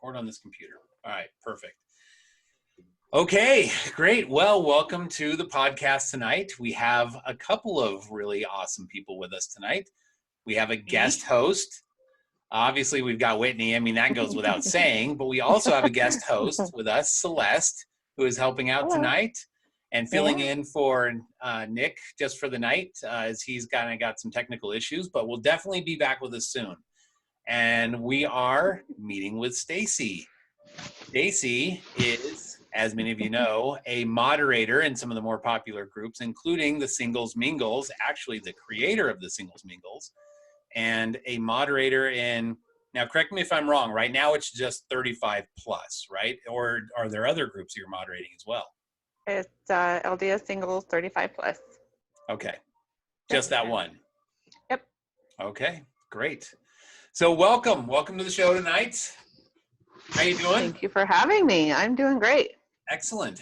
record on this computer. All right, perfect. Okay, great. Well, welcome to the podcast tonight. We have a couple of really awesome people with us tonight. We have a guest host. Obviously, we've got Whitney. I mean, that goes without saying, but we also have a guest host with us, Celeste, who is helping out tonight and filling in for Nick just for the night as he's kind of got some technical issues, but we'll definitely be back with us soon. And we are meeting with Stacey. Stacey is, as many of you know, a moderator in some of the more popular groups, including the Singles Mingles, actually the creator of the Singles Mingles, and a moderator in, now correct me if I'm wrong, right now it's just 35 plus, right? Or are there other groups you're moderating as well? It's LDS Singles 35 plus. Okay, just that one? Yep. Okay, great. So welcome to the show tonight. How you doing? Thank you for having me. I'm doing great. Excellent.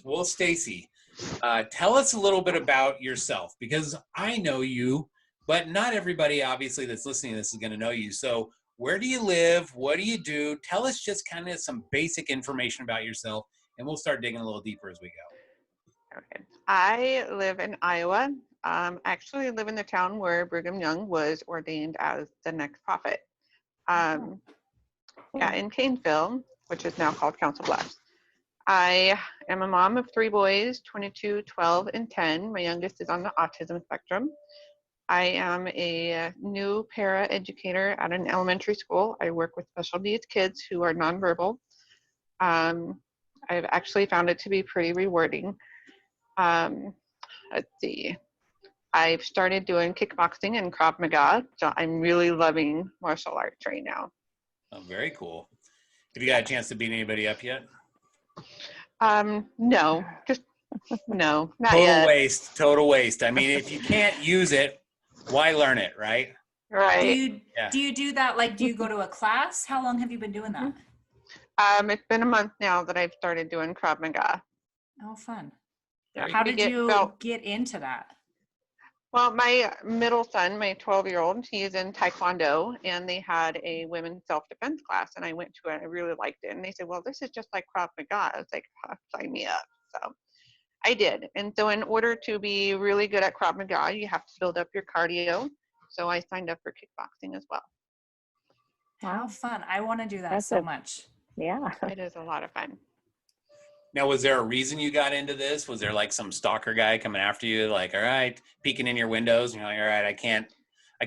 Well, Stacey, tell us a little bit about yourself, because I know you, but not everybody obviously that's listening to this is going to know you. So where do you live? What do you do? Tell us just kind of some basic information about yourself, and we'll start digging a little deeper as we go. Okay. I live in Iowa. Actually live in the town where Brigham Young was ordained as the next prophet. In Canesville, which is now called Council Bluffs. I am a mom of 3 boys, 22, 12, and 10. My youngest is on the autism spectrum. I am a new para-educator at an elementary school. I work with special needs kids who are nonverbal. I've actually found it to be pretty rewarding. Let's see. I've started doing kickboxing and Krav Maga, so I'm really loving martial arts right now. Oh, very cool. Have you got a chance to beat anybody up yet? No, not yet. Total waste. I mean, if you can't use it, why learn it, right? Right. Do you do that? Like, do you go to a class? How long have you been doing that? It's been a month now that I've started doing Krav Maga. Oh, fun. Yeah. How did you get into that? Well, my middle son, my 12-year-old, he's in Taekwondo, and they had a women's self-defense class, and I went to it. I really liked it. And they said, well, this is just like Krav Maga. I was like, sign me up. So I did. And so in order to be really good at Krav Maga, you have to build up your cardio. So I signed up for kickboxing as well. How fun. I want to do that so much. Yeah. It is a lot of fun. Now, was there a reason you got into this? Was there like some stalker guy coming after you, like, all right, peeking in your windows, and you're like, all right, I can't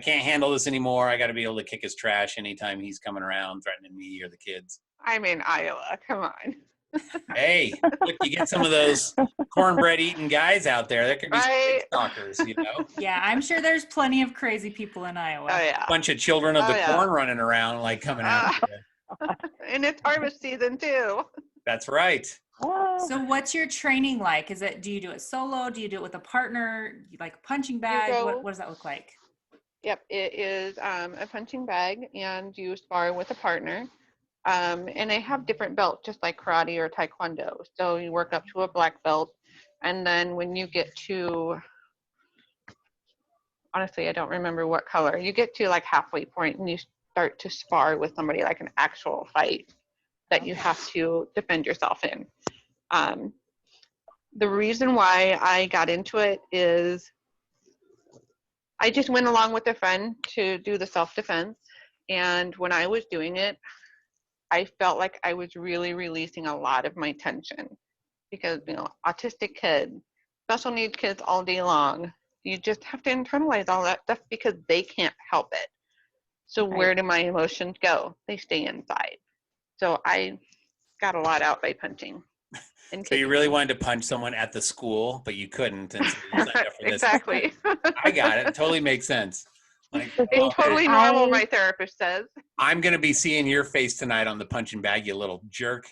handle this anymore. I got to be able to kick his trash anytime he's coming around threatening me or the kids. I'm in Iowa. Come on. Hey, look, you get some of those cornbread eating guys out there. There could be some stalkers, you know? Yeah, I'm sure there's plenty of crazy people in Iowa. Oh, yeah. Bunch of children of the corn running around, like coming after you. And it's harvest season too. That's right. So what's your training like? Do you do it solo? Do you do it with a partner? Like a punching bag? What does that look like? Yep, it is a punching bag, and you spar with a partner. And they have different belts, just like karate or taekwondo. So you work up to a black belt, and then when you get to, honestly, I don't remember what color, you get to like halfway point, and you start to spar with somebody, like an actual fight that you have to defend yourself in. The reason why I got into it is I just went along with a friend to do the self-defense. And when I was doing it, I felt like I was really releasing a lot of my tension because, autistic kid, special needs kids all day long, you just have to internalize all that stuff because they can't help it. So where do my emotions go? They stay inside. So I got a lot out by punching. So you really wanted to punch someone at the school, but you couldn't. And so you signed up for this. Exactly. I got it. It totally makes sense. Like, it's totally normal, my therapist says. I'm going to be seeing your face tonight on the punching bag, you little jerk.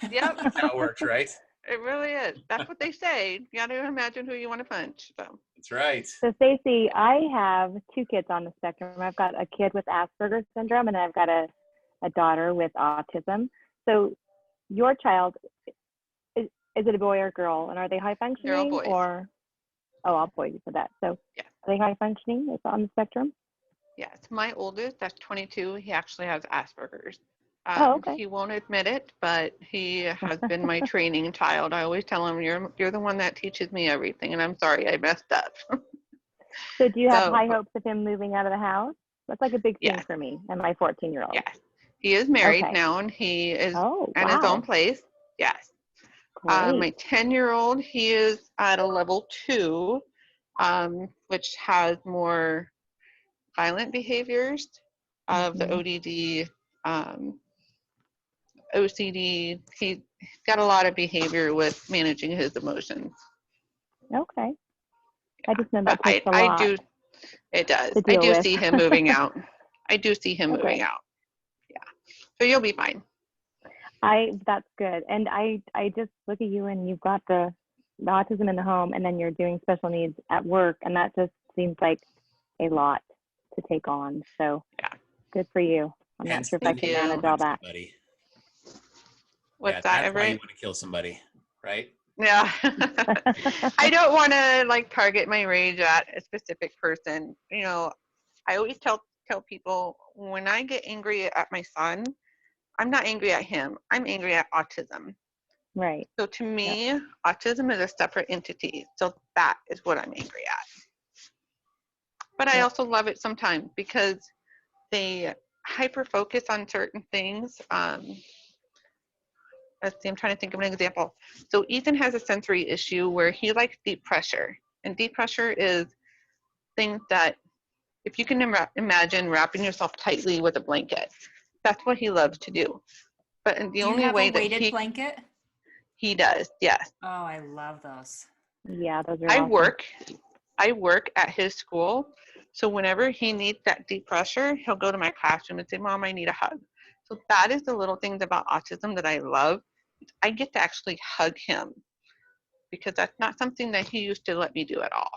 Yep. That's how it works, right? It really is. That's what they say. You got to imagine who you want to punch. So. That's right. So Stacey, I have 2 kids on the spectrum. I've got a kid with Asperger's syndrome, and I've got a daughter with autism. So your child, is it a boy or a girl? And are they high functioning? They're all boys. All boys, you said that. So yeah. Are they high functioning? Is it on the spectrum? Yes. My oldest, that's 22. He actually has Asperger's. Okay. He won't admit it, but he has been my training child. I always tell him, you're the one that teaches me everything, and I'm sorry I messed up. So do you have So, high hopes of him moving out of the house? That's like a big thing yes, for me and my 14-year-old. yes. He is married Okay. now, and he is Oh, at his own wow. place. Yes. Great. My 10-year-old, he is at a level 2, which has more violent behaviors of the Mhm. ODD, OCD. He's got a lot of behavior with managing his emotions. Okay. I just know But that takes a I lot do, it does. to I deal do with. see him moving out. I do see him moving Okay. out. Yeah. So you'll be fine. That's good. And I just look at you and you've got the autism in the home and then you're doing special needs at work, and that just seems like a lot to take on. So Yeah. good for you. I'm not Hence sure if the I Thank can need to manage you. all punch that. somebody. What's Yeah, that, that's why you Everett? want to kill somebody, right? Yeah. I don't want to like target my rage at a specific person. You know, I always tell people when I get angry at my son, I'm not angry at him. I'm angry at autism. Right. So to Yep. me, autism is a separate entity. So that is what I'm angry at. But I Yep. also love it sometimes because they hyper focus on certain things. Let's see, I'm trying to think of an example. So Ethan has a sensory issue where he likes deep pressure. And deep pressure is things that, if you can imagine wrapping yourself tightly with a blanket, that's what he loves to do. But the Do you only have way a that weighted blanket? he does, yes. Oh, I love those. Yeah, those are I awesome. work at his school. So whenever he needs that deep pressure, he'll go to my classroom and say, Mom, I need a hug. So that is the little things about autism that I love. I get to actually hug him because that's not something that he used to let me do at all.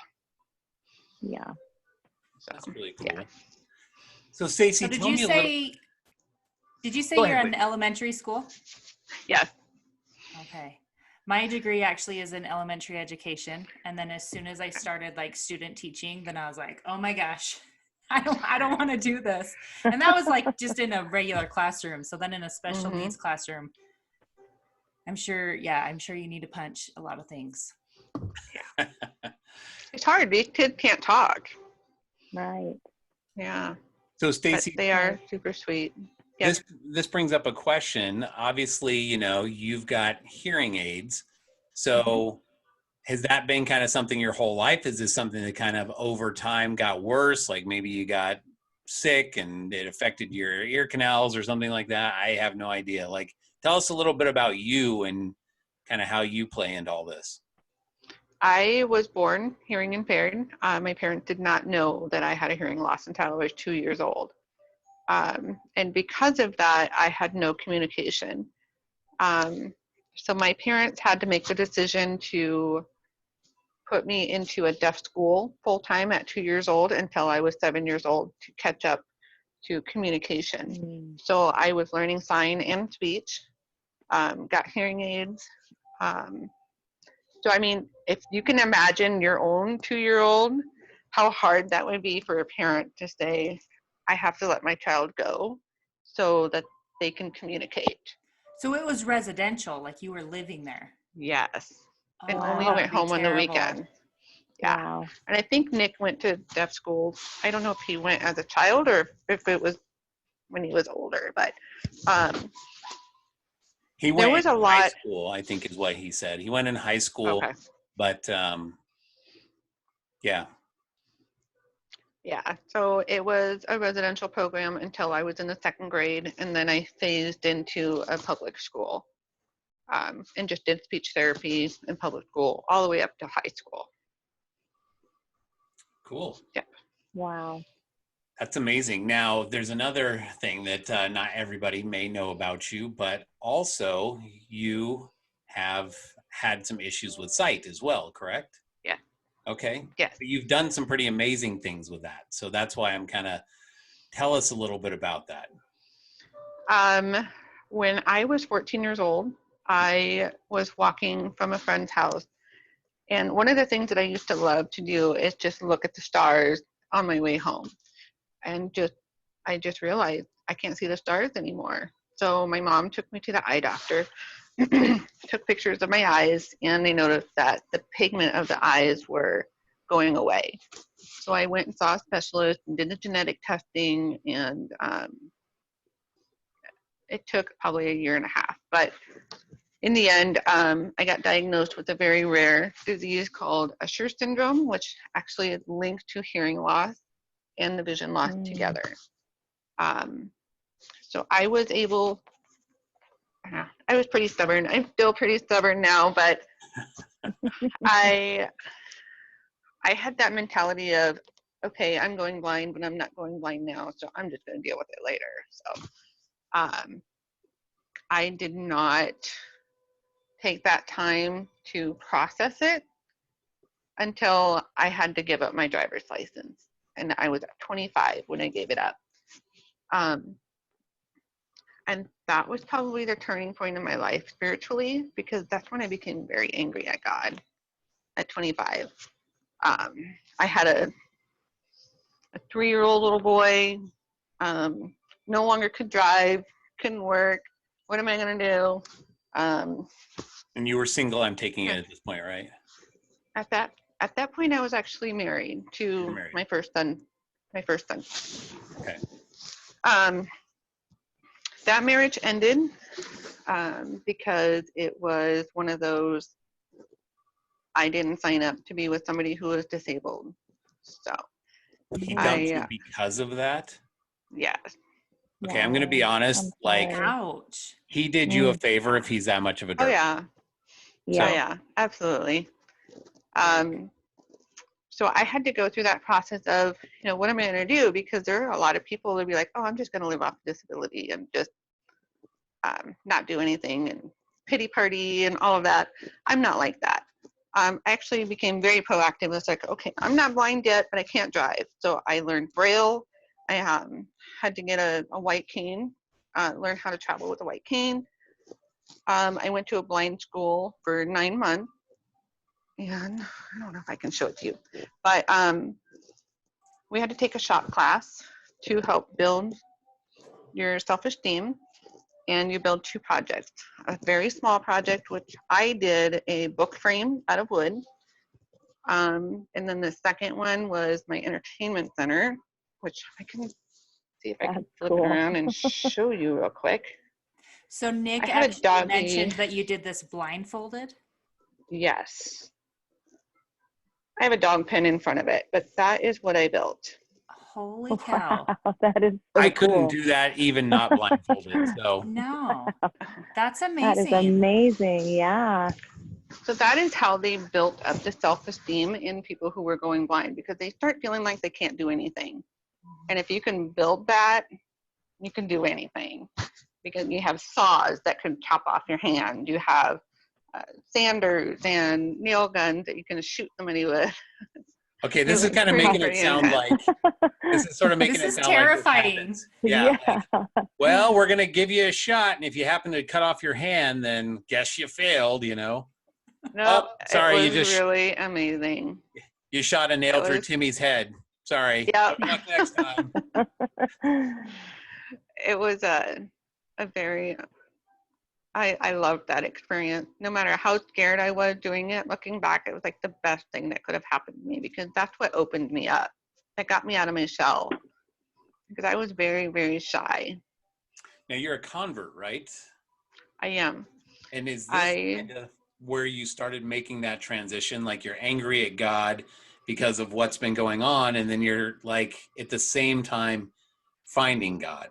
Yeah. So That's really cool. yeah. So Stacey, So did tell you me a little. say Go you're ahead, in elementary school? Yes. Okay. My degree actually is in elementary education. And then as soon as I started like student teaching, then I was like, oh my gosh, I don't want to do this. And that was like just in a regular classroom. So then in a special Mm-hmm. needs classroom, I'm sure you need to punch a lot of things. It's hard. These kids can't talk. Right. Yeah. So But Stacey, they are super sweet. Yes. this brings up a question. Obviously, you've got hearing aids. So has that been kind of something your whole life? Is this something that kind of over time got worse? Like maybe you got sick and it affected your ear canals or something like that? I have no idea. Like, tell us a little bit about you and kind of how you play into all this. I was born hearing impaired. My parents did not know that I had a hearing loss until I was 2 years old. And because of that, I had no communication. So my parents had to make the decision to put me into a deaf school full time at 2 years old until I was 7 years old to catch up to communication. Mm. So I was learning sign and speech, got hearing aids. So I mean, if you can imagine your own 2-year-old, how hard that would be for a parent to say, I have to let my child go so that they can communicate. So it was residential, like you were living there. Yes. And Oh, only Wow. went that'd be home on the terrible. weekend. Yeah. Wow. And I think Nick went to deaf school. I don't know if he went as a child or if it was when he was older, but He there went was a in high lot. school, I think is what he said. He went in high school, Okay. but yeah. Yeah. So it was a residential program until I was in the 2nd grade, and then I phased into a public school and just did speech therapy in public school all the way up to high school. Cool. Yep. Wow. That's amazing. Now, there's another thing that not everybody may know about you, but also you have had some issues with sight as well, correct? Yeah. Okay. Yes. But you've done some pretty amazing things with that. So that's why I'm kind of, tell us a little bit about that. When I was 14 years old, I was walking from a friend's house. And one of the things that I used to love to do is just look at the stars on my way home. And I just realized I can't see the stars anymore. So my mom took me to the eye doctor, took pictures of my eyes, and they noticed that the pigment of the eyes were going away. So I went and saw a specialist and did the genetic testing, and it took probably a year and a half. But in the end, I got diagnosed with a very rare disease called Usher syndrome, which actually is linked to hearing loss and the vision loss together. So I was pretty stubborn. I'm still pretty stubborn now, but I had that mentality of, okay, I'm going blind, but I'm not going blind now, so I'm just going to deal with it later. So I did not take that time to process it until I had to give up my driver's license. And I was at 25 when I gave it up. And that was probably the turning point in my life spiritually, because that's when I became very angry at God at 25. I had a 3-year-old little boy, no longer could drive, couldn't work. What am I going to do? And you were single, I'm taking it at this point, right? At that point, I was actually married to my first son. Okay. That marriage ended because it was one of those, I didn't sign up to be with somebody who was disabled. So He dumped you because of that? Yes. Okay, I'm going to be honest. Like, ouch. He did you a favor if he's that much of a jerk. Oh yeah. Yeah. So, yeah, absolutely. So I had to go through that process of, what am I going to do? Because there are a lot of people that be like, oh, I'm just going to live off disability and just not do anything and pity party and all of that. I'm not like that. I actually became very proactive. It's like, okay, I'm not blind yet, but I can't drive. So I learned Braille. I had to get a white cane, learn how to travel with a white cane. I went to a blind school for 9 months. And I don't know if I can show it to you, but we had to take a shop class to help build your self-esteem, and you build 2 projects. A very small project, which I did a book frame out of wood, and then the second one was my entertainment center, which I can see if I can flip it around and show you real quick. So Nick I had a actually doggy. mentioned that you did this blindfolded? Yes. I have a dog pen in front of it, but that is what I built. Holy cow. Wow, that is so I couldn't cool. do that even not blindfolded. So No, that's amazing. That is amazing. Yeah. So that is how they built up the self-esteem in people who were going blind, because they start feeling like they can't do anything. And if you can build that, you can do anything, because you have saws that can chop off your hand. You have sanders and nail guns that you can shoot somebody with. okay, this is kind of making it sound like this is sort of making This it is sound terrifying. like yeah. Like, well, we're gonna give you a shot, and if you happen to cut off your hand, then guess you failed. No, Oh, sorry, it you was just really amazing. you shot a nail through Timmy's head. Sorry. Yep. Good luck next time. It was a very, I loved that experience. No matter how scared I was doing it, looking back, it was like the best thing that could have happened to me, because that's what opened me up. That got me out of my shell, because I was very, very shy. Now you're a convert, right? I am. And is this kind of where you started making that transition? Like you're angry at God because of what's been going on, and then you're like at the same time finding God.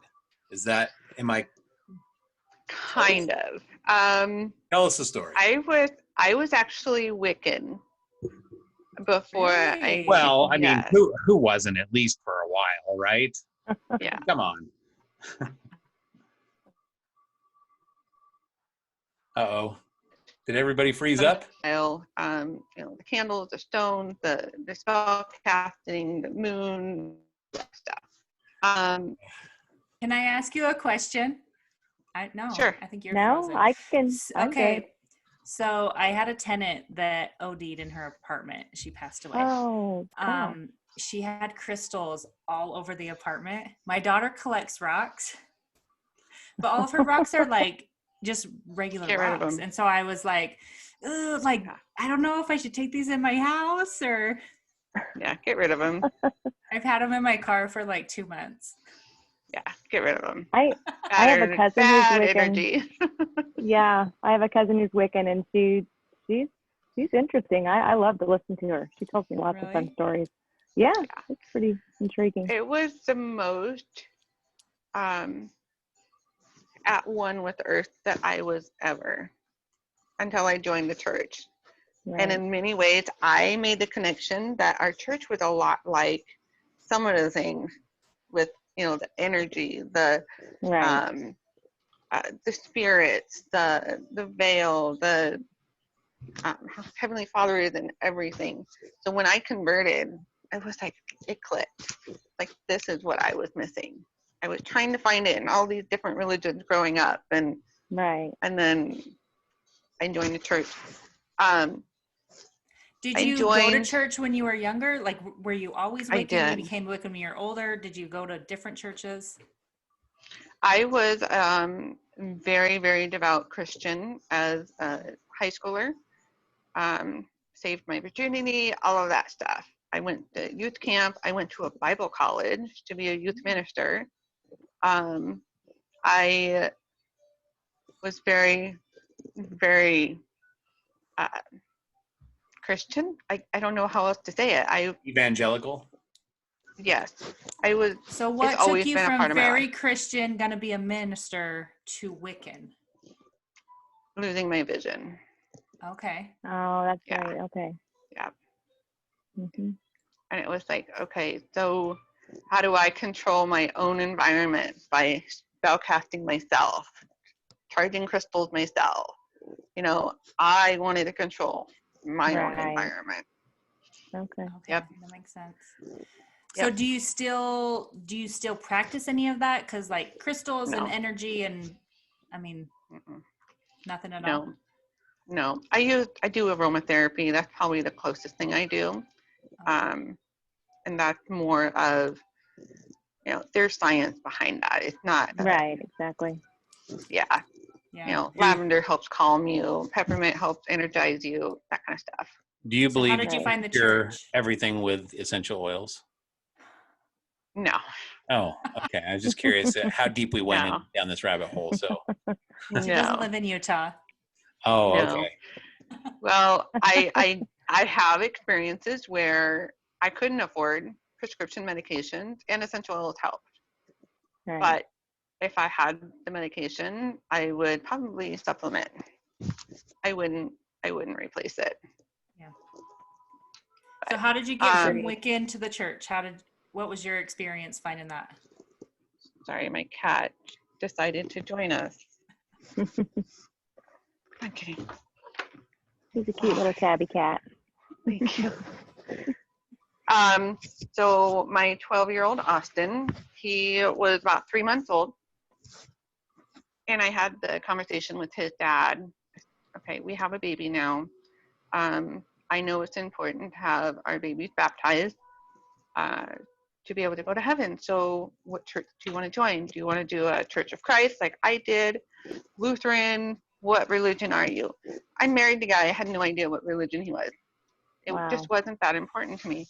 Is that, am I? Kind of. Tell us the story. I was actually Wiccan before Really? Well, I mean, yeah. who wasn't, at least for a while, right? Yeah. Come on. Uh-oh. Did everybody freeze up? The candles, the stones, the spell casting, the moon, stuff. Can I ask you a question? Sure. I think you're No, frozen. I can. Okay. Good. So I had a tenant that OD'd in her apartment. She passed away. Oh, gosh. She had crystals all over the apartment. My daughter collects rocks. but all of her rocks are like just regular Get rid of rocks. them. And so I was like, ugh, like, Yeah. I don't know if I should take these in my house or Yeah, get rid of them. I've had them in my car for like 2 months. Yeah, get rid of them. I have a cousin who's bad Wiccan. energy. Yeah, I have a cousin who's Wiccan, and she's interesting. I love to listen to her. She tells me lots of fun Really? stories. Yeah, it's pretty intriguing. It was the most at one with earth that I was ever until I joined the church. Right. And in many ways, I made the connection that our church was a lot like some of the things with, the energy, the Right. the spirits, the veil, the Heavenly Father is in everything. So when I converted, it was like it clicked. Like this is what I was missing. I was trying to find it in all these different religions growing up, and Right. then I joined the church. Did I you go to joined- church when you were younger? Like, were you always I Wiccan? did. You became Wiccan when you were older? Did you go to different churches? I was very, very devout Christian as a high schooler. Saved my virginity, all of that stuff. I went to youth camp. I went to a Bible college to be a youth minister. I was very, very Christian. I don't know how else to say it. Evangelical. Yes, I was. So what It's always took you been a part from of my very life. Christian, gonna be a minister, to Wiccan? Losing my vision. Okay. Oh, that's Yeah. right. Okay. Yeah. Mm-hmm. And it was like, okay, so how do I control my own environment by spell casting myself, charging crystals myself? I wanted to control my own Right. environment. Okay. Okay. Yep. That makes sense. So Yep. do you still practice any of that? Cause like crystals and No. energy and I mean, Mm-mm. nothing at all. No. I do aromatherapy. That's probably the closest thing I do. Okay. And that's more of, there's science behind that. It's not, Right. Exactly. yeah. Yeah. Lavender helps calm you. Peppermint helps energize you. That kind of stuff. Do you So believe how did you you find the cure church? everything with essential oils? No. Oh, okay. I was just curious how deep we went No. down this rabbit hole. So, She doesn't live in Utah. oh, No. okay. Well, I have experiences where I couldn't afford prescription medications and essential oils helped. Right. But if I had the medication, I would probably supplement. I wouldn't replace it. Yeah. So how did you get from Um, Wiccan to the church? What was your experience finding that? Sorry, my cat decided to join us. Okay. He's a cute little tabby cat. Thank you. So my 12-year-old Austin, he was about 3 months old, and I had the conversation with his dad. Okay, we have a baby now. I know it's important to have our babies baptized to be able to go to heaven. So what church do you want to join? Do you want to do a Church of Christ like I did? Lutheran? What religion are you? I married the guy. I had no idea what religion he was. It Wow. just wasn't that important to me.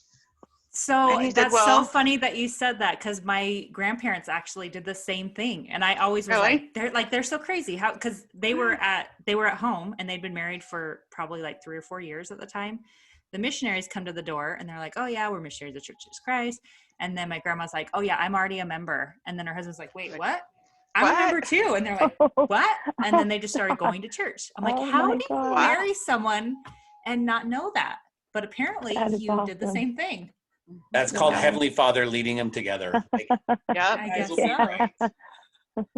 So And he said, that's well- so funny that you said that, because my grandparents actually did the same thing, and I always was Really? they're so crazy. How? Because they were at home and they'd been married for probably like 3 or 4 years at the time. The missionaries come to the door and they're like, "Oh yeah, we're missionaries of Church of Jesus Christ." And then my grandma's like, "Oh yeah, I'm already a member." And then her husband's like, "Wait, what? I'm What? a member too." And they're like, "What?" And then they just started going to church. I'm like, Oh "How my do you God. marry someone and not know that?" But apparently That is you did the awesome. same thing. That's called Yeah. Heavenly Father leading them together. Like, Yep, I guess will be so. great.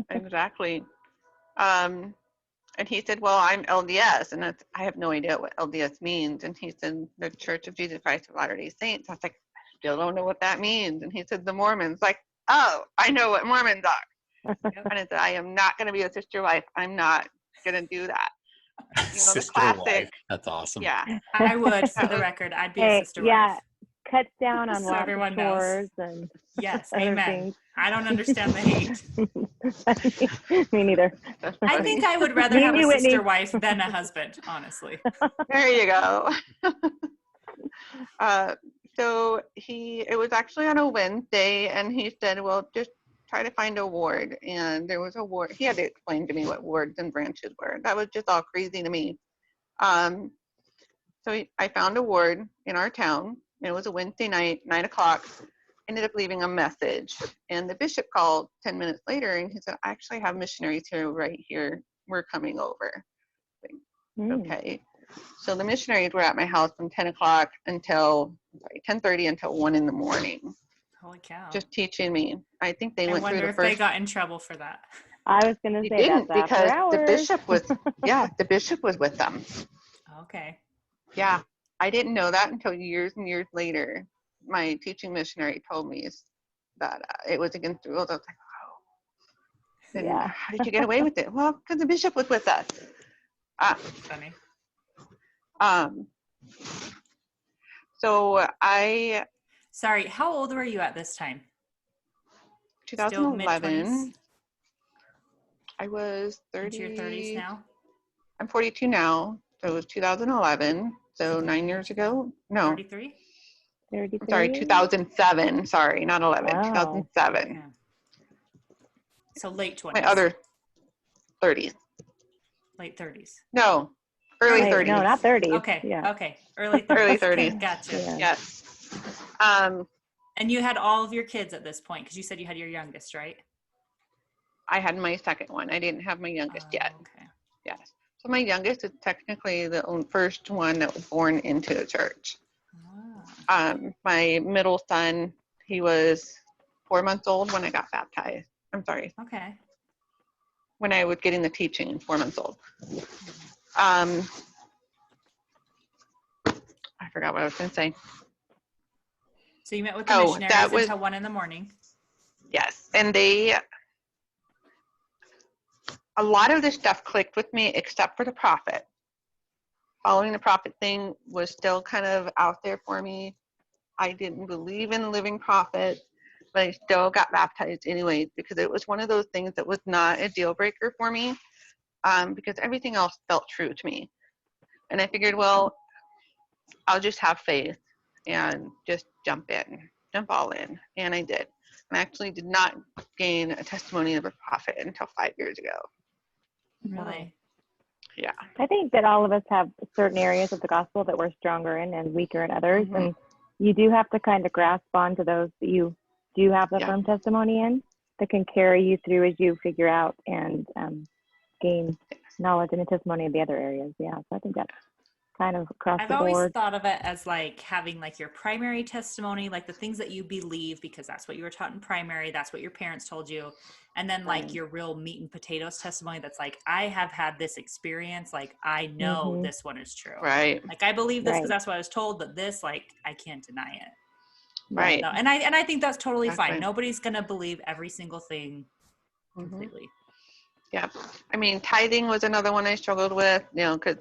exactly. And he said, well, I'm LDS. And I have no idea what LDS means. And he said, the Church of Jesus Christ of Latter-day Saints. I was like, I still don't know what that means. And he said, the Mormons. Like, oh, I know what Mormons are. And I said, I am not going to be a sister wife. I'm not going to do that. The Sister classic. wife. That's awesome. Yeah. I would, for the was- record, I'd be Hey, a sister yeah, wife. cuts down on So lots of everyone knows. chores and Yes, other amen. things. I don't understand the hate. Me neither. That's I funny. think I would rather Me have too, a Whitney. sister wife than a husband, honestly. There you go. uh, so it was actually on a Wednesday, and he said, well, just try to find a ward. And there was a ward. He had to explain to me what wards and branches were. That was just all crazy to me. I found a ward in our town. It was a Wednesday night, 9 o'clock. Ended up leaving a message. And the bishop called 10 minutes later, and he said, I actually have missionaries here right here. We're coming over. Okay. So the missionaries were at my house from 10 o'clock until 10:30 until 1 in the morning, Holy cow. just teaching me. I think they I went through wonder the if they first. got in trouble for that. I was going to They say didn't, that's after because hours. the bishop was, the bishop was with them. Okay. Yeah. I didn't know that until years and years later. My teaching missionary told me that it was against the rules. I was like, oh. Then Yeah. how did you get away with it? Well, because the bishop was with us. Funny. So I, Sorry, how old were you at this time? Still 2011, mid-20s? I was 30. Into your 30s now? I'm 42 now. So it was 2011. So 9 years ago. No, 33? 33? I'm sorry, 2007. Sorry, not 11. Wow. 2007. Yeah. So late 20s. My other 30s. Late 30s. No, early Wait, 30s. no, not 30s. Okay. Yeah. Okay. Early 30s. Early 30s. Gotcha. Yeah. Yes. And you had all of your kids at this point because you said you had your youngest, right? I had my second one. I didn't have my youngest yet. Okay. Yes. So my youngest is technically the first one that was born into the church. Ah. My middle son, he was 4 months old when I got baptized. I'm sorry, Okay. when I was getting the teaching, 4 months old. I forgot what I was going to say. So you met with the Oh, missionaries that was- until 1 a.m. Yes. And a lot of this stuff clicked with me except for the prophet. Following the prophet thing was still kind of out there for me. I didn't believe in the living prophet, but I still got baptized anyways because it was one of those things that was not a deal breaker for me, because everything else felt true to me. And I figured, well, I'll just have faith and just jump all in. And I did. And I actually did not gain a testimony of a prophet until 5 years ago. Really? Yeah. I think that all of us have certain areas of the gospel that we're stronger in and weaker in others. Mhm. And you do have to kind of grasp onto those that you do have a Yeah. firm testimony in that can carry you through as you figure out and gain knowledge and a testimony of the other areas. Yeah, so I think that's kind of across I've the always board. thought of it as like having like your primary testimony, like the things that you believe because that's what you were taught in primary, that's what your parents told you. And then like Right. your real meat and potatoes testimony that's like, I have had this experience, like I know Mhm. this one is true. Right. Like I believe this because Right. that's what I was told, but this, like, I can't deny it. Right. So, and I think that's totally Exactly. fine. Nobody's gonna believe every single thing Mhm. completely. Yeah. I mean, tithing was another one I struggled with, because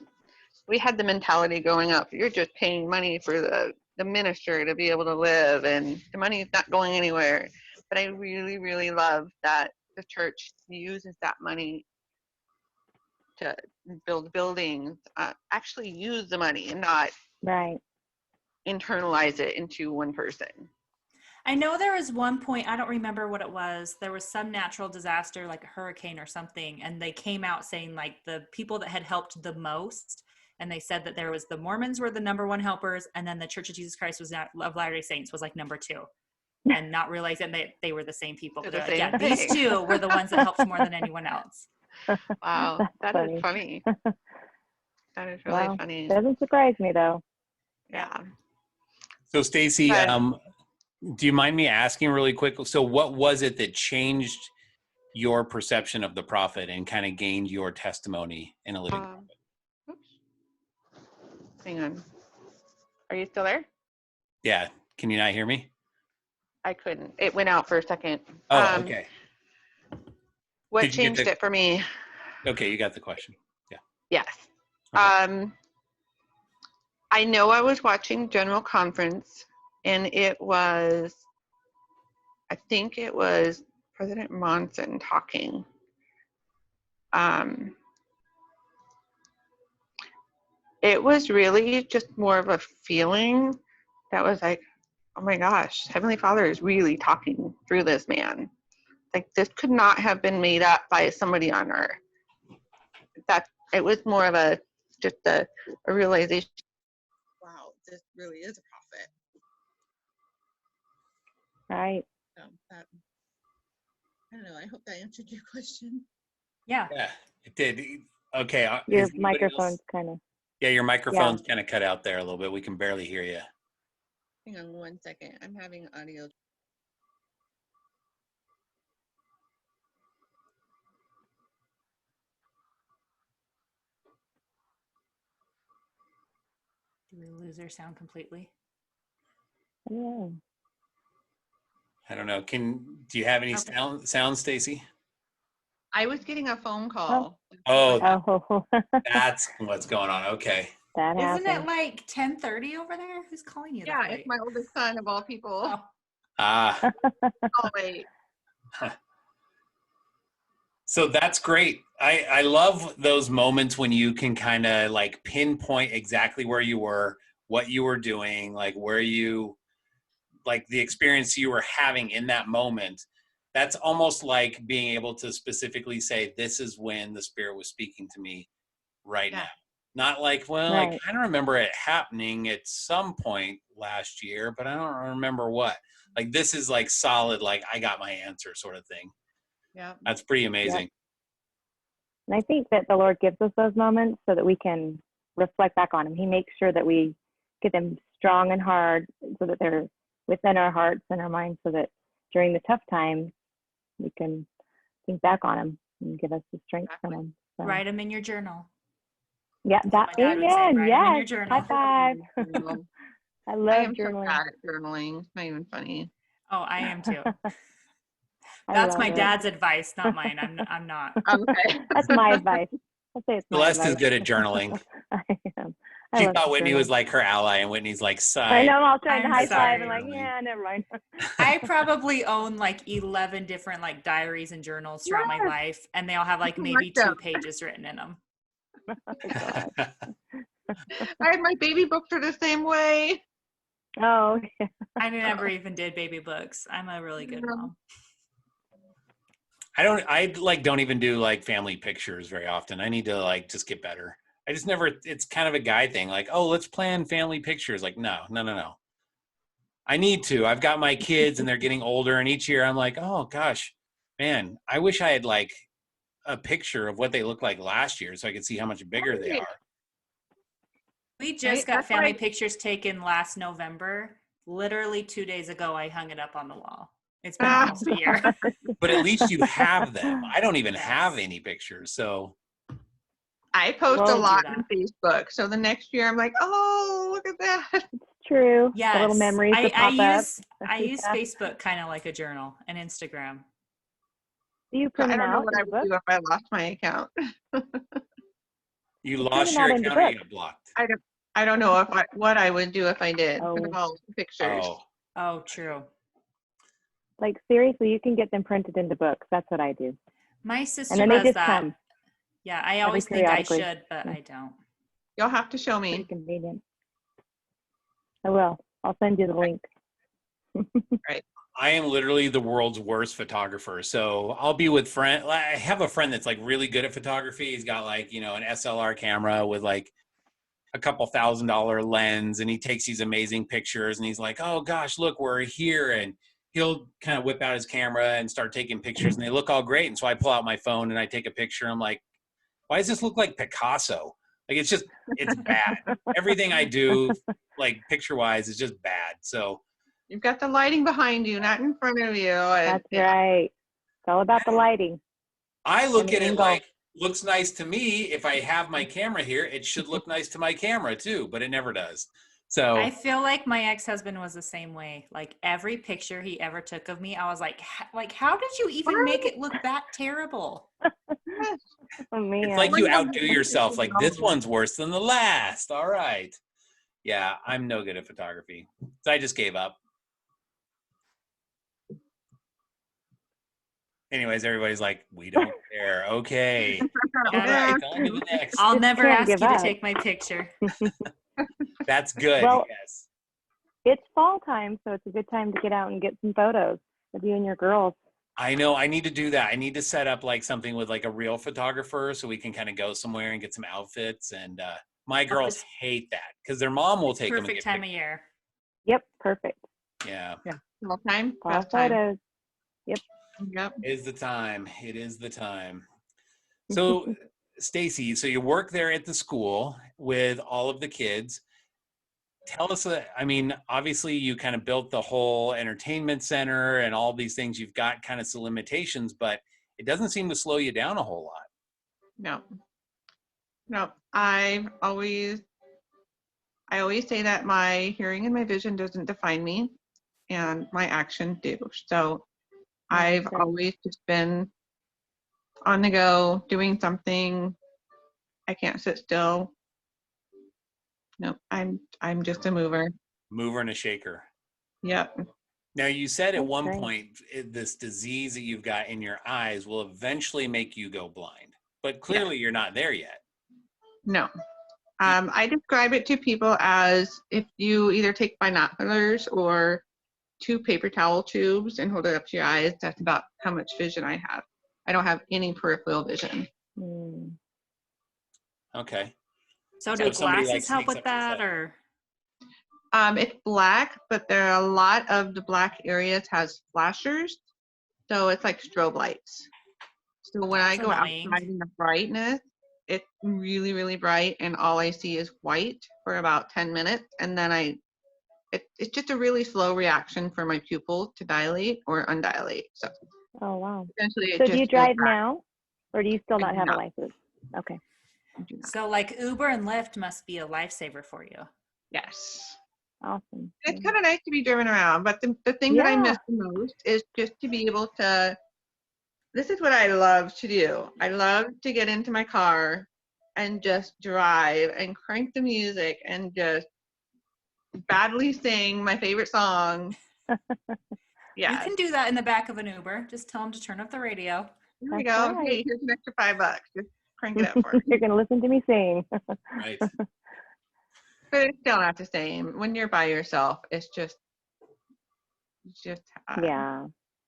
we had the mentality growing up, you're just paying money for the minister to be able to live, and the money's not going anywhere. But I really, really love that the church uses that money to build buildings, actually use the money and not Right. internalize it into one person. I know there was one point, I don't remember what it was. There was some natural disaster, like a hurricane or something. And they came out saying like the people that had helped the most. And they said that there was the Mormons were the number one helpers. And then the Church of Jesus Christ of Latter-day Saints was like number 2. And not realizing that they were the same people. But They're they're the like, yeah, same these thing. 2 were the ones that helped more than anyone else. Wow. That's That is funny. That is really Wow. funny. Doesn't surprise me though. Yeah. So Stacey, But- do you mind me asking really quick? So what was it that changed your perception of the prophet and kind of gained your testimony in a living prophet? Oops. Hang on. Are you still there? Yeah. Can you not hear me? I couldn't. It went out for a second. Oh, okay. What Did you get changed the- it for me? Okay, you got the question. Yeah. Yes. Okay. I know I was watching General Conference And it was, I think it was President Monson talking. It was really just more of a feeling that was like, oh my gosh, Heavenly Father is really talking through this man. Like, this could not have been made up by somebody on earth. That it was more of a realization. Wow, this really is a prophet. Right. That, I don't know. I hope that answered your question. Yeah. Yeah, it did. Okay. Your is anybody microphone's else- kind of. Yeah, your microphone's kind of cut out there a little bit. We can barely hear you. Hang on 1 second. I'm having audio. Do we lose our sound completely? Yeah. I don't know. Do you have any sound, Stacey? I was getting a phone call. Oh, Oh, that's what's going on. Okay. that Isn't happened. it like 10:30 over there? Who's calling you Yeah, that late? it's my oldest son of all people. Oh, Ah. Oh, wait. So that's great. I love those moments when you can kind of like pinpoint exactly where you were, what you were doing, like where you, like the experience you were having in that moment. That's almost like being able to specifically say, this is when the Spirit was speaking to me right now. Not like, well, Right. I kind of remember it happening at some point last year, but I don't remember what. Like, this is like solid, like I got my answer sort of thing. Yeah. That's pretty amazing. Yep. And I think that the Lord gives us those moments so that we can reflect back on Him. He makes sure that we get them strong and hard so that they're within our hearts and our minds, so that during the tough times, we can think back on Him and give us the strength from Him. So, write them in your journal. yeah, that, my dad would say, amen. write 'em in your Yes. journal. High five. I I love am so journaling. bad at journaling. It's not even funny. Oh, I am too. I That's love my it. dad's advice, not mine. I'm not. Okay. That's my advice. I'll say it's my Celeste advice. is good at journaling. I am. I She love thought to Whitney journal. was like her ally, and Whitney's like, I side. know, I was trying to I'm high five sorry. and like, yeah, never mind. I probably own like 11 different like diaries and journals throughout my Yes. life, and they all have like I maybe like them. 2 pages written in them. I had my baby books are the same way. Oh, yeah. I never even did baby books. I'm a really good mom. I like don't even do like family pictures very often. I need to like just get better. I just never, it's kind of a guy thing. Like, oh, let's plan family pictures. Like, no. I need to. I've got my kids and they're getting older, and each year I'm like, oh gosh, man, I wish I had like a picture of what they looked like last year so I could see how much bigger they are. We just Right, got that's family why- pictures taken last November. Literally 2 days ago, I hung it up on the wall. It's been Ah. almost a year. But at least you have them. I don't even Yes. have any pictures. So I post Well, a lot do on Facebook. So the next year I'm like, oh, look at that. It's true. Yes. The little memories that pop up. I use Yeah. Facebook kind of like a journal and Instagram. Do you So print I them don't know out what in I the would book? do if I lost my account. you Print lost them your out into account or you books. got blocked. I don't know what I would do if I did. Oh. Put all the pictures. Oh, Oh, true. Like, seriously, you can get them printed into books. That's what I do. My sister And then they does just that. come. Yeah, I always think I periodically. should, but I don't. You'll have to show Pretty me. convenient. I will. I'll send you the link. I am literally the world's worst photographer. So I'll be with friend. I have a friend that's like really good at photography. He's got like, an SLR camera with like a couple $1,000 lens, and he takes these amazing pictures, and he's like, oh gosh, look, we're here. And he'll kind of whip out his camera and start taking pictures, and they look all great. And so I pull out my phone and I take a picture. I'm like, why does this look like Picasso? Like, it's bad. Everything I do, like picture wise, is just bad. So You've got the lighting behind you, not in front of you. That's right. It's all about the lighting. I look And at it angle. like, looks nice to me. If I have my camera here, it should look nice to my camera too, but it never does. So I feel like my ex-husband was the same way. Like every picture he ever took of me, I was like, how did you even make it look that terrible? Oh, man. it's like you outdo yourself. Like, this one's worse than the last. All right. Yeah, I'm no good at photography. So I just gave up. Anyways, everybody's like, we don't care. Okay. All right, on to the next. I'll Just never can't ask give you to up. take my picture. That's good. Well, Yes. it's fall time, so it's a good time to get out and get some photos of you and your girls. I know. I need to do that. I need to set up like something with like a real photographer so we can kind of go somewhere and get some outfits. And my girls it's- hate that because their mom will take them and Perfect get time of pictures. year. Yep, perfect. Yeah. Fall time. Fall Best time. photos. Yep. It is the time. It is the time. So, Stacey, so you work there at the school with all of the kids. Tell us, I mean, obviously you kind of built the whole entertainment center and all these things. You've got kind of some limitations, but it doesn't seem to slow you down a whole lot. No. I always say that my hearing and my vision doesn't define me, and my action do. So I've Good. always just been on the go, doing something. I can't sit still. No, I'm just a mover. Mover and a shaker. Yep. Now, you said at That's one great. point this disease that you've got in your eyes will eventually make you go blind, but clearly you're not there yet. No. I describe it to people as if you either take binoculars or 2 paper towel tubes and hold it up to your eyes, that's about how much vision I have. I don't have any peripheral vision. Mm. Okay. So So do if somebody, like, glasses help sneaks with up to the that, side. or? It's black, but there are a lot of the black areas has flashers, so it's like strobe lights. So when I That's go annoying. outside in the brightness, it's really, really bright, and all I see is white for about 10 minutes, and then it's just a really slow reaction for my pupil to dilate or undilate. So Oh, wow. essentially, it So just do you goes drive back. now, or do you still I not do have a not. license? Okay. I do not. So like Uber and Lyft must be a lifesaver for you. Yes. Awesome. It's kind of nice to be driven around, but the thing that I miss the most is just to be able to, this is what I love to do. I love to get into my car and just drive and crank the music and just badly sing my favorite song. You Yes. can do that in the back of an Uber. Just tell them to turn up the radio. Here we That's go. right. Hey, here's an extra $5. Just crank it up for me. You're going to listen to me sing. Right. But it's still not the same. When you're by yourself, it's just Yeah.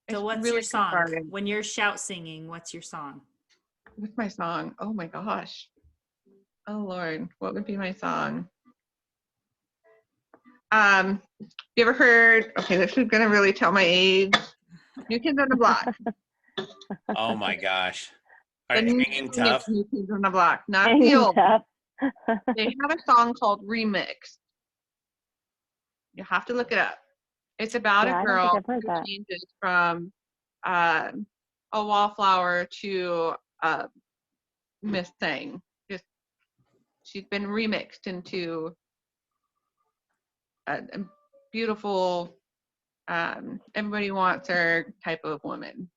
it's So what's really your song? cathartic. When you're shout singing, what's your song? What's my song? Oh my gosh. Oh Lord, what would be my song? You ever heard, okay, this is gonna really tell my age. New Kids on the Block. Oh my gosh. All The right, new hanging tough. New Kids on the Block, not the Hanging old. tough. They have a song called Remix. You have to look it up. It's about Yeah, a I don't think girl I've heard who that. changes from a wallflower to Miss Thing. Just she's been remixed into a beautiful, everybody wants her type of woman.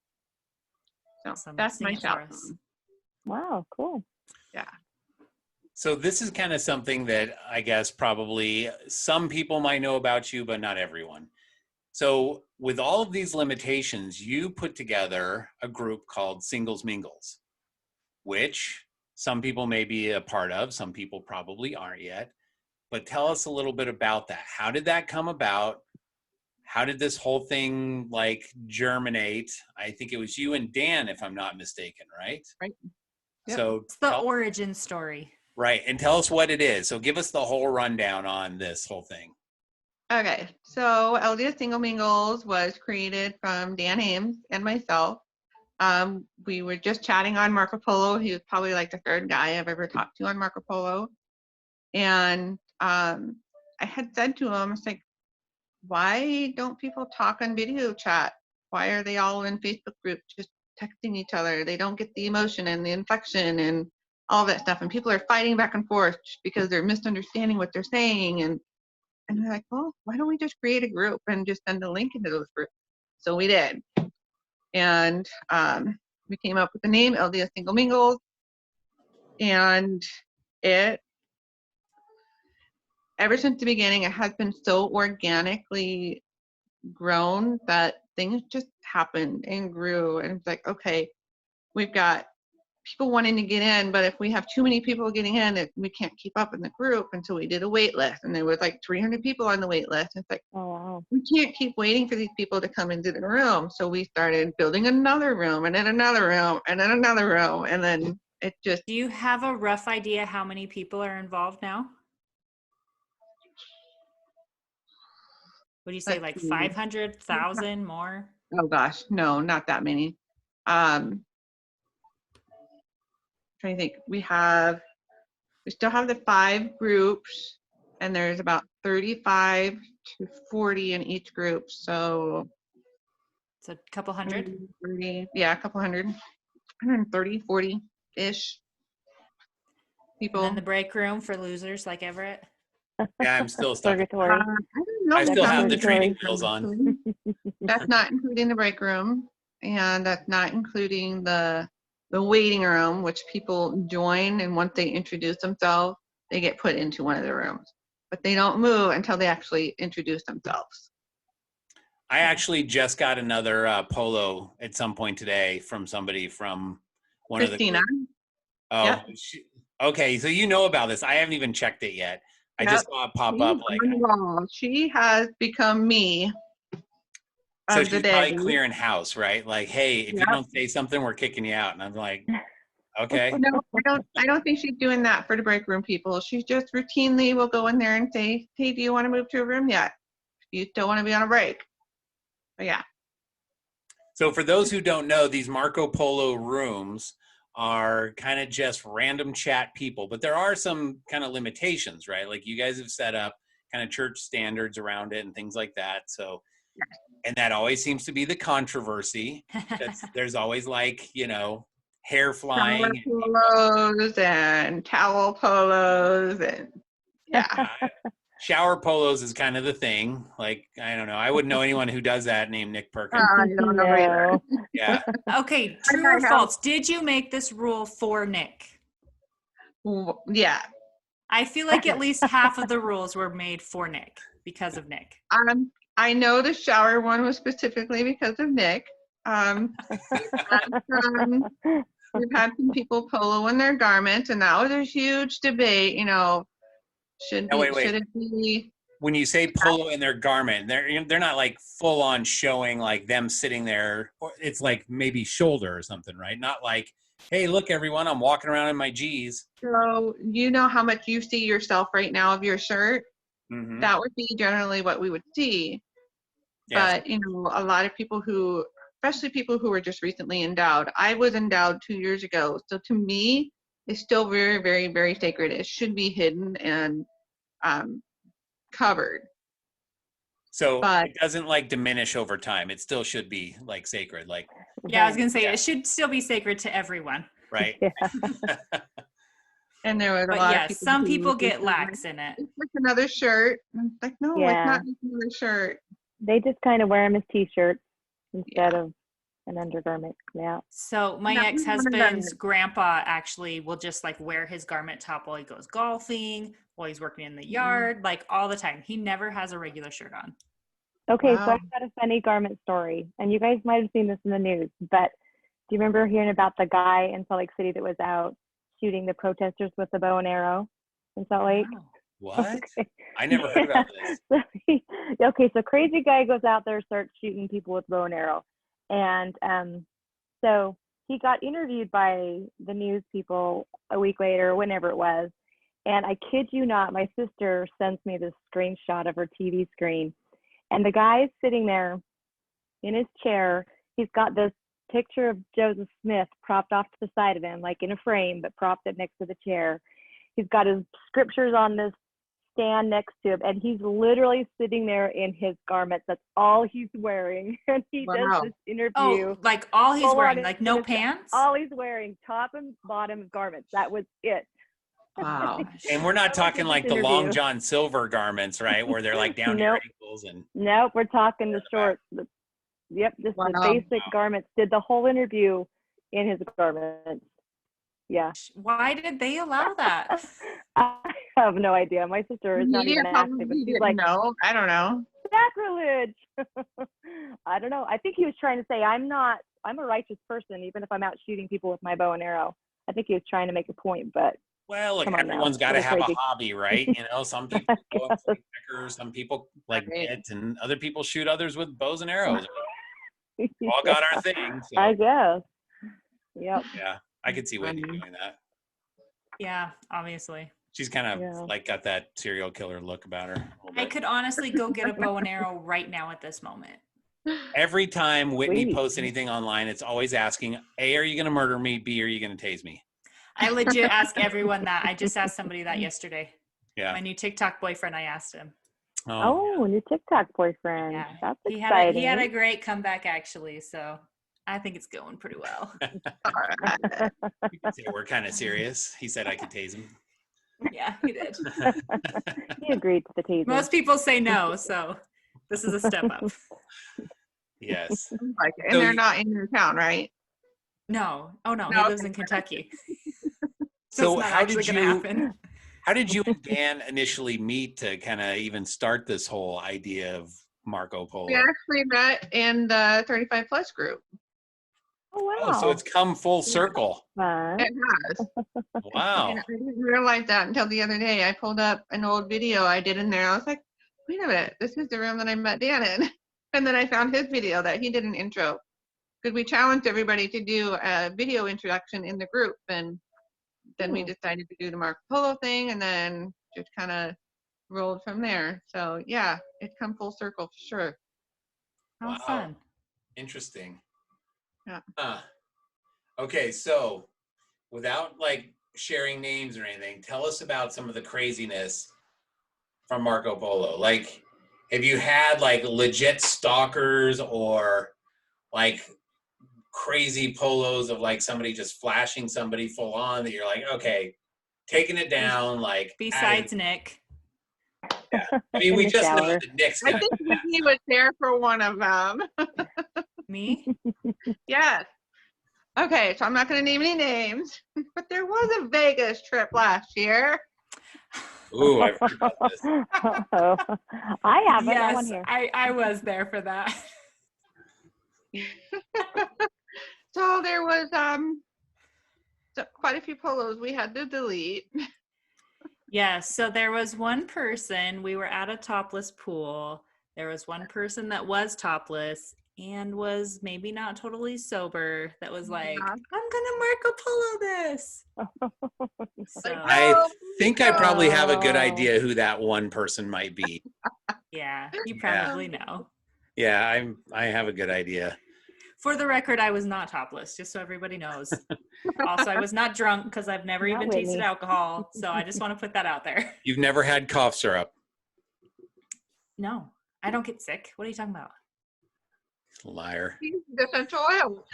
So Awesome. that's Sing my it for shout us. song. Wow, cool. Yeah. So this is kind of something that I guess probably some people might know about you, but not everyone. So with all of these limitations, you put together a group called Singles Mingles, which some people may be a part of, some people probably aren't yet. But tell us a little bit about that. How did that come about? How did this whole thing like germinate? I think it was you and Dan, if I'm not mistaken, right? Right. Yep. So It's the origin story. right, and tell us what it is. So give us the whole rundown on this whole thing. Okay, so LDS Single Mingles was created from Dan Ames and myself. We were just chatting on Marco Polo. He was probably like the 3rd guy I've ever talked to on Marco Polo. And I had said to him, it's like, why don't people talk on video chat? Why are they all in Facebook groups just texting each other? They don't get the emotion and the inflection and all that stuff. And people are fighting back and forth because they're misunderstanding what they're saying. And they're like, well, why don't we just create a group and just send a link into those groups? So we did. And we came up with the name LDS Single Mingles. And it ever since the beginning, it has been so organically grown that things just happened and grew. And it's like, okay, we've got people wanting to get in, but if we have too many people getting in, we can't keep up in the group. And so we did a wait list, and there was like 300 people on the wait list. It's like, Oh, wow. we can't keep waiting for these people to come into the room. So we started building another room, and then another room, and then another room. And then it just, Do you have a rough idea how many people are involved now? Would you say let's like see. 500,000 more? Oh gosh, no, not that many. Trying to think. We still have the 5 groups, and there's about 35 to 40 in each group. So It's a couple hundred. 30, yeah, a couple hundred, 130, 40-ish people. And then the break room for losers like Everett. Yeah, I'm still stuck. I Purgatory. don't know I if still that's have the Purgatory. training wheels on. That's not including the break room, and that's not including the waiting room, which people join, and once they introduce themselves, they get put into one of the rooms. But they don't move until they actually introduce themselves. I actually just got another polo at some point today from somebody from one Christina. of the. Oh, Yep. Okay. So you know about this. I haven't even checked it yet. I Yep. just saw it pop She's up. Like, on the wall. She has become me so of the she's day. probably clearing house, right? Like, hey, if you Yep. don't say something, we're kicking you out. And I'm like, okay. No, I don't think she's doing that for the break room people. She just routinely will go in there and say, hey, do you want to move to a room yet? You still want to be on a break? But yeah. So for those who don't know, these Marco Polo rooms are kind of just random chat people, but there are some kind of limitations, right? Like you guys have set up kind of church standards around it and things like that. So, and that always seems to be the controversy. There's always like, hair flying. Shower polos and towel polos and yeah. Shower polos is kind of the thing. Like, I don't know. I wouldn't know anyone who does that named Nick Perkins. I don't know either. No. Yeah. Okay, true or false? Did you make this rule for Nick? Yeah. I feel like at least half of the rules were made for Nick because of Nick. I know the shower one was specifically because of Nick. We've had some people polo in their garments, and that was a huge debate. Should it be? When you say polo in their garment, they're not like full on showing like them sitting there. It's like maybe shoulder or something, right? Not like, hey, look everyone, I'm walking around in my G's. So you know how much you see yourself right now of your shirt? Mm-hmm. That would be generally what we would see. Yes. But a lot of people especially people who were just recently endowed. I was endowed 2 years ago. So to me, it's still very, very, very sacred. It should be hidden and covered. So it doesn't like diminish over time. It still should be like sacred. Like, yeah, I was gonna say it should still be sacred to everyone. Right. Yeah. And there was a But lot yeah, of people some people get lax in it. It's like another shirt. And it's like, no, it's not just another shirt. They just kind of wear them as t-shirts instead of an undergarment. Yeah. So my ex-husband's grandpa actually will just like wear his garment top while he goes golfing, while he's working in the yard, like all the time. He never has a regular shirt on. Okay, Wow. so I've got a funny garment story, and you guys might have seen this in the news, but do you remember hearing about the guy in Salt Lake City that was out shooting the protesters with a bow and arrow in Salt Lake? Wow. What? Okay. I never heard about this. So crazy guy goes out there, starts shooting people with bow and arrow. And so he got interviewed by the news people a week later, whenever it was. And I kid you not, my sister sends me this screenshot of her TV screen. And the guy is sitting there in his chair. He's got this picture of Joseph Smith propped off to the side of him, like in a frame, but propped up next to the chair. He's got his scriptures on this stand next to him, and he's literally sitting there in his garments. That's all he's wearing. And he does this interview. Oh, like all he's wearing, like no pants? All he's wearing, top and bottom garments. That was it. Wow. And we're not talking like the Long John Silver garments, right? Where they're like down to your ankles and. Nope, we're talking the shorts. Yep, just the basic garments. Did the whole interview in his garments. Yeah. Why did they allow that? have no idea. My sister is not Media even active, probably but she's didn't like, know. I don't know. sacrilege. I don't know. I think he was trying to say I'm a righteous person, even if I'm out shooting people with my bow and arrow. I think he was trying to make a point, but Well, look, come on now. everyone's got to Little have a crazy. hobby, right? You know, some people go and guess. play checkers, some people like Right. knit, and other people shoot others with bows and arrows. All Yeah, got our thing. So, I guess. Yep. yeah, I could see Whitney Funny. doing that. Yeah, obviously. She's kind of Yeah. like got that serial killer look about her. a little I bit. could honestly go get a bow and arrow right now at this moment. Every time Whitney Sweet. posts anything online, it's always asking, A, are you going to murder me? B, are you going to tase me? I legit ask everyone that. I just asked somebody that yesterday. Yeah. My new TikTok boyfriend, I asked him. Oh, new TikTok boyfriend. Yeah, That's he exciting. had a great comeback actually, so I think it's going pretty well. You could say we're kind of serious. He said I could tase him. Yeah, he did. He agreed to the tasing. Most people say no, so this is a step up. Yes. Like, and So they're you- not in your town, right? No. Oh no, No, he lives in Kentucky. So it's not how actually did gonna you happen. how did you and Dan initially meet to kind of even start this whole idea of Marco Polo? We actually met in the 35 plus group. Oh, wow. Oh, so it's come full circle. fun. It has. Wow. And I didn't realize that until the other day. I pulled up an old video I did in there. I was like, wait a minute, this is the room that I met Dan in. And then I found his video that he did an intro. Because we challenged everybody to do a video introduction in the group. And then we decided to do the Marco Polo thing and then just kind of rolled from there. So yeah, it's come full circle for sure. How Wow. fun. Interesting. Yeah. Okay, so without like sharing names or anything, tell us about some of the craziness from Marco Polo. Like, have you had like legit stalkers or like crazy polos of like somebody just flashing somebody full on that you're like, okay, taking it down, like Besides Nick. I mean, In we the just know shower. that Nick's I gonna think Whitney was there for one of them. Me? Yes. Okay, so I'm not going to name any names, but there was a Vegas trip last year. Ooh, I've heard about this. Uh-oh. I haven't. I want Yes, to hear. I was there for that. So there was quite a few polos we had to delete. Yeah, so there was one person, we were at a topless pool. There was one person that was topless and was maybe not totally sober that was like, Yeah. I'm gonna Marco Polo this. So, I think I probably have a good Oh. idea who that one person might be. yeah, you Yeah. probably know. Yeah, I have a good idea. For the record, I was not topless, just so everybody knows. Also, I was not drunk because I've never Not even tasted Whitney. alcohol. So I just want to put that out there. You've never had cough syrup. No, I don't get sick. What are you talking about? Liar. The essential oil.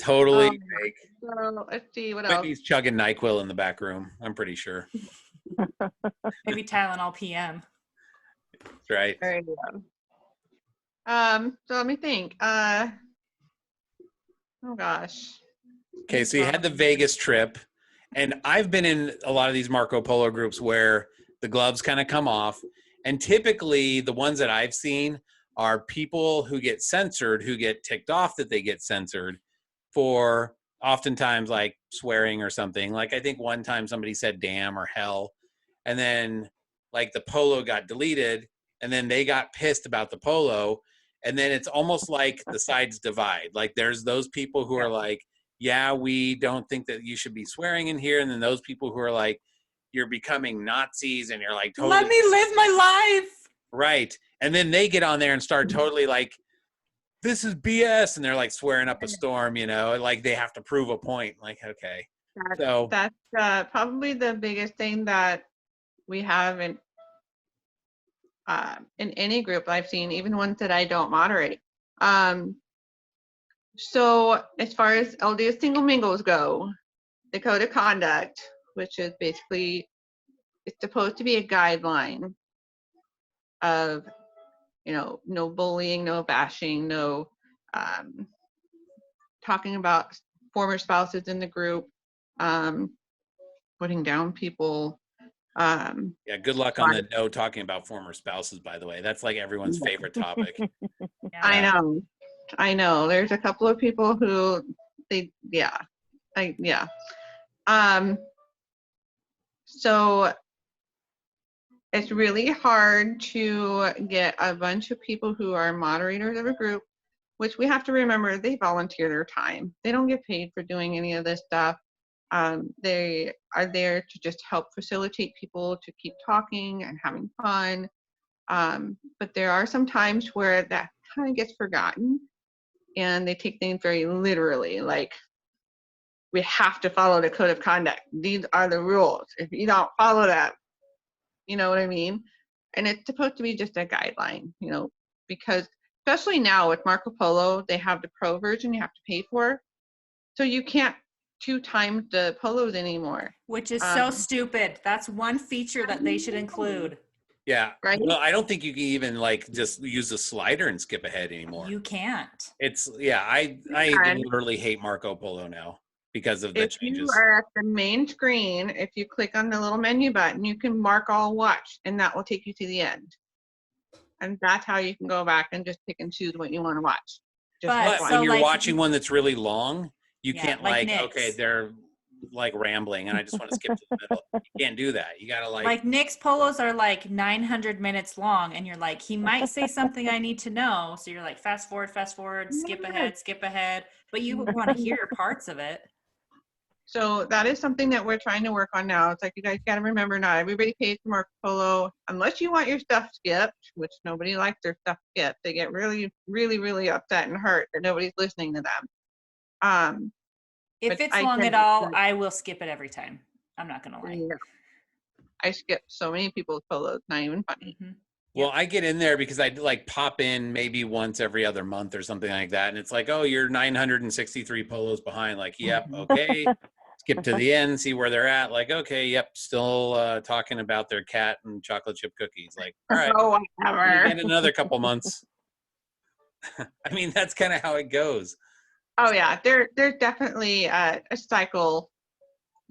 Totally Um, fake. So let's see what else. Whitney's chugging NyQuil in the back room. I'm pretty sure. Maybe Tylenol PM. That's right. There you go. So let me think. Oh gosh. Okay, so you had the Vegas trip, and I've been in a lot of these Marco Polo groups where the gloves kind of come off, and typically the ones that I've seen are people who get censored, who get ticked off that they get censored for oftentimes like swearing or something. Like I think one time somebody said damn or hell, and then like the polo got deleted, and then they got pissed about the polo, and then it's almost like the sides divide. Like there's those people who are like, yeah, we don't think that you should be swearing in here. And then those people who are like, you're becoming Nazis and you're like, totally Let me live my life. right. And then they get on there and start totally like, this is BS. And they're like swearing up a storm, you know, like they have to prove a point. Like, okay. So That's probably the biggest thing that we have in any group I've seen, even ones that I don't moderate. So as far as LDS single mingles go, the code of conduct, which is basically, it's supposed to be a guideline of, you know, no bullying, no bashing, no talking about former spouses in the group, putting down people. Yeah, good luck on the no talking about former spouses, by the way. That's like everyone's favorite topic. Yeah. I know. There's a couple of people who so it's really hard to get a bunch of people who are moderators of a group, which we have to remember they volunteer their time. They don't get paid for doing any of this stuff. They are there to just help facilitate people to keep talking and having fun. But there are some times where that kind of gets forgotten and they take things very literally, like, we have to follow the code of conduct. These are the rules. If you don't follow that, you know what I mean? And it's supposed to be just a guideline, because especially now with Marco Polo, they have the pro version you have to pay for. So you can't 2 times the polos anymore. Which is so stupid. That's one feature that they should include. Yeah. Right? Well, I don't think you can even like just use a slider and skip ahead anymore. You can't. I literally hate Marco Polo now because of the If changes. you are at the main screen, if you click on the little menu button, you can mark all watch, and that will take you to the end. And that's how you can go back and just pick and choose what you want to watch. But when so, you're like, watching one that's really long, you Yeah, can't like like, Nick's. okay, they're like rambling and I just want to skip to the middle. You can't do that. You gotta like Nick's polos are like 900 minutes long, and you're like, he might say something I need to know. So you're like, fast forward, skip ahead. But you want to hear parts of it. So that is something that we're trying to work on now. It's like, you guys got to remember, not everybody pays for Marco Polo unless you want your stuff skipped, which nobody likes their stuff skipped. They get really, really, really upset and hurt that nobody's listening to them. If But it's I long can- at all, I will skip it every time. I'm not gonna lie. Yeah. I skipped so many people's polos, not even funny. Mhm. Well, I get in there because I like pop in maybe once every other month or something like that. And it's like, oh, you're 963 polos behind. Like, yep, okay. Skip to the end, see where they're at. Like, okay, yep, still talking about their cat and chocolate chip cookies. Like, all right, Oh, whatever. in another couple months. I mean, that's kind of how it goes. Oh yeah, there's definitely a cycle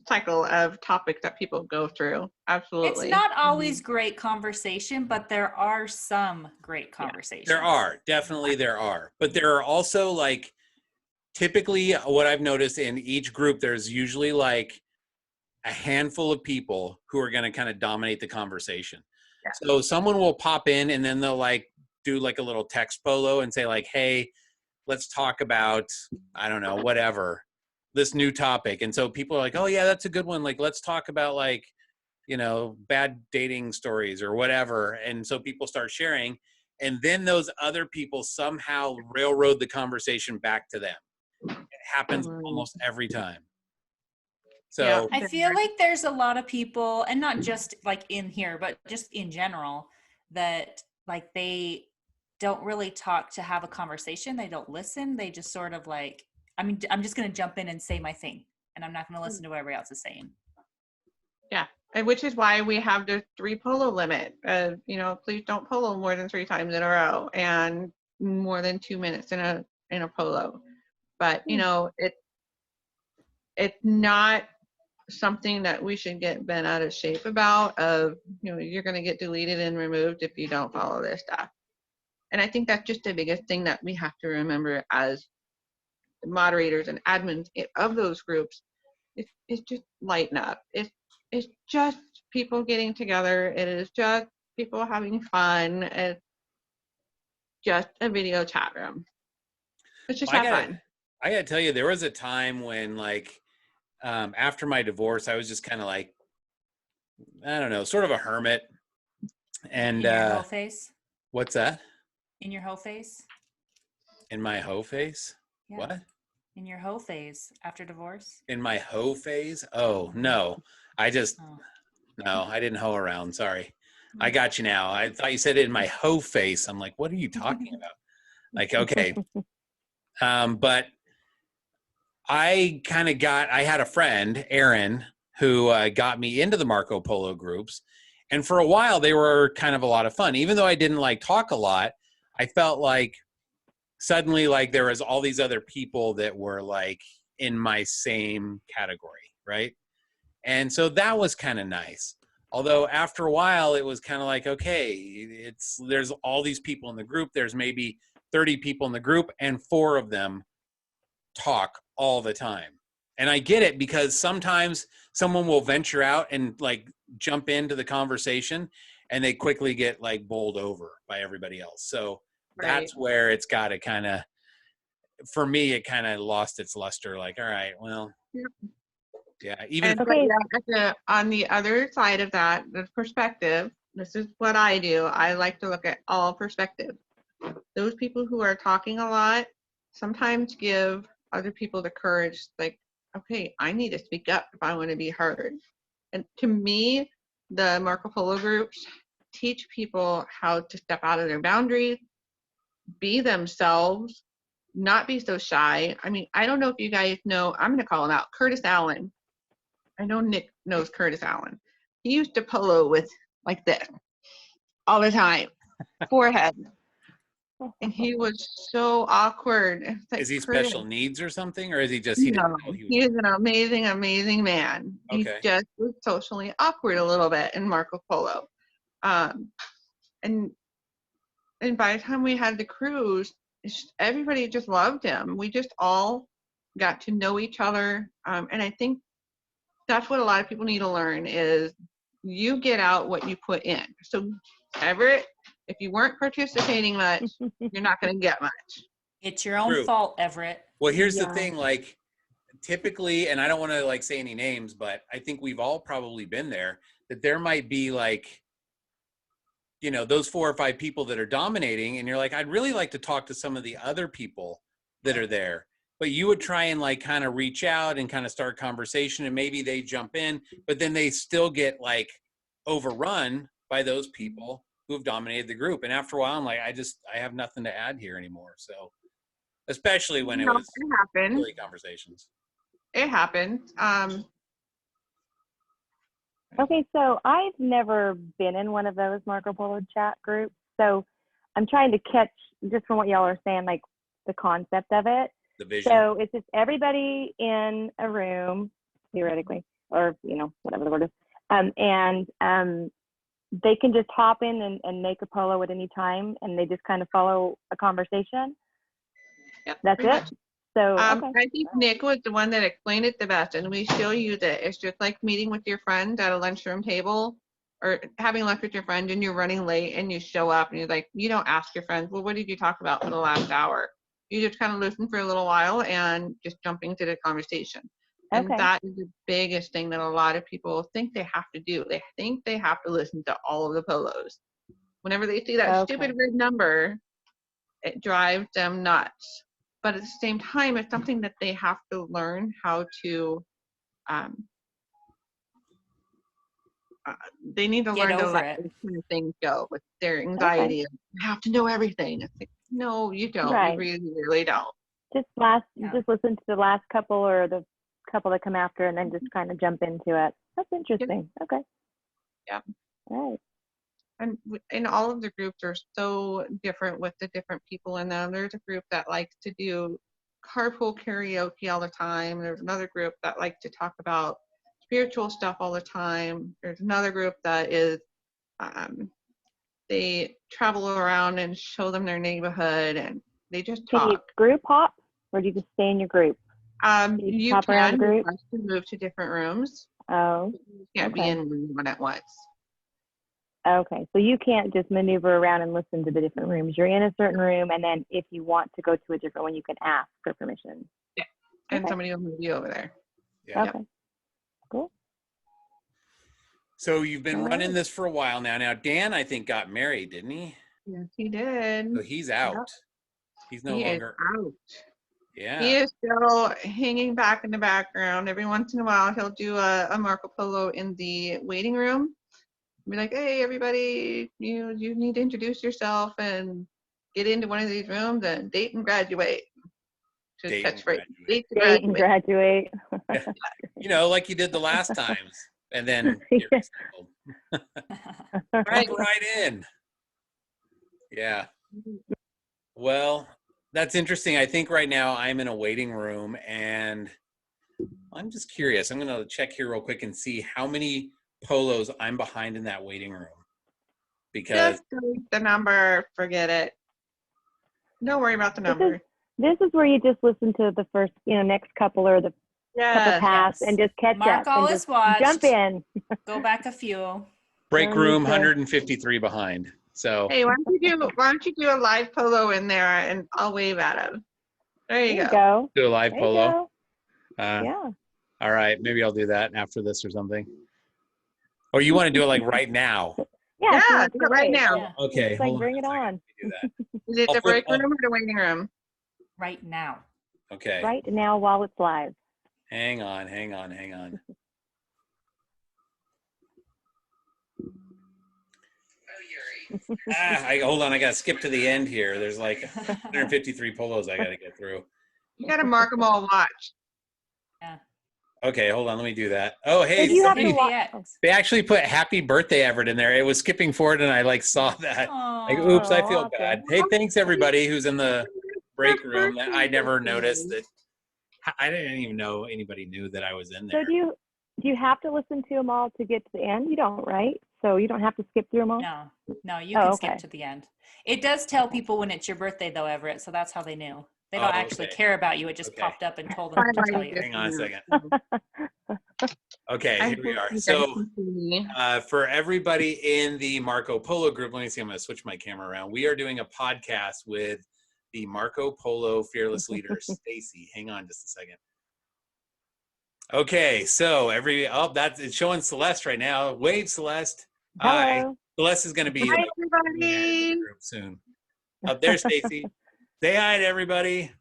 of topics that people go through. Absolutely. It's not always great conversation, but there are some great conversations. There are, definitely there are. But there are also like, typically what I've noticed in each group, there's usually like a handful of people who are going to kind of dominate the conversation. Yeah. So someone will pop in and then they'll like do like a little text polo and say like, hey, let's talk about, I don't know, whatever, this new topic. And so people are like, oh yeah, that's a good one. Like, let's talk about like, bad dating stories or whatever. And so people start sharing, and then those other people somehow railroad the conversation back to them. It happens almost every time. So Yeah. I feel like there's a lot of people, and not just like in here, but just in general, that like they don't really talk to have a conversation. They don't listen. They just sort of like, I mean, I'm just going to jump in and say my thing, and I'm not going to listen to what everybody else is saying. Yeah, and which is why we have the 3 polo limit. Please don't polo more than 3 times in a row, and more than 2 minutes in a polo. But it's not something that we should get bent out of shape about. You're going to get deleted and removed if you don't follow this stuff. And I think that's just the biggest thing that we have to remember as moderators and admins of those groups. It's just lighten up. It's just people getting together. It is just people having fun. It's just a video chat room. Let's just have fun. I gotta tell you, there was a time when like after my divorce, I was just kind of like, I don't know, sort of a hermit. And in your hoe face? What's that? In your hoe face? In my hoe face? Yeah. What? In your hoe phase after divorce? In my hoe phase? Oh, no. No, I didn't hoe around. Sorry. I got you now. I thought you said it in my hoe face. I'm like, what are you talking about? Like, okay. But I had a friend, Aaron, who got me into the Marco Polo groups. And for a while, they were kind of a lot of fun. Even though I didn't like talk a lot, I felt like suddenly like there was all these other people that were like in my same category, right? And so that was kind of nice. Although after a while, it was kind of like, okay, there's all these people in the group. There's maybe 30 people in the group, and 4 of them talk all the time. And I get it, because sometimes someone will venture out and like jump into the conversation, and they quickly get like bowled over by everybody else. So that's where it's got to kind of, for me, it kind of lost its luster. Like, all right, well, yeah, even on the other side of that, the perspective, this is what I do. I like to look at all perspectives. Those people who are talking a lot sometimes give other people the courage, like, okay, I need to speak up if I want to be heard. And to me, the Marco Polo groups teach people how to step out of their boundaries, be themselves, not be so shy. I mean, I don't know if you guys know, I'm going to call him out, Curtis Allen. I know Nick knows Curtis Allen. He used to polo with like this all the time, forehead. And he was so awkward. Like, is he Curtis, special needs or something, or is he just, no, he's an amazing, amazing man. He just was socially awkward a little bit in Marco Polo. And by the time we had the cruise, everybody just loved him. We just all got to know each other. And I think that's what a lot of people need to learn is you get out what you put in. So Everett, if you weren't participating much, you're not going to get much. It's your own fault, Everett. Well, here's the thing, like typically, and I don't want to like say any names, but I think we've all probably been there, that there might be like, you know, those 4 or 5 people that are dominating, and you're like, I'd really like to talk to some of the other people that are there. But you would try and like kind of reach out and kind of start conversation, and maybe they jump in, but then they still get like overrun by those people who have dominated the group. And after a while, I'm like, I have nothing to add here anymore. So especially when it was silly conversations. It happened. Okay, so I've never been in one of those Marco Polo chat groups. So I'm trying to catch, just from what y'all are saying, like the concept of it. The vision. So it's just everybody in a room, theoretically, or, you know, whatever the word is. And they can just hop in and make a polo at any time, and they just kind of follow a conversation. Yep, that's it. Much. So I think Nick was the one that explained it the best, and we still use it. It's just like meeting with your friend at a lunchroom table, or having lunch with your friend and you're running late and you show up and you're like, you don't ask your friends, well, what did you talk about for the last hour? You just kind of listen for a little while and just jump into the conversation. And that is the biggest thing that a lot of people think they have to do. They think they have to listen to all of the polos. Whenever they see that stupid red number, it drives them nuts. But at the same time, it's something that they have to learn how to, they need to learn to let these kind of things go with their anxiety. You have to know everything. It's like, no, you don't. You really, really don't. Just listen to the last couple or the couple that come after, and then just kind of jump into it. That's interesting. Okay. Yeah. All right. And all of the groups are so different with the different people in them. There's a group that likes to do carpool karaoke all the time. There's another group that likes to talk about spiritual stuff all the time. There's another group that is, they travel around and show them their neighborhood, and they just talk. Can you group hop, or do you just stay in your group? You hop around the group? To move to different rooms. Oh. You can't be in one at once. Okay, so you can't just maneuver around and listen to the different rooms. You're in a certain room, and then if you want to go to a different one, you can ask for permission. Yeah, and somebody will move you over there. Yeah. Okay, cool. So you've been running this for a while now. Now, Dan, I think, got married, didn't he? Yes, he did. So he's out. Yep. He's no longer out. Yeah. He is still hanging back in the background. Every once in a while, he'll do a Marco Polo in the waiting room. Be like, hey, everybody, you need to introduce yourself and get into one of these rooms and date and graduate. Date and graduate. Yeah. You know, like you did the last times. And then you're right in. Yeah. Well, that's interesting. I think right now I'm in a waiting room, and I'm just curious. I'm going to check here real quick and see how many polos I'm behind in that waiting room. Because Just delete the number. Forget it. Don't worry about the number. This is where you just listen to the first, next couple or the couple Yeah. pass Yes. and just catch Mark up and always just watched. jump in. Go back a few. break No room, need to- 153 behind. So Hey, why don't you do a live polo in there and I'll wave at him. There you go. do a live There you polo. go. Uh, Yeah. All right, maybe I'll do that after this or something. Or you want to do it like right now? Yeah. if you Yeah, want do to it right wait. now. Yeah. Okay, It's like, hold bring on it a second. on. Let me do that. Is it I'll the break flip- room or the waiting room? Right now. Okay, Right now while it's live. hang on. Hold on, I gotta skip to the end here. There's like 153 polos I gotta get through. You got to mark them all. Watch. Okay, hold on, let me do that. Oh, So hey, do you have to somebody- watch? they actually put happy birthday Everett in there. It was skipping forward and I like saw that. Like, Aw. oops, I feel awesome. bad. Hey, thanks everybody who's in the break room. I never noticed that. I didn't even know anybody knew that I was in there. So do you have to listen to them all to get to the end? You don't, right? So you don't have to skip through them all? No, you Oh, can okay. skip to the end. It does tell people when it's your birthday though, Everett, so that's how they knew. They don't Oh, actually okay. care about you. It just Okay. popped up and told them to tell you. Hang on a second. Okay, I here we hope are. you guys So can see me. for everybody in the Marco Polo group, let me see, I'm going to switch my camera around. We are doing a podcast with the Marco Polo fearless leader, Stacey. Hang on just a second. Okay, so it's showing Celeste right now. Wave, Celeste. Hi. Hello. Celeste is going to be Hi, in the everybody. group soon. Up there, Stacey. Say hi to everybody.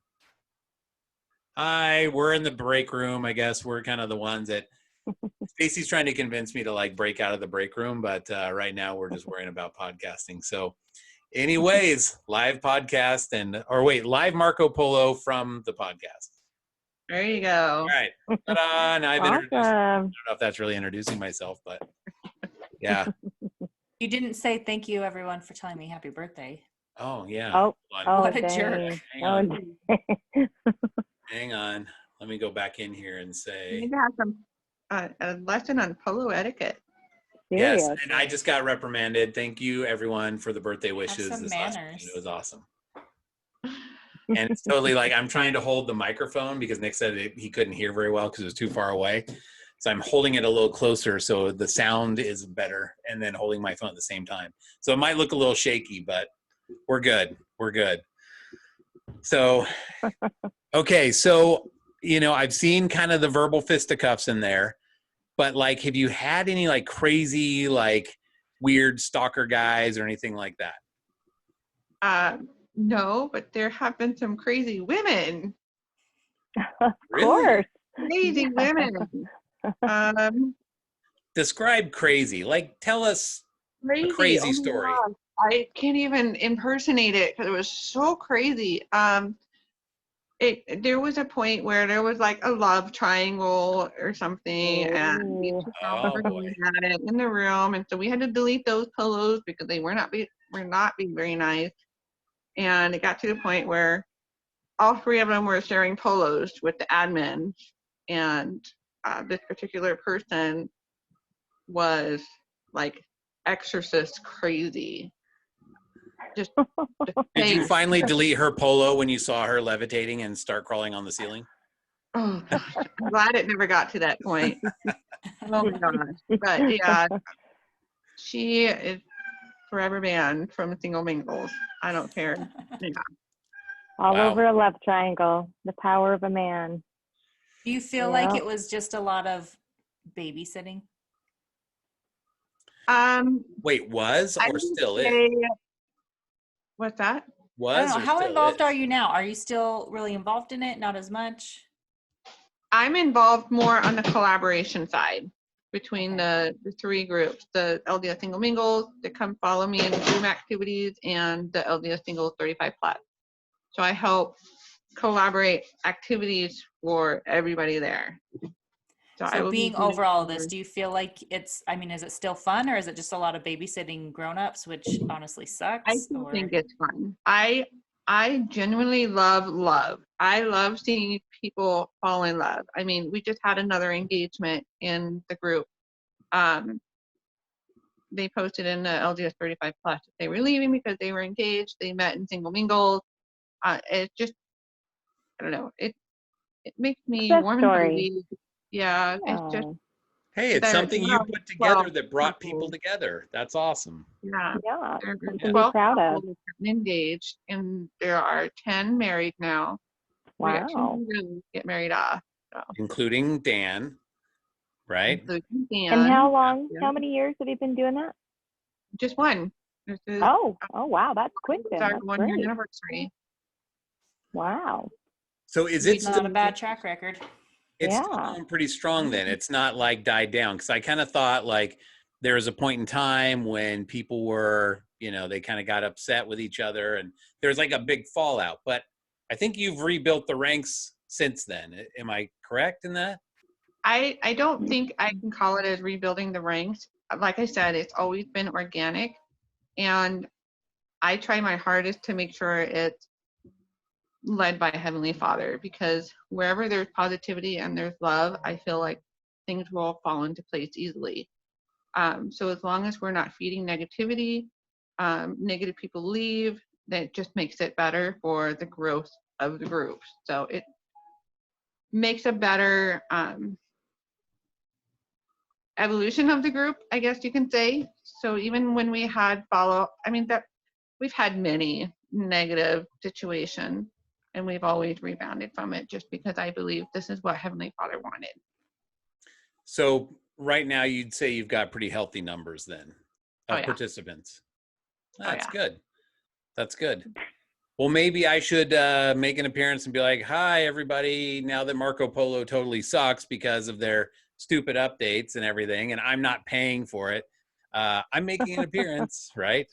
Hi, we're in the break room. I guess we're kind of the ones that Stacey's trying to convince me to like break out of the break room, but right now we're just worrying about podcasting. So anyways, live podcast live Marco Polo from the podcast. There you All go. right. Ta-da, now I've introduced, I Awesome. don't know if that's really introducing myself, but yeah. You didn't say thank you everyone for telling me happy birthday. Oh yeah. Oh, Hold on. What a dang. jerk. Hang Oh, on. dang. Hang on. Let me go back in here and You say, need to have some a lesson on polo etiquette. yes, Serious. and I just got reprimanded. Thank you, everyone, for the birthday wishes. some This last manners. weekend. It was awesome. And it's totally like I'm trying to hold the microphone because Nick said he couldn't hear very well because it was too far away. So I'm holding it a little closer so the sound is better and then holding my phone at the same time. So it might look a little shaky, but we're good. We're good. So, okay. So, I've seen kind of the verbal fisticuffs in there. But like, have you had any like crazy, like weird stalker guys or anything like that? No, but there have been some crazy women. Of Really? course. Crazy women. Describe crazy. Like, tell us a crazy Oh my story. gosh. I can't even impersonate it because it was so crazy. There was a point where there was like a love triangle or something, and we Ooh. Oh, boy. had it in the room, and so we had to delete those polos because they were not being very nice. And it got to the point where all three of them were sharing polos with the admin, and this particular person was like exorcist crazy. Just Did you face. finally delete her polo when you saw her levitating and start crawling on the ceiling? Oh gosh, I'm glad it never got to that point. Oh my gosh. But yeah, she is forever banned from single mingles. I don't care. Yeah. All Wow. over a love triangle. The power of a man. Do you feel like Yeah. it was just a lot of babysitting? Wait, was I or would still is? say, what's that? I Was don't know. or How still involved is? are you now? Are you still really involved in it? Not as much? I'm involved more on the collaboration side between the three groups, the LDS Single Mingles, the Come Follow Me in Zoom activities, and the LDS Single 35 Plus. So I help collaborate activities for everybody there. I So will be being doing over all of more. this, do you feel like is it still fun or is it just a lot of babysitting grown-ups, which honestly I sucks? still Or think it's fun. I I genuinely love love. I love seeing people fall in love. I mean, we just had another engagement in the group. They posted in the LDS 35 plus that they were leaving because they were engaged. They met in single mingles. It just, I don't know. It makes me Success warm and story. fuzzy. Yeah, it's just Oh, Hey, it's they're something you 12 put together that brought people couples. together. That's awesome. Yeah, yeah, there are something to be 12 proud of. couples engaged, and there are 10 married now. We got 2 Wow. more to get married off, so, Including Dan, right? including And Dan. how long, Yeah, how many years have you been doing that? just one. This is Oh, wow, that's quick it's then. our That's 1 year great. anniversary. Wow. So is We it did Not a still, bad track record. it's still Yeah. going pretty strong then? It's not like died down? Because I kind of thought like there was a point in time when people were, they kind of got upset with each other and there's like a big fallout. But I think you've rebuilt the ranks since then. Am I correct in that? I don't think I can call it as rebuilding the ranks. Like I said, it's always been organic, and I try my hardest to make sure it's led by Heavenly Father, because wherever there's positivity and there's love, I feel like things will fall into place easily. So as long as we're not feeding negativity, negative people leave, that just makes it better for the growth of the group. So it makes a better evolution of the group, I guess you can say. So even when we had follow-up, I mean, that we've had many negative situations, and we've always rebounded from it just because I believe this is what Heavenly Father wanted. So right now you'd say you've got pretty healthy numbers then Oh, of yeah. participants. That's yeah. good. That's good. Well, maybe I should make an appearance and be like, hi, everybody. Now that Marco Polo totally sucks because of their stupid updates and everything, and I'm not paying for it, I'm making an appearance, right?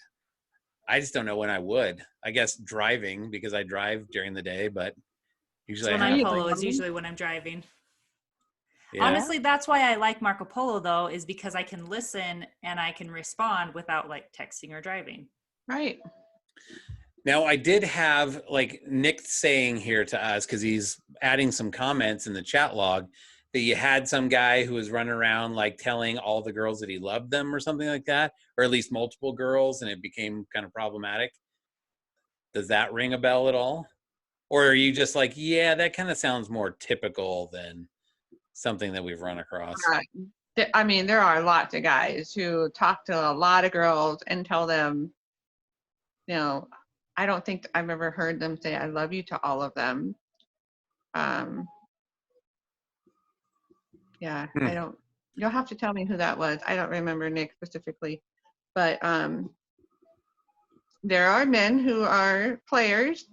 I just don't know when I would. I guess driving, because I drive during the day, but usually So when I I have. polo is usually when I'm driving. Yeah. Honestly, that's why I like Marco Polo though, is because I can listen and I can respond without like texting or driving. Right. Now, I did have like Nick saying here to us, because he's adding some comments in the chat log, that you had some guy who was running around like telling all the girls that he loved them or something like that, or at least multiple girls, and it became kind of problematic. Does that ring a bell at all? Or are you just like, yeah, that kind of sounds more typical than something that we've run across? I mean, there are lots of guys who talk to a lot of girls and tell them, I don't think I've ever heard them say I love you to all of them. Yeah, I don't, you'll have to tell me who that was. I don't remember Nick specifically, but there are men who are players,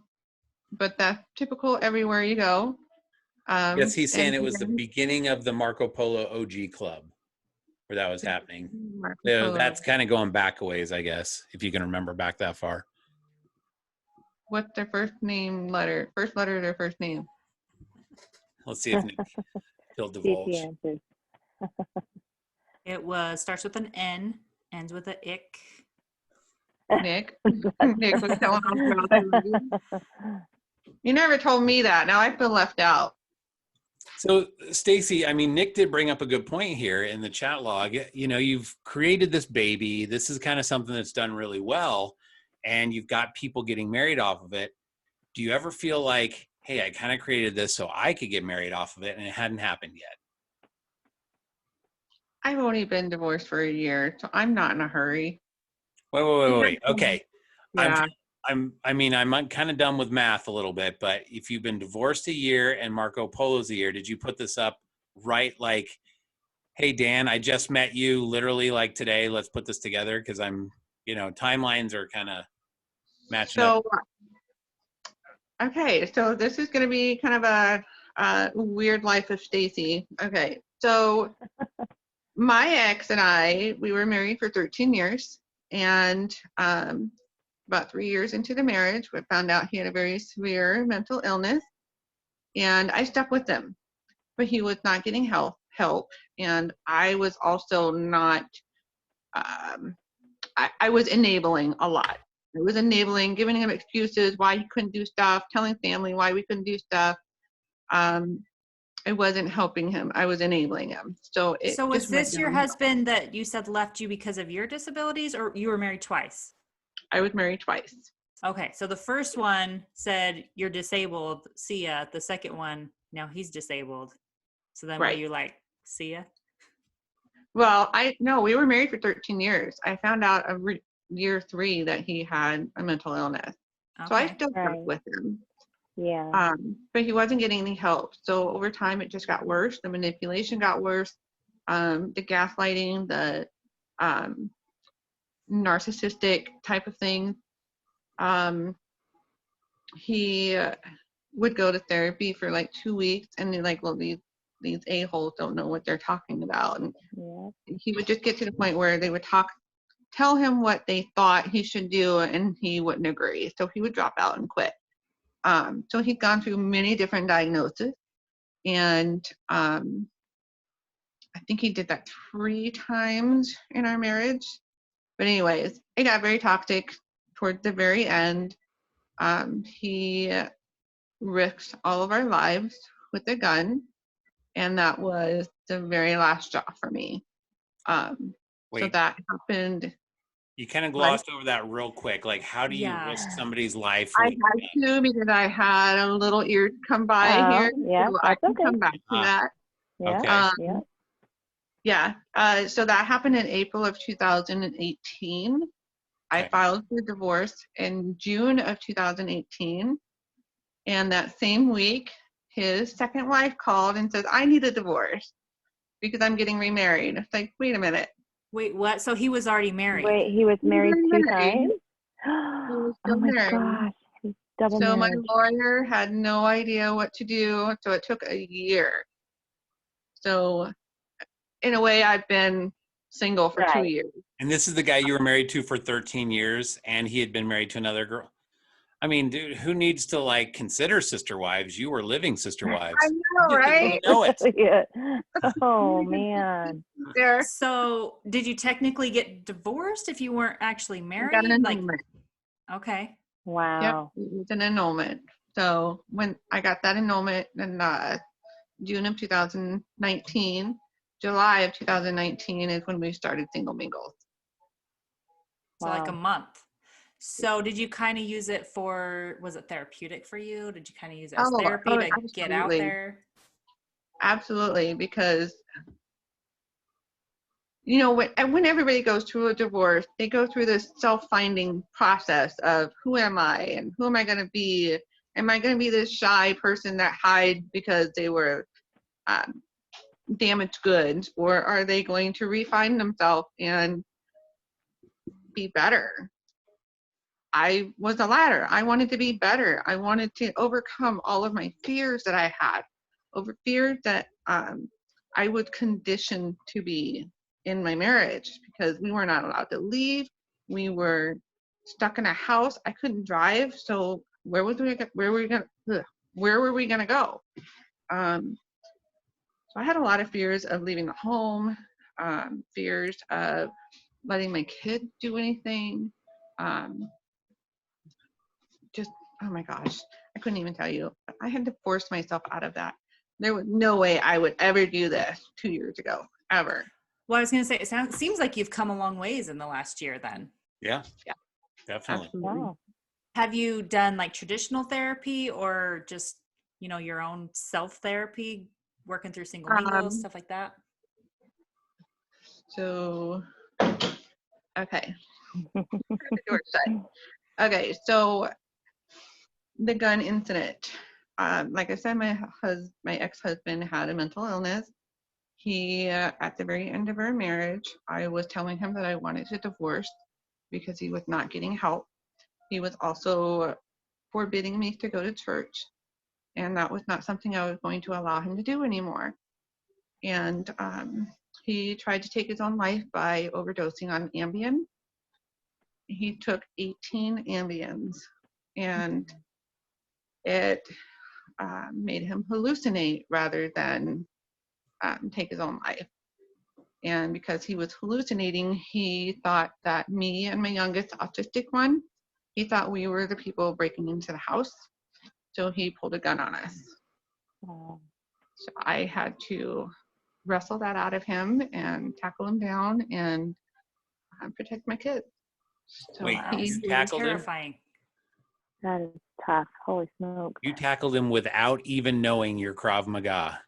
but that's typical everywhere you go. Yes, he's saying And it was the then beginning of the Marco Polo OG club where that was happening. Marco So Polo. that's kind of going back a ways, I guess, if you can remember back that far. What's their first name letter? First letter of their first name. Let's see if Nick will See if he divulge. answers. It starts with an N, ends with a ick. Nick. Nick was telling all the girls I love you. You never told me that. Now I feel left out. So, Stacey, I mean, Nick did bring up a good point here in the chat log. You've created this baby. This is kind of something that's done really well, and you've got people getting married off of it. Do you ever feel like, hey, I kind of created this so I could get married off of it, and it hadn't happened yet? I've only been divorced for a year, so I'm not in a hurry. Wait. Okay. Yeah. I'm kind of done with math a little bit, but if you've been divorced a year and Marco Polo's a year, did you put this up right? Like, hey, Dan, I just met you literally like today. Let's put this together. Cause timelines are kind of matching up. Okay, so this is going to be kind of a weird life of Stacey. Okay, so my ex and we were married for 13 years, and about 3 years into the marriage, we found out he had a very severe mental illness, and I stuck with him, but he was not getting help, and I was also not, I was enabling a lot. I was enabling, giving him excuses why he couldn't do stuff, telling family why we couldn't do stuff. I wasn't helping him. I was enabling him. So it So was just went this your downhill. husband that you said left you because of your disabilities, or you were married twice? I was married twice. Okay, so the first one said you're disabled, see ya. The second one, now he's disabled. So then were Right. you like, see ya? Well, no, we were married for 13 years. I found out year 3 that he had a mental illness. So I Okay. still Right. worked with him. Yeah. But he wasn't getting any help. So over time, it just got worse. The manipulation got worse. The gaslighting, the narcissistic type of thing. He would go to therapy for like 2 weeks, and they're like, well, these a-holes don't know what they're talking about. And Yeah. he would just get to the point where they would tell him what they thought he should do, and he wouldn't agree. So he would drop out and quit. So he'd gone through many different diagnoses, and I think he did that 3 times in our marriage. But anyways, it got very toxic towards the very end. He risked all of our lives with a gun, and that was the very last straw for me. So Wait, that happened. you kind of Right. glossed over that real quick. Like, how do you Yeah. risk somebody's life? I with had to, because I had a little ear come by Oh, here. yeah, So I that's can okay. come back to Ah, that. Yeah. Okay. Yeah. Yeah. So that happened in April of 2018. I Okay. filed for divorce in June of 2018. And that same week, his second wife called and says, I need a divorce because I'm getting remarried. It's like, wait a minute. Wait, what? So he was already married. Wait, he was married 2 times? He was Oh still my married. gosh. He's double So my marriage. lawyer had no idea what to do. So it took a year. So in a way, I've been single for 2 Right. years. And this is the guy you were married to for 13 years, and he had been married to another girl. I mean, dude, who needs to like consider sister wives? You were living sister wives. I know, You just right? didn't know it. Yeah. Oh man. There, So did you technically get divorced if you weren't actually I married? got an Like, annulment. okay. Yep, Wow. it was an annulment. So when I got that annulment in June of 2019, July of 2019 is when we started Single Mingles. So like a Wow. month. So did you kind of use it for, was it therapeutic for you? Did you kind of use it as therapy to get out absolutely. there? Absolutely, because you know, when everybody goes through a divorce, they go through this self-finding process of who am I and who am I going to be? Am I going to be this shy person that hides because they were damaged goods, or are they going to refine themselves and be better? I was the latter. I wanted to be better. I wanted to overcome all of my fears that I had, over fears that I was conditioned to be in my marriage, because we were not allowed to leave. We were stuck in a house. I couldn't drive, so where were we gonna go? So I had a lot of fears of leaving the home, fears of letting my kid do anything. Just, oh my gosh, I couldn't even tell you. I had to force myself out of that. There was no way I would ever do this 2 years ago, ever. Well, I was going to say, it seems like you've come a long ways in the last year then. Yeah, Yeah, definitely. absolutely. Wow. Have you done like traditional therapy or just, you know, your own self-therapy, working through single mingles, stuff like that? So, okay. Door shut. Okay, so the gun incident. Like I said, my ex-husband had a mental illness. He, at the very end of our marriage, I was telling him that I wanted to divorce because he was not getting help. He was also forbidding me to go to church, and that was not something I was going to allow him to do anymore. And he tried to take his own life by overdosing on Ambien. He took 18 Ambiens, and it made him hallucinate rather than take his own life. And because he was hallucinating, he thought that me and my youngest autistic one he thought we were the people breaking into the house. So he pulled a gun on us. Oh, So I had to wrestle that out of him and tackle him down and protect my kids. So Wait, Wow, you he, tackled him? terrifying. that is tough. Holy smokes. You tackled him without even knowing your Krav Maga.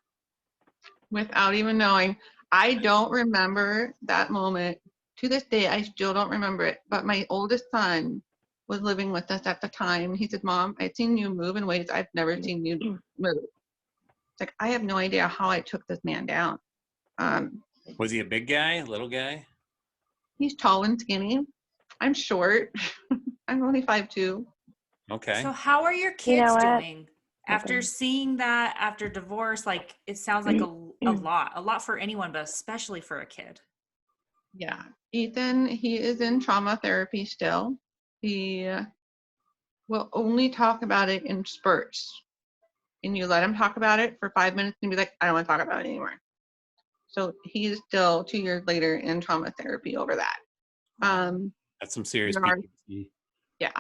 without even knowing, I don't remember that moment. To this day, I still don't remember it. But my oldest son was living with us at the time. He said, Mom, I've seen you move in ways I've never seen you move. It's like, I have no idea how I took this man down. Was he a big guy, little guy? He's tall and skinny. I'm short. I'm only 5'2". Okay. So how are your You know kids what? doing after seeing that, after divorce? Like, it sounds like a lot for anyone, but especially for a kid. Yeah. Ethan, he is in trauma therapy still. He will only talk about it in spurts. And you let him talk about it for 5 minutes and be like, I don't want to talk about it anymore. So he is still 2 years later in trauma therapy over that. That's some serious there are- PTSD. Yeah.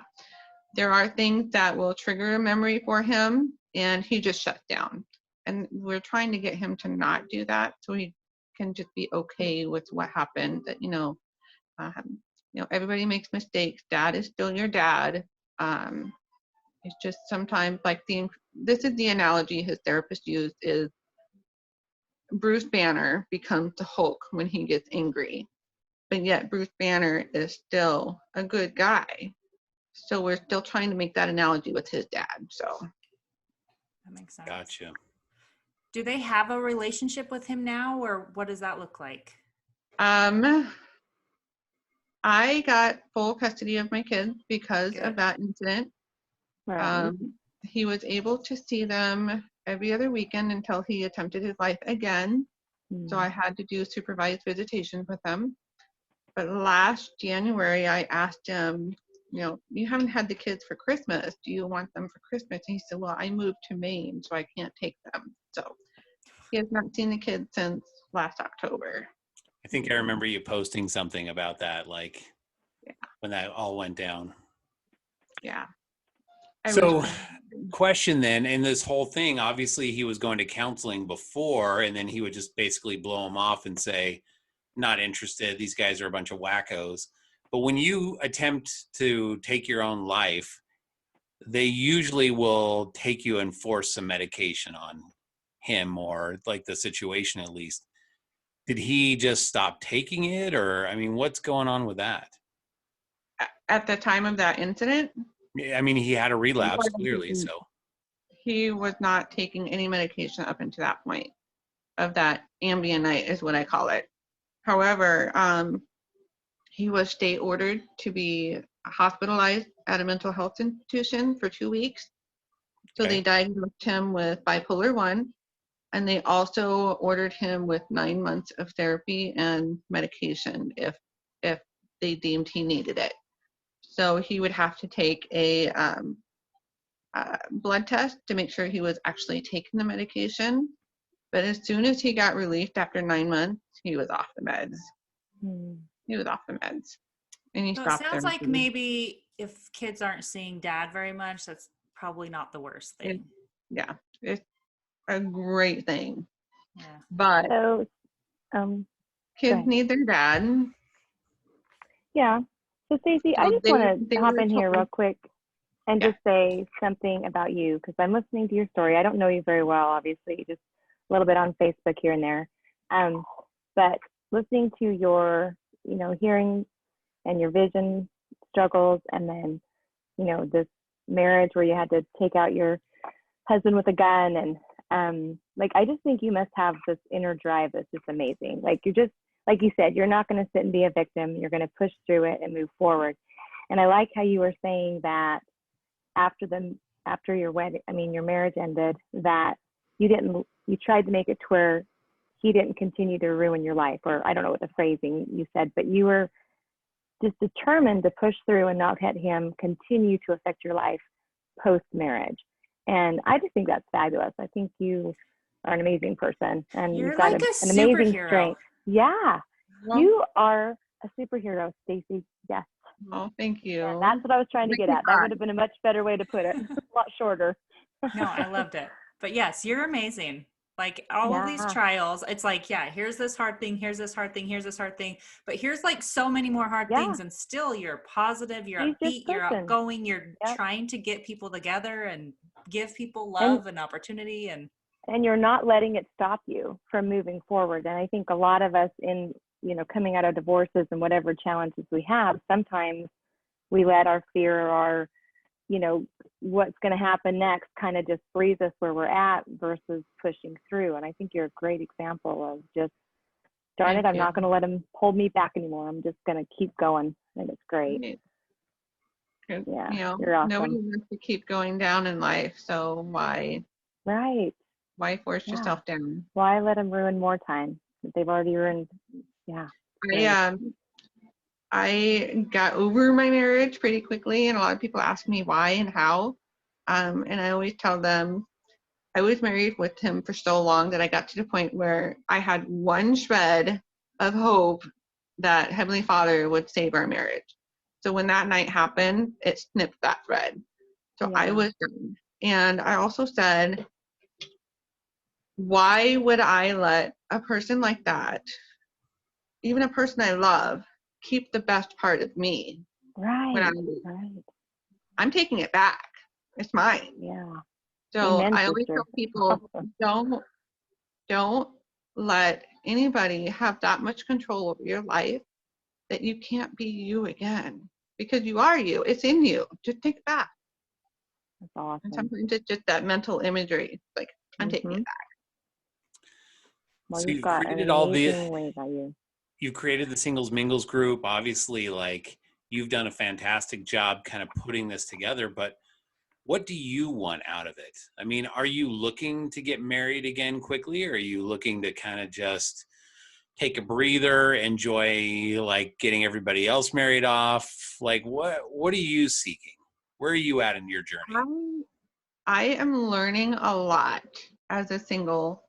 There are things that will trigger a memory for him and he just shuts down. And we're trying to get him to not do that so he can just be okay with what happened. That, everybody makes mistakes. Dad is still your dad. It's just sometimes like this is the analogy his therapist used is Bruce Banner becomes the Hulk when he gets angry, but yet Bruce Banner is still a good guy. So we're still trying to make that analogy with his dad. So That makes sense. Gotcha. Do they have a relationship with him now, or what does that look like? I got full custody of my kids because Good. of that incident. Right. He was able to see them every other weekend until he attempted his life again. So I had to do supervised visitation with him. But last January, I asked him, you haven't had the kids for Christmas. Do you want them for Christmas? And he said, well, I moved to Maine, so I can't take them. So he has not seen the kids since last October. I think I remember you posting something about that, like when that all went down. Yeah. So, question then, in this whole thing, obviously he was going to counseling before, and then he would just basically blow him off and say, not interested, these guys are a bunch of wackos. But when you attempt to take your own life, they usually will take you and force some medication on him, or like the situation at least. Did he just stop taking it, or I mean, what's going on with that? At the time of that incident, I mean, he had a relapse clearly, so he was not taking any medication up until that point of that Ambien night is what I call it. However, he was state ordered to be hospitalized at a mental health institution for 2 weeks. So Okay. they diagnosed him with bipolar 1, and they also ordered him with 9 months of therapy and medication if they deemed he needed it. So he would have to take a blood test to make sure he was actually taking the medication. But as soon as he got released after 9 months, he was off the meds. He was off the meds. And he So it stopped sounds therapy. like maybe if kids aren't seeing dad very much, that's probably not the worst thing. Yeah, it's a great thing. Yeah. But So, kids ahead. need their dad. Yeah. So, Stacey, I So just they want to hop were in here told- real quick and Yeah. just say something about you, because I'm listening to your story. I don't know you very well, obviously, just a little bit on Facebook here and there. But listening to your, hearing and your vision struggles, and then, this marriage where you had to take out your husband with a gun, and I just think you must have this inner drive that's just amazing. Like, you're just, like you said, you're not going to sit and be a victim. You're going to push through it and move forward. And I like how you were saying that after your wedding, your marriage ended, that you tried to make it to where he didn't continue to ruin your life, or I don't know what the phrasing you said, but you were just determined to push through and not let him continue to affect your life post-marriage. And I just think that's fabulous. I think you are an amazing person, and You're you've got like an a amazing superhero. strength. Yeah, Well, you are a superhero, Stacey. Yes. Oh, thank you. And that's what I was trying to get at. That would have been a much better way to put it. A lot shorter. No, I loved it. But yes, you're amazing. Like all of these Yeah. trials, it's like, yeah, here's this hard thing, here's this hard thing, here's this hard thing. But here's like so many more hard Yeah. things. And still you're positive, you're She's just upbeat, you're pushing. outgoing, you're Yep. trying to get people together and give people love and opportunity. And you're not letting it stop you from moving forward. And I think a lot of us in, coming out of divorces and whatever challenges we have, sometimes we let our fear or our, what's going to happen next kind of just freeze us where we're at versus pushing through. And I think you're a great example of just, darn it, I'm not going to let them hold me back anymore. I'm just going to keep going. And it's great. Yeah, you're awesome. Nobody wants to keep going down in life, so why force yourself down? Why let them ruin more time? They've already ruined. Yeah. I got over my marriage pretty quickly, and a lot of people ask me why and how. And I always tell them I was married with him for so long that I got to the point where I had one shred of hope that Heavenly Father would save our marriage. So when that night happened, it snipped that thread. So I was done. And I also said, why would I let a person like that, even a person I love, keep the best part of me? Right. I'm taking it back. It's mine. Yeah. So Amen, I always sister. tell people, don't let anybody have that much control over your life that you can't be you again, because you are you. It's in you. Just take it back. That's awesome. And sometimes it's just that mental imagery, like I'm taking it back. Well, So you've got created an amazing way about you. You created the Singles Mingles group. Obviously, like, you've done a fantastic job kind of putting this together, but what do you want out of it? I mean, are you looking to get married again quickly, or are you looking to kind of just take a breather, enjoy like getting everybody else married off? Like, what are you seeking? Where are you at in your journey? I am learning a lot as a single.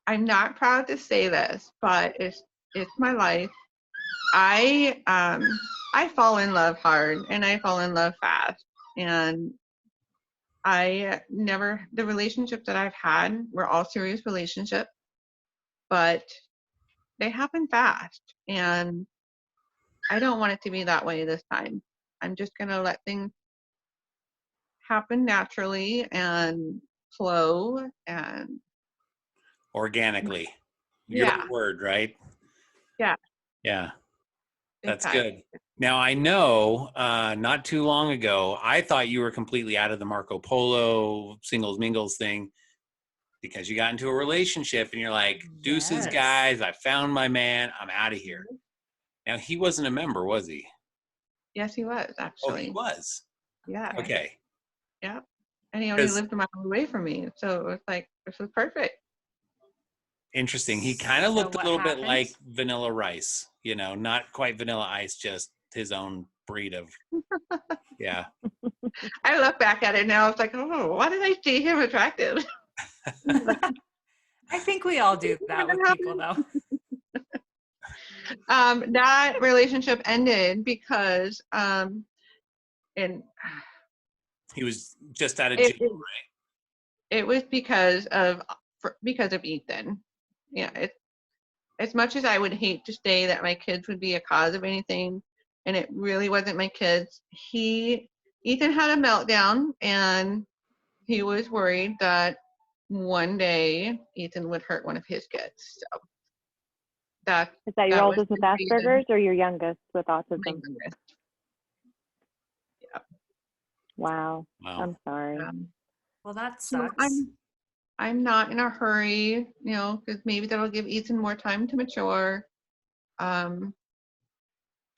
I'm not proud to say this, but it's my life. I fall in love hard, and I fall in love fast. And the relationships that I've had were all serious relationships, but they happen fast. And I don't want it to be that way this time. I'm just going to let things happen naturally and flow and Organically. Your word, right? Yeah. That's good. Now, I know not too long ago, I thought you were completely out of the Marco Polo Singles Mingles thing because you got into a relationship and you're like, deuces, guys, I found my man. I'm out of here. Now, he wasn't a member, was he? Yes, he was, actually. Oh, he was? Yeah. Okay. Yeah. And he only lived a mile away from me. So it was like, this was perfect. Interesting. He kind of looked a little bit like Vanilla Rice, not quite Vanilla Ice, just his own breed of, yeah. I look back at it now, it's like, oh, why did I see him attractive? I think we all do that with people, though. That relationship ended because, he was just out of jail, right? It was because of Ethan. Yeah, as much as I would hate to say that my kids would be a cause of anything, and it really wasn't my kids, Ethan had a meltdown, and he was worried that one day Ethan would hurt one of his kids. So is that your oldest with Asperger's or your youngest with autism? Yeah. Wow. I'm sorry. Well, that sucks. So I'm not in a hurry, because maybe that'll give Ethan more time to mature.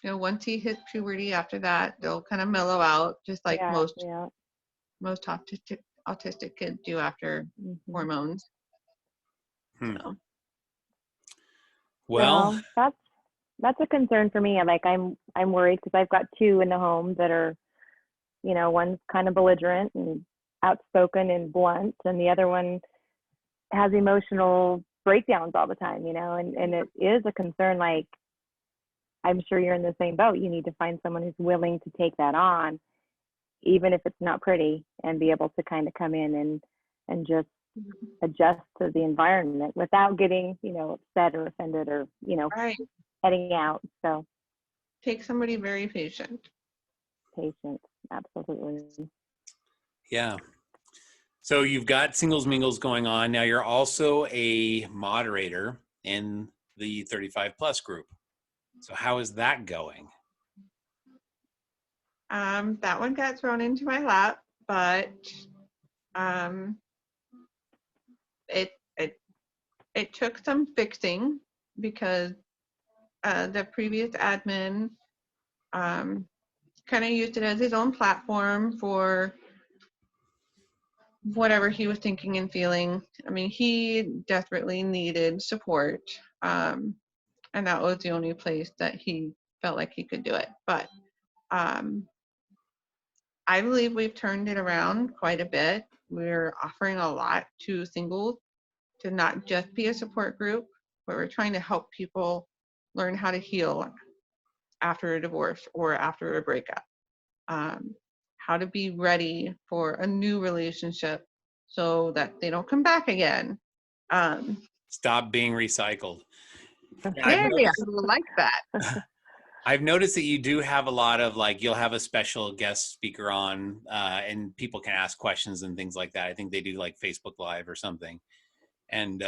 Once he hits puberty, after that, they'll kind of mellow out, just like most autistic kids do after hormones. So. Well, that's a concern for me. Like I'm worried because I've got two in the home that are, one's kind of belligerent and outspoken and blunt, and the other one has emotional breakdowns all the time, and it is a concern. Like I'm sure you're in the same boat. You need to find someone who's willing to take that on, even if it's not pretty, and be able to kind of come in and just adjust to the environment without getting, upset or offended or, Right. heading out. So Take somebody very patient. patience, absolutely. Yeah. So you've got singles mingles going on. Now you're also a moderator in the 35 plus group. So how is that going? That one got thrown into my lap, but it took some fixing because the previous admin kind of used it as his own platform for whatever he was thinking and feeling. I mean, he desperately needed support, and that was the only place that he felt like he could do it. But I believe we've turned it around quite a bit. We're offering a lot to singles to not just be a support group, but we're trying to help people learn how to heal after a divorce or after a breakup. How to be ready for a new relationship so that they don't come back again. Stop being recycled. There you like that. I've noticed that you do have a lot of you'll have a special guest speaker on and people can ask questions and things like that. I think they do Facebook Live or something. And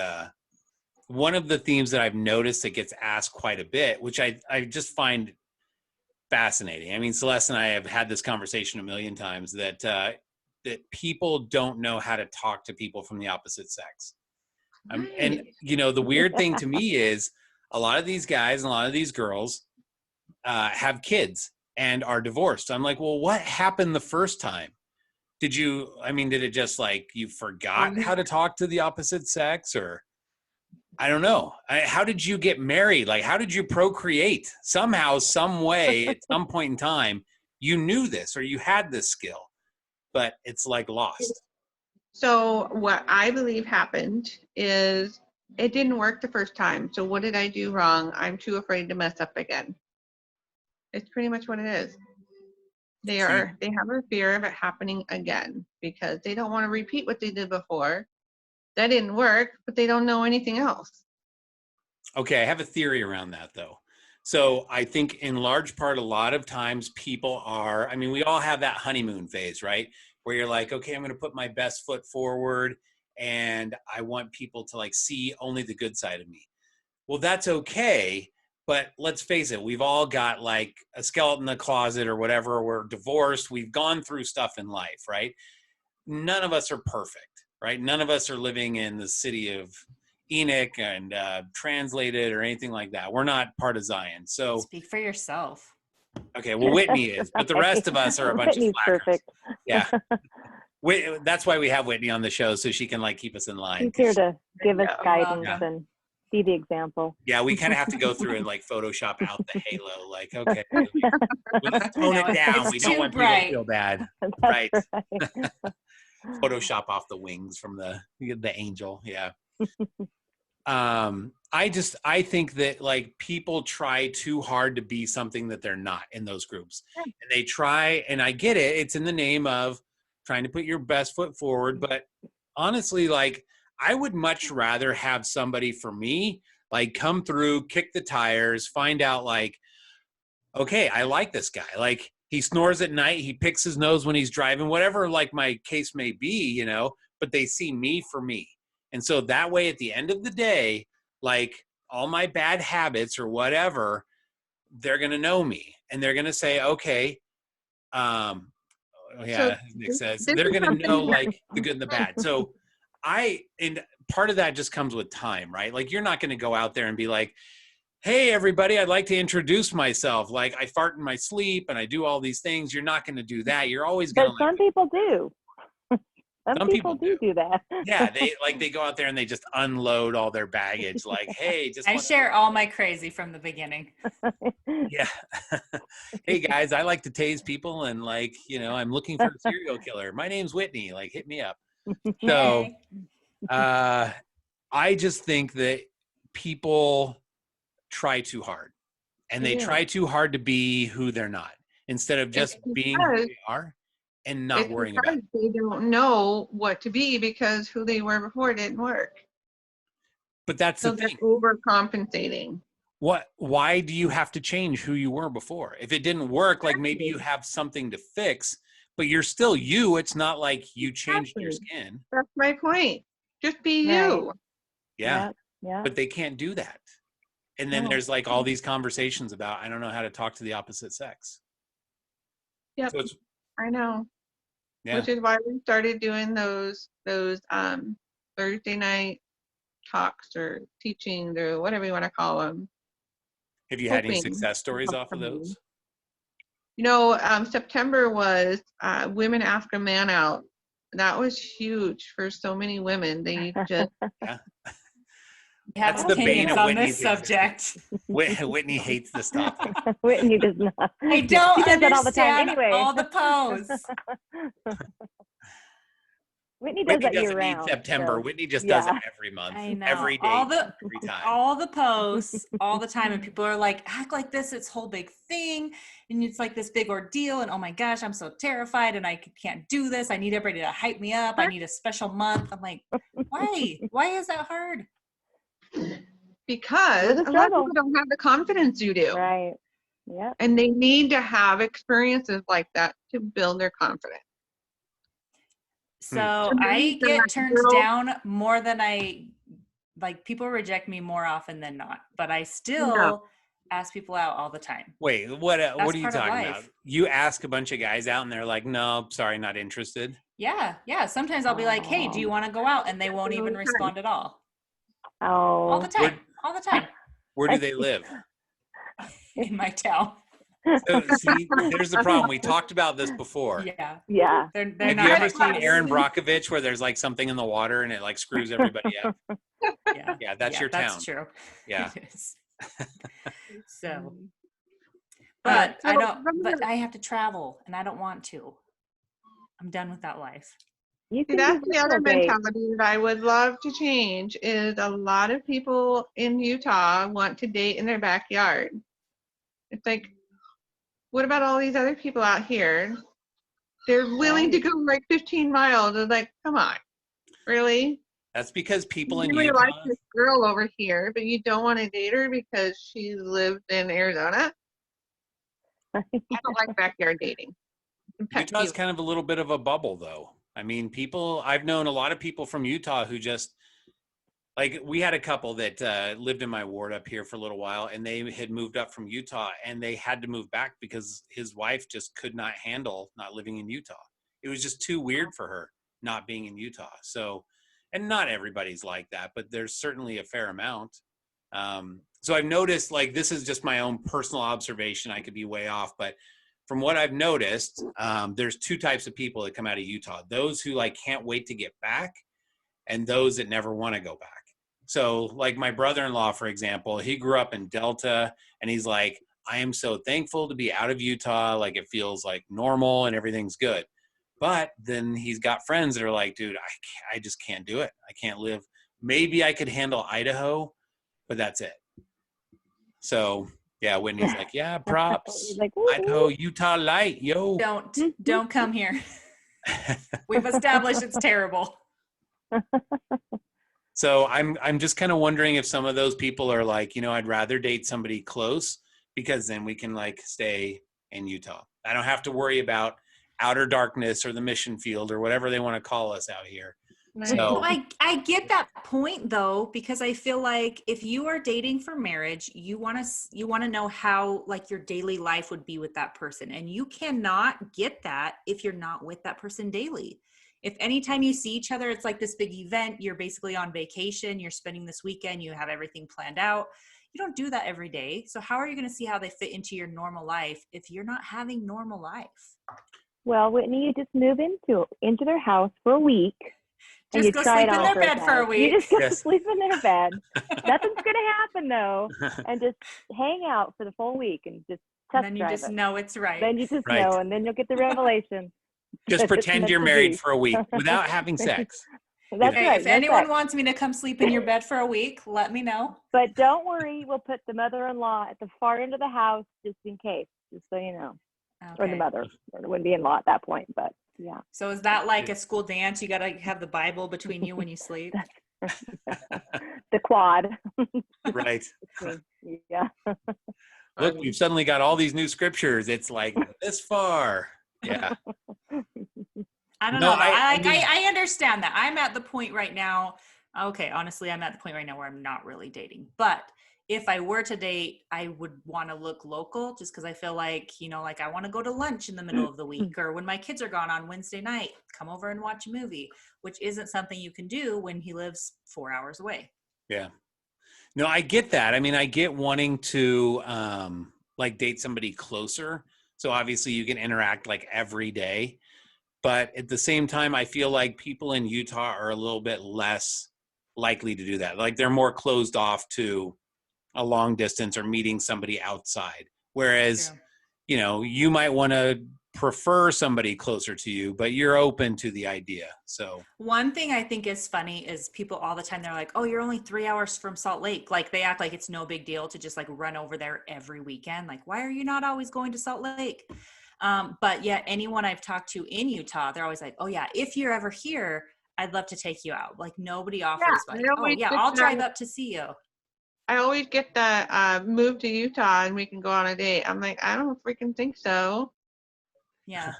one of the themes that I've noticed that gets asked quite a bit, which I just find fascinating. I mean, Celeste and I have had this conversation a million times that people don't know how to talk to people from the opposite sex. And, the weird thing to me is a lot of these guys and a lot of these girls have kids and are divorced. I'm like, well, what happened the first time? Did it just you forgot how to talk to the opposite sex, or I don't know. How did you get married? How did you procreate? Somehow, some way, at some point in time, you knew this or you had this skill, but it's lost. So what I believe happened is it didn't work the first time. So what did I do wrong? I'm too afraid to mess up again. It's pretty much what it is. They have a fear of it happening again because they don't want to repeat what they did before. That didn't work, but they don't know anything else. Okay, I have a theory around that though. So I think in large part, a lot of times people we all have that honeymoon phase, right? Where you're like, okay, I'm going to put my best foot forward and I want people to see only the good side of me. Well, that's okay. But let's face it, we've all got a skeleton in the closet or whatever. We're divorced. We've gone through stuff in life, right? None of us are perfect, right? None of us are living in the city of Enoch and translated or anything like that. We're not part of Zion. So speak for yourself. Okay, well, Whitney is, but the rest of us are a bunch Whitney's of slackers. perfect. Yeah. That's why we have Whitney on the show, so she can keep us in line. She's here to give us guidance Yeah. and be the example. Yeah, we kind of have to go through and Photoshop out the halo. Okay, let's tone it down. We don't want people to feel bad. Right. Photoshop off the wings from the angel. Yeah. I think that people try too hard to be something that they're not in those groups. And they try, and I get it. It's in the name of trying to put your best foot forward. But honestly, I would much rather have somebody for me, come through, kick the tires, find out okay, I like this guy. He snores at night. He picks his nose when he's driving, whatever my case may be, but they see me for me. And so that way, at the end of the day, all my bad habits or whatever, they're going to know me and they're going to say, okay, Nick says, they're going to know the good and the bad. So and part of that just comes with time, right? You're not going to go out there and be hey, everybody, I'd like to introduce myself. I fart in my sleep and I do all these things. You're not going to do that. You're always going to. But some people do. Some people do that. Yeah, they go out there and they just unload all their baggage. Hey, I share all my crazy from the beginning. Yeah. Hey guys, I like to tase people and I'm looking for a serial killer. My name's Whitney. Hit me up. So, I just think that people try too hard. and they It is. try too hard to be who they're not instead of just being who they are and not It's worrying about it. because they don't know what to be because who they were before didn't work. But that's So the they're thing. overcompensating. Why do you have to change who you were before? If it didn't work, like maybe you have something to fix, but you're still you. It's not like you changed your skin. That's my point. Just be Right. you. Yeah. Yeah. But they can't do that. And then No. there's like all these conversations about, I don't know how to talk to the opposite sex. Yep. So it's, I know. yeah. Which is why we started doing those Thursday night talks or teachings or whatever you want to call them. Have you had any hoping success stories to off of those? You know, September was Women Ask a Man Out. That was huge for so many women. They just Yeah. We have That's the bane opinions of on Whitney's this subject. Whitney hates this topic. Whitney does not. I don't She does that all the time understand anyway. all the pose. Whitney does Whitney that year doesn't need round. September. So, Whitney just does it yeah. every month, I know. every day, every time. All the posts, all the time, and people are like, act like this, it's whole big thing, and it's like this big ordeal, and oh my gosh, I'm so terrified, and I can't do this. I need everybody to hype me up. I need a special month. I'm like, why? Why is that hard? because It's a a lot of struggle. people don't have the confidence you do. Right. Yeah. And they need to have experiences like that to build their confidence. So And I then get like turned girls- down more than like people reject me more often than not, but I still ask people out all the time. Wait, what are you part of talking life. about? You ask a bunch of guys out and they're like, no, sorry, not interested. Yeah. Sometimes I'll be like, hey, do you want to go out? And they won't even respond at all. All the Oh. time. All the time. Where do they live? In my town. So, see, there's the problem. We talked about this before. Yeah. Yeah. They're Have not you ever my seen class. Aaron Brockovich where there's like something in the water and it like screws everybody up? Yeah. Yeah, that's your town. That's true. Yeah. It is. So, But but I don't, but I have to travel and I don't want to. I'm done with that life. You See, can that's do the other virtual dates. mentality that I would love to change is a lot of people in Utah want to date in their backyard. It's like, what about all these other people out here? They're willing to go like 15 miles. It's like, come on, really? That's because people in You really Utah, like this girl over here, but you don't want to date her because she lives in Arizona? I don't like backyard dating. Pet Utah's peeve. kind of a little bit of a bubble though. I mean, I've known a lot of people from Utah who just, like, we had a couple that lived in my ward up here for a little while, and they had moved up from Utah, and they had to move back because his wife just could not handle not living in Utah. It was just too weird for her not being in Utah. So, and not everybody's like that, but there's certainly a fair amount. So I've noticed, like, this is just my own personal observation. I could be way off, but from what I've noticed, there's two types of people that come out of Utah. Those who like can't wait to get back, and those that never want to go back. So like my brother-in-law, for example, he grew up in Delta, and he's like, I am so thankful to be out of Utah. Like, it feels like normal and everything's good. But then he's got friends that are like, dude, I just can't do it. I can't live. Maybe I could handle Idaho, but that's it. So yeah, Whitney's like, yeah, props. He's like, "Woo, Idaho, woo." Utah light, yo. Don't come here. We've established it's terrible. So I'm just kind of wondering if some of those people are like, I'd rather date somebody close because then we can like stay in Utah. I don't have to worry about outer darkness or the mission field or whatever they want to call us out here. Right. So I get that point though, because I feel like if you are dating for marriage, you want to know how like your daily life would be with that person, and you cannot get that if you're not with that person daily. If anytime you see each other, it's like this big event, you're basically on vacation, you're spending this weekend, you have everything planned out. You don't do that every day. So how are you going to see how they fit into your normal life if you're not having normal life? Well, Whitney, you just move into their house for a week. And Just you go try sleep it in on their bed for a time. week. You just go Yes. sleep in their bed. Nothing's going to happen, though. And just hang out for the full week and just And test then you drive just it. know it's right. Then you just Right. know, and then you'll get the revelation. just that it's pretend meant you're to married be. for a week without having sex. That's know. Okay, right. if No anyone sex. wants me to come sleep in your bed for a week, let me know. But don't worry, we'll put the mother-in-law at the far end of the house just in case, just so you know. Or the Okay. mother. It wouldn't be in law at that point, but yeah. So is that like a school dance? You gotta have the Bible between you when you sleep. The quad. Right. Yeah. Look, we've suddenly got all these new scriptures. It's like this far. Yeah. I don't No, know. Though. I mean, I understand that. I'm at the point right now. Okay, honestly, I'm at the point right now where I'm not really dating. But if I were to date, I would want to look local just because I feel like, like I want to go to lunch in the middle of the week, or when my kids are gone on Wednesday night, come over and watch a movie, which isn't something you can do when he lives 4 hours away. yeah. No, I get that. I mean, I get wanting to like date somebody closer. So obviously you can interact like every day. But at the same time, I feel like people in Utah are a little bit less likely to do that. Like they're more closed off to a long distance or meeting somebody outside. Whereas, True. you might want to prefer somebody closer to you, but you're open to the idea. So One thing I think is funny is people all the time, they're like, oh, you're only 3 hours from Salt Lake. Like they act like it's no big deal to just like run over there every weekend. Like, why are you not always going to Salt Lake? But yet anyone I've talked to in Utah, they're always like, oh yeah, if you're ever here, I'd love to take you out. Like nobody offers like, oh yeah, I'll drive up to see you. I always get the move to Utah and we can go on a date. I'm like, I don't freaking think so. Yeah.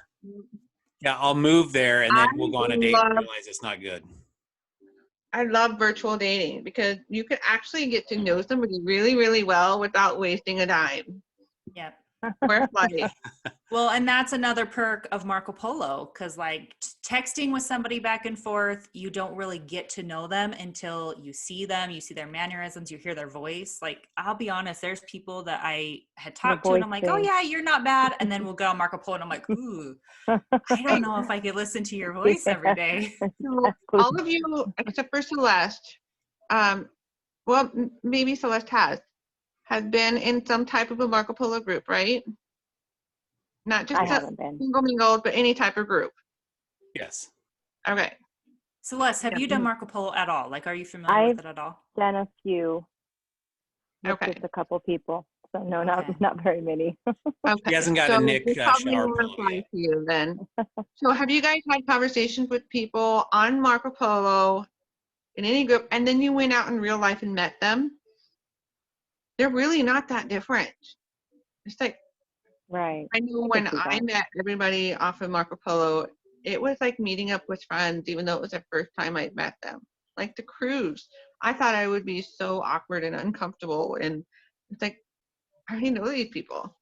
yeah, I'll move there and then we'll go on a date and love- realize it's not good. I love virtual dating because you can actually get to know somebody really, really well without wasting a dime. Yep. Where's like, Well, and that's another perk of Marco Polo, because like texting with somebody back and forth, you don't really get to know them until you see them, you see their mannerisms, you hear their voice. Like, I'll be honest, there's people that I had talked to and I'm like, oh yeah, you're not bad. And then we'll go on Marco Polo and I'm like, ooh, I don't know if I could listen to your voice every day. so all of you except for Celeste, well, maybe Celeste has been in some type of a Marco Polo group, right? Not just I a haven't been. single mingled, but any type of group. Yes. Okay. Celeste, have you done Marco Polo at all? Like, are you familiar with it at all? Done a few. With Okay. just a couple people. So no, Okay. not very many. Okay. He hasn't got a Nick this probably shower won't pillow apply yet. to you then. So have you guys had conversations with people on Marco Polo in any group, and then you went out in real life and met them? They're really not that different. It's like, Right. I know I when can see I that. met everybody off of Marco Polo, it was like meeting up with friends, even though it was the first time I'd met them. Like the cruise, I thought I would be so awkward and uncomfortable, and it's like, I already know these people.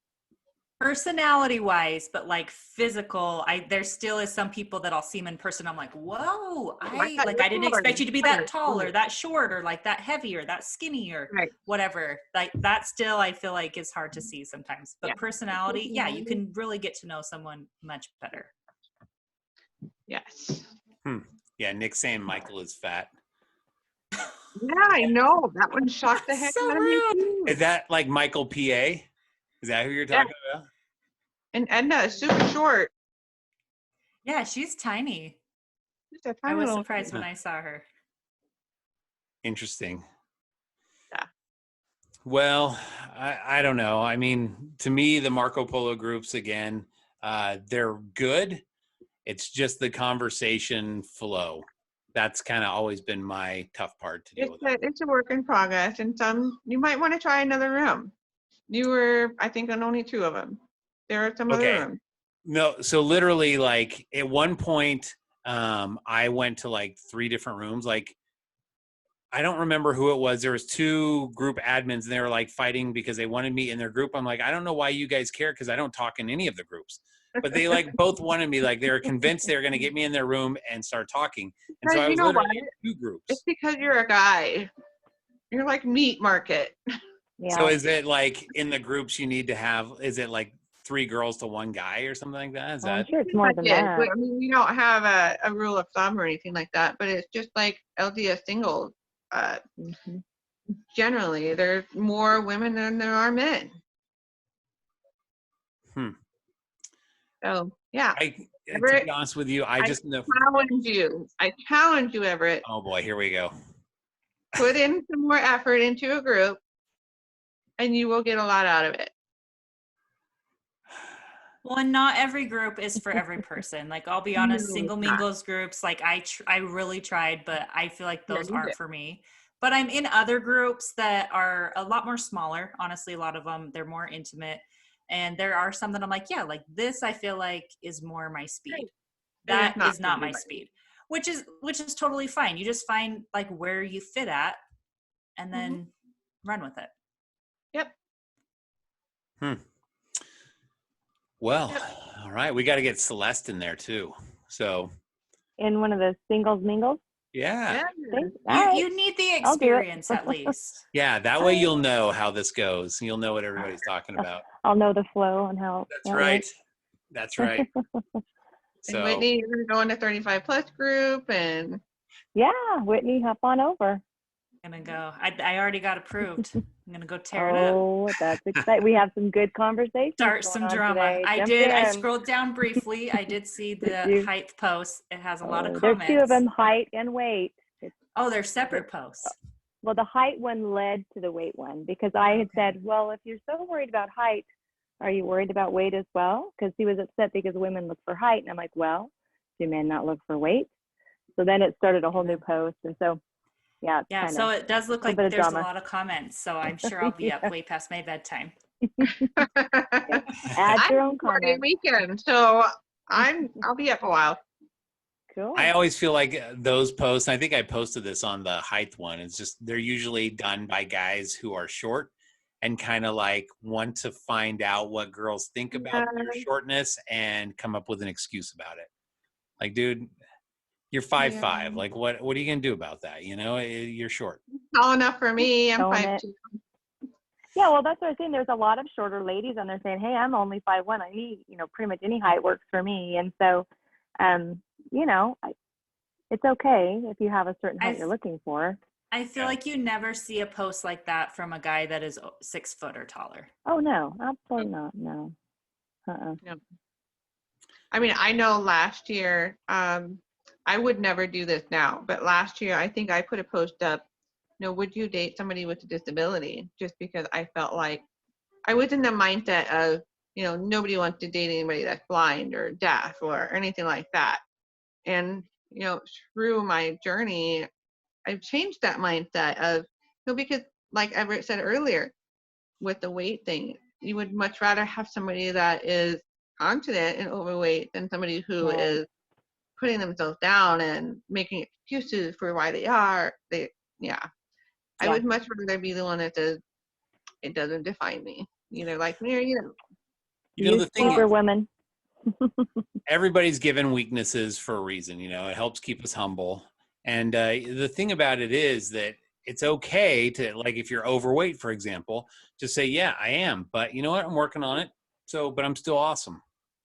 Personality wise, but like physical, there still is some people that I'll see them in person. I'm like, whoa, I didn't expect you to be that tall or that short or like that heavy or that skinny or Right. whatever. Like that still I feel like is hard to see sometimes. But Yeah. personality, yeah, you can really get to know someone much better. Yes. Yeah, Nick's saying Michael is fat. Yeah, I know. That one shocked the heck So out of me rude. too. Is that like Michael PA? Is that who you're talking about? And Edna is super short. Yeah, she's tiny. Just a I tiny was little surprised thing. when I saw her. Interesting. Yeah. Well, I don't know. I mean, to me, the Marco Polo groups, again, they're good. It's just the conversation flow. That's kind of always been my tough part to deal with. It's a work in progress, and you might want to try another room. You were, I think, on only 2 of them. There are some other rooms. No, so literally, like at one point, I went to like 3 different rooms. Like, I don't remember who it was. There was 2 group admins, and they were like fighting because they wanted me in their group. I'm like, I don't know why you guys care, because I don't talk in any of the groups. But they like both wanted me. Like they were convinced they were going to get me in their room and start talking. And so I was literally in 2 groups. It's because you're a guy. You're like meat market. Yeah. So is it like in the groups you need to have? Is it like 3 girls to 1 guy or something like that? Is I'm that? sure it's more than that. I mean, we don't have a rule of thumb or anything like that, but it's just like LDS singles. Mhm. Generally, there's more women than there are men. Hmm. So yeah. to Everett, be honest with you, I just know. I challenge you, Everett. Oh boy, here we go. Put in some more effort into a group, and you will get a lot out of it. Well, and not every group is for every person. Like, I'll be honest, No, single it's not. mingles groups, like I really tried, but I feel like Yeah, those you aren't did. for me. But I'm in other groups that are a lot more smaller. Honestly, a lot of them, they're more intimate. And there are some that I'm like, yeah, like this, I feel like is more my speed. It is That not is for not my everybody. speed, which is totally fine. You just find like where you fit at and then run with it. Yep. Well, Yep. all right, we got to get Celeste in there too. So In one of those singles mingles. yeah, See? All right. You need the I'll do it. experience at least. yeah. That way you'll know how this goes. You'll know what everybody's talking about. I'll know the flow and how. That's right. That's right. And So Whitney, you're going to go in the 35 plus group, and Yeah, Whitney, hop on over. I'm gonna go. I already got approved. I'm gonna go tear it up. Oh, that's exciting. We have some good conversations. Start going some on drama. today. I Jump did. I in. scrolled down briefly. I did see the you? height post. It has a lot of There's comments. two of them, height and weight. Oh, they're separate posts. Well, the height one led to the weight one because I had said, well, if you're so worried about height, are you worried about weight as well? Because he was upset because women look for height. And I'm like, well, do men not look for weight? So then it started a whole new post. And so, yeah. Yeah, so it does look like bit of there's drama. a lot of comments. So I'm sure I'll be up way past my bedtime. Add your own party comment. weekend, so I'll be up a while. Cool. I always feel like those posts, I think I posted this on the height one, it's just they're usually done by guys who are short and kind of like want to find out what girls think about their shortness and come up with an excuse about it. Like, dude, you're 5'5". Yeah. Like, what are you gonna do about that? You know, you're short. Tall enough for me. I'm Own 5'2". it. Yeah, well, that's what I was saying. There's a lot of shorter ladies on there saying, hey, I'm only 5'1". I need, pretty much any height works for me. And so, it's okay if you have a certain height you're looking for. I feel like you never see a post like that from a guy that is 6 foot or taller. Oh, no, absolutely not. No. No. I mean, I know last year, I would never do this now, but last year I think I put a post up, would you date somebody with a disability? Just because I felt like I was in the mindset of, nobody wants to date anybody that's blind or deaf or anything like that. And, through my journey, I've changed that mindset of, because like Everett said earlier, with the weight thing, you would much rather have somebody that is confident and overweight than somebody who is putting themselves down and making excuses for why they are. I would much rather be the one that says, it doesn't define me. Like me or you. The thing is, women. everybody's given weaknesses for a reason. It helps keep us humble. And the thing about it is that it's okay to, like, if you're overweight, for example, just say, yeah, I am. But you know what? I'm working on it. But I'm still awesome.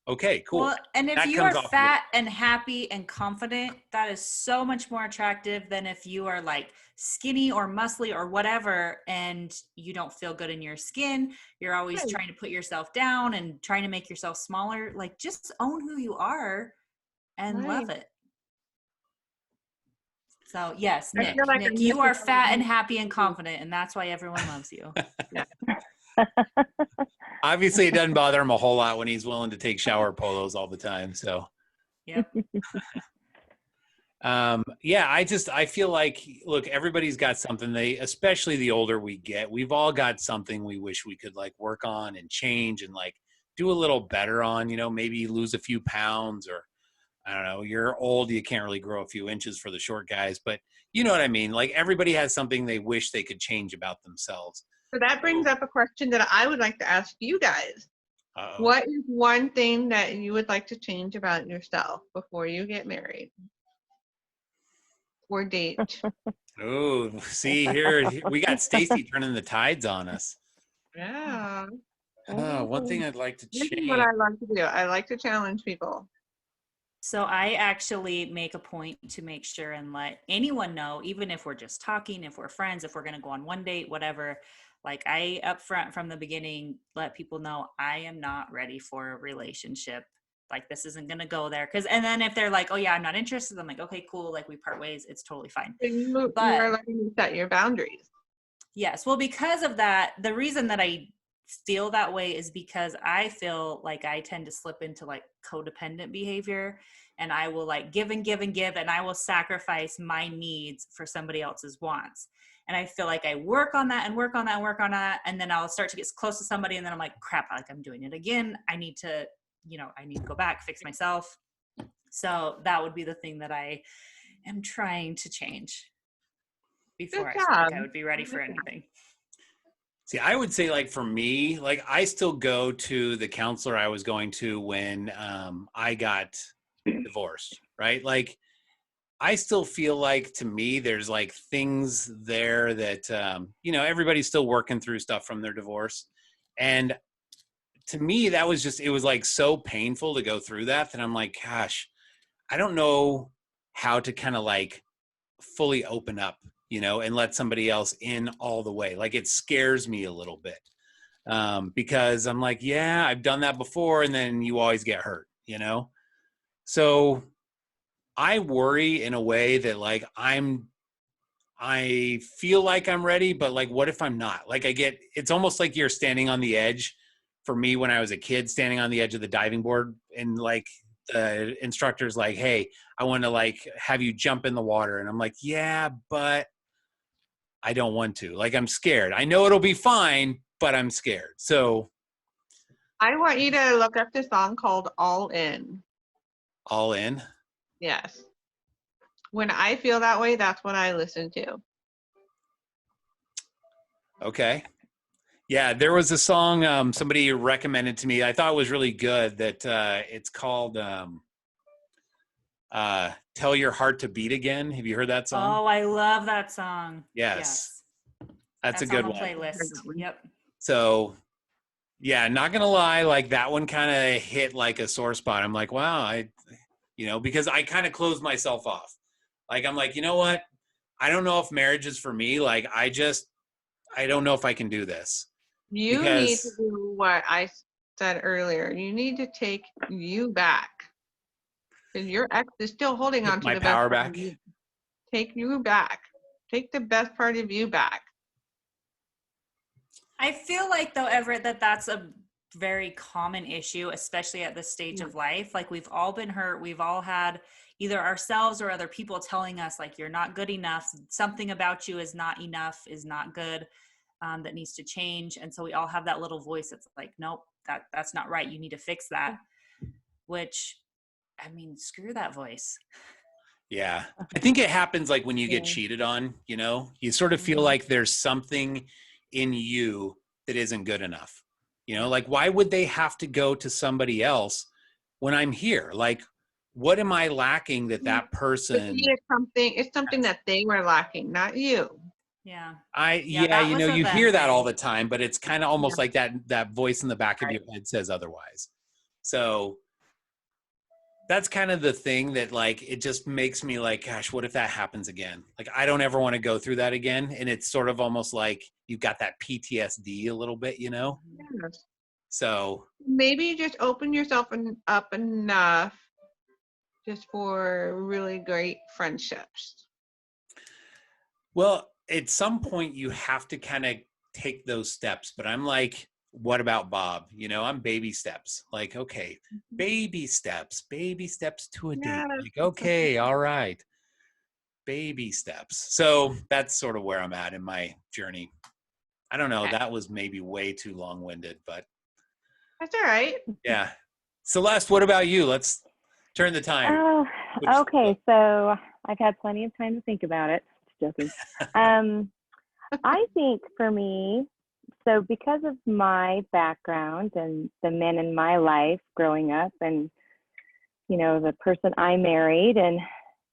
Okay, cool. Well, and if that you comes are off fat and happy and confident, that is so much more attractive than if you are like skinny or muscly or whatever, and you don't feel good in your skin. You're always trying to put yourself down and trying to make yourself smaller. Like, just own who you are and love it. So yes, Nick, you are fat and happy and confident, and that's why everyone loves you. Obviously, it doesn't bother him a whole lot when he's willing to take shower polos all the time. So, yep. I feel like, look, everybody's got something. Especially the older we get, we've all got something we wish we could like work on and change and like do a little better on. Maybe lose a few pounds, or I don't know. You're old, you can't really grow a few inches for the short guys, but you know what I mean. Like, everybody has something they wish they could change about themselves. So that brings up a question that I would like to ask you guys. Uh-oh. What is one thing that you would like to change about yourself before you get married or date? Oh, see here, we got Stacey turning the tides on us. Yeah. One thing I'd like to This change. is what I like to do. I like to challenge people. So I actually make a point to make sure and let anyone know, even if we're just talking, if we're friends, if we're going to go on one date, whatever, like I up front from the beginning, let people know I am not ready for a relationship. like, this isn't going to go there. And then if they're like, oh yeah, I'm not interested, I'm like, okay, cool. Like we part ways. It's totally fine. So you But are learning to set your boundaries. yes. Well, because of that, the reason that I feel that way is because I feel like I tend to slip into like codependent behavior, and I will like give and give and give, and I will sacrifice my needs for somebody else's wants. And I feel like I work on that and work on that and work on that. And then I'll start to get close to somebody, and then I'm like, crap, like I'm doing it again. I need to go back, fix myself. So that would be the thing that I am trying to change before I feel like I would be ready for anything. See, I would say, like, for me, like, I still go to the counselor I was going to when I got divorced, right? Like, I still feel like, to me, there's like things there that, everybody's still working through stuff from their divorce. And to me, that was just, it was like so painful to go through that I'm like, gosh, I don't know how to kind of like fully open up, and let somebody else in all the way. Like, it scares me a little bit because I'm like, yeah, I've done that before. And then you always get hurt, So I worry in a way that like I feel like I'm ready, but like, what if I'm not? Like, it's almost like you're standing on the edge. For me, when I was a kid, standing on the edge of the diving board, and like the instructor's like, hey, I want to like have you jump in the water. And I'm like, yeah, but I don't want to. Like, I'm scared. I know it'll be fine, but I'm scared. So I want you to look up this song called All In. All In? Yes. When I feel that way, that's what I listen to. Okay. Yeah, there was a song somebody recommended to me. I thought it was really good that it's called Tell Your Heart to Beat Again. Have you heard that song? Oh, I love that song. Yes. That's a good on one. the playlist. Yep. So, yeah, not going to lie, like that one kind of hit like a sore spot. I'm like, wow, because I kind of closed myself off. Like, I'm like, you know what? I don't know if marriage is for me. Like, I don't know if I can do this. You need to do what I said earlier. You need to take you back. Because your ex is still holding on to my the power best part back. of you. Take you back. Take the best part of you back. I feel like, though, Everett, that's a very common issue, especially at this stage of life. Like, we've all been hurt. We've all had either ourselves or other people telling us, like, you're not good enough. Something about you is not enough, is not good, that needs to change. And so we all have that little voice that's like, nope, that's not right. You need to fix that. Which, I mean, screw that voice. Yeah. I think it happens like when you get cheated on, you sort of feel like there's something in you that isn't good enough. Like, why would they have to go to somebody else when I'm here? Like, what am I lacking that person? It's something that they were lacking, not you. Yeah. You hear that all the time, but it's kind of almost like that voice in the back of your head says otherwise. So that's kind of the thing that, like, it just makes me like, gosh, what if that happens again? Like, I don't ever want to go through that again. And it's sort of almost like you've got that PTSD a little bit, Yes. So maybe just open yourself up enough just for really great friendships. Well, at some point you have to kind of take those steps, but I'm like, what about Bob? I'm baby steps. Like, okay, baby steps to a date. Like, okay, all right. Baby steps. So that's sort of where I'm at in my journey. I don't know. That was maybe way too long-winded, but that's all right. Yeah. Celeste, what about you? Let's turn the time. Okay, so I've had plenty of time to think about it. Just joking. I think for me, so because of my background and the men in my life growing up and, the person I married and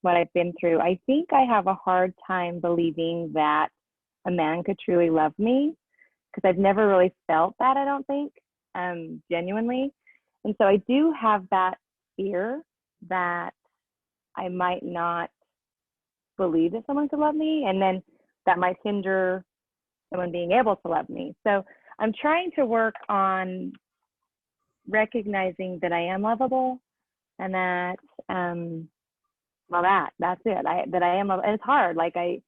what I've been through, I think I have a hard time believing that a man could truly love me because I've never really felt that, I don't think, genuinely. And so I do have that fear that I might not believe that someone could love me, and then that might hinder someone being able to love me. So I'm trying to work on recognizing that I am lovable and that, well, that's it. And it's hard. Like I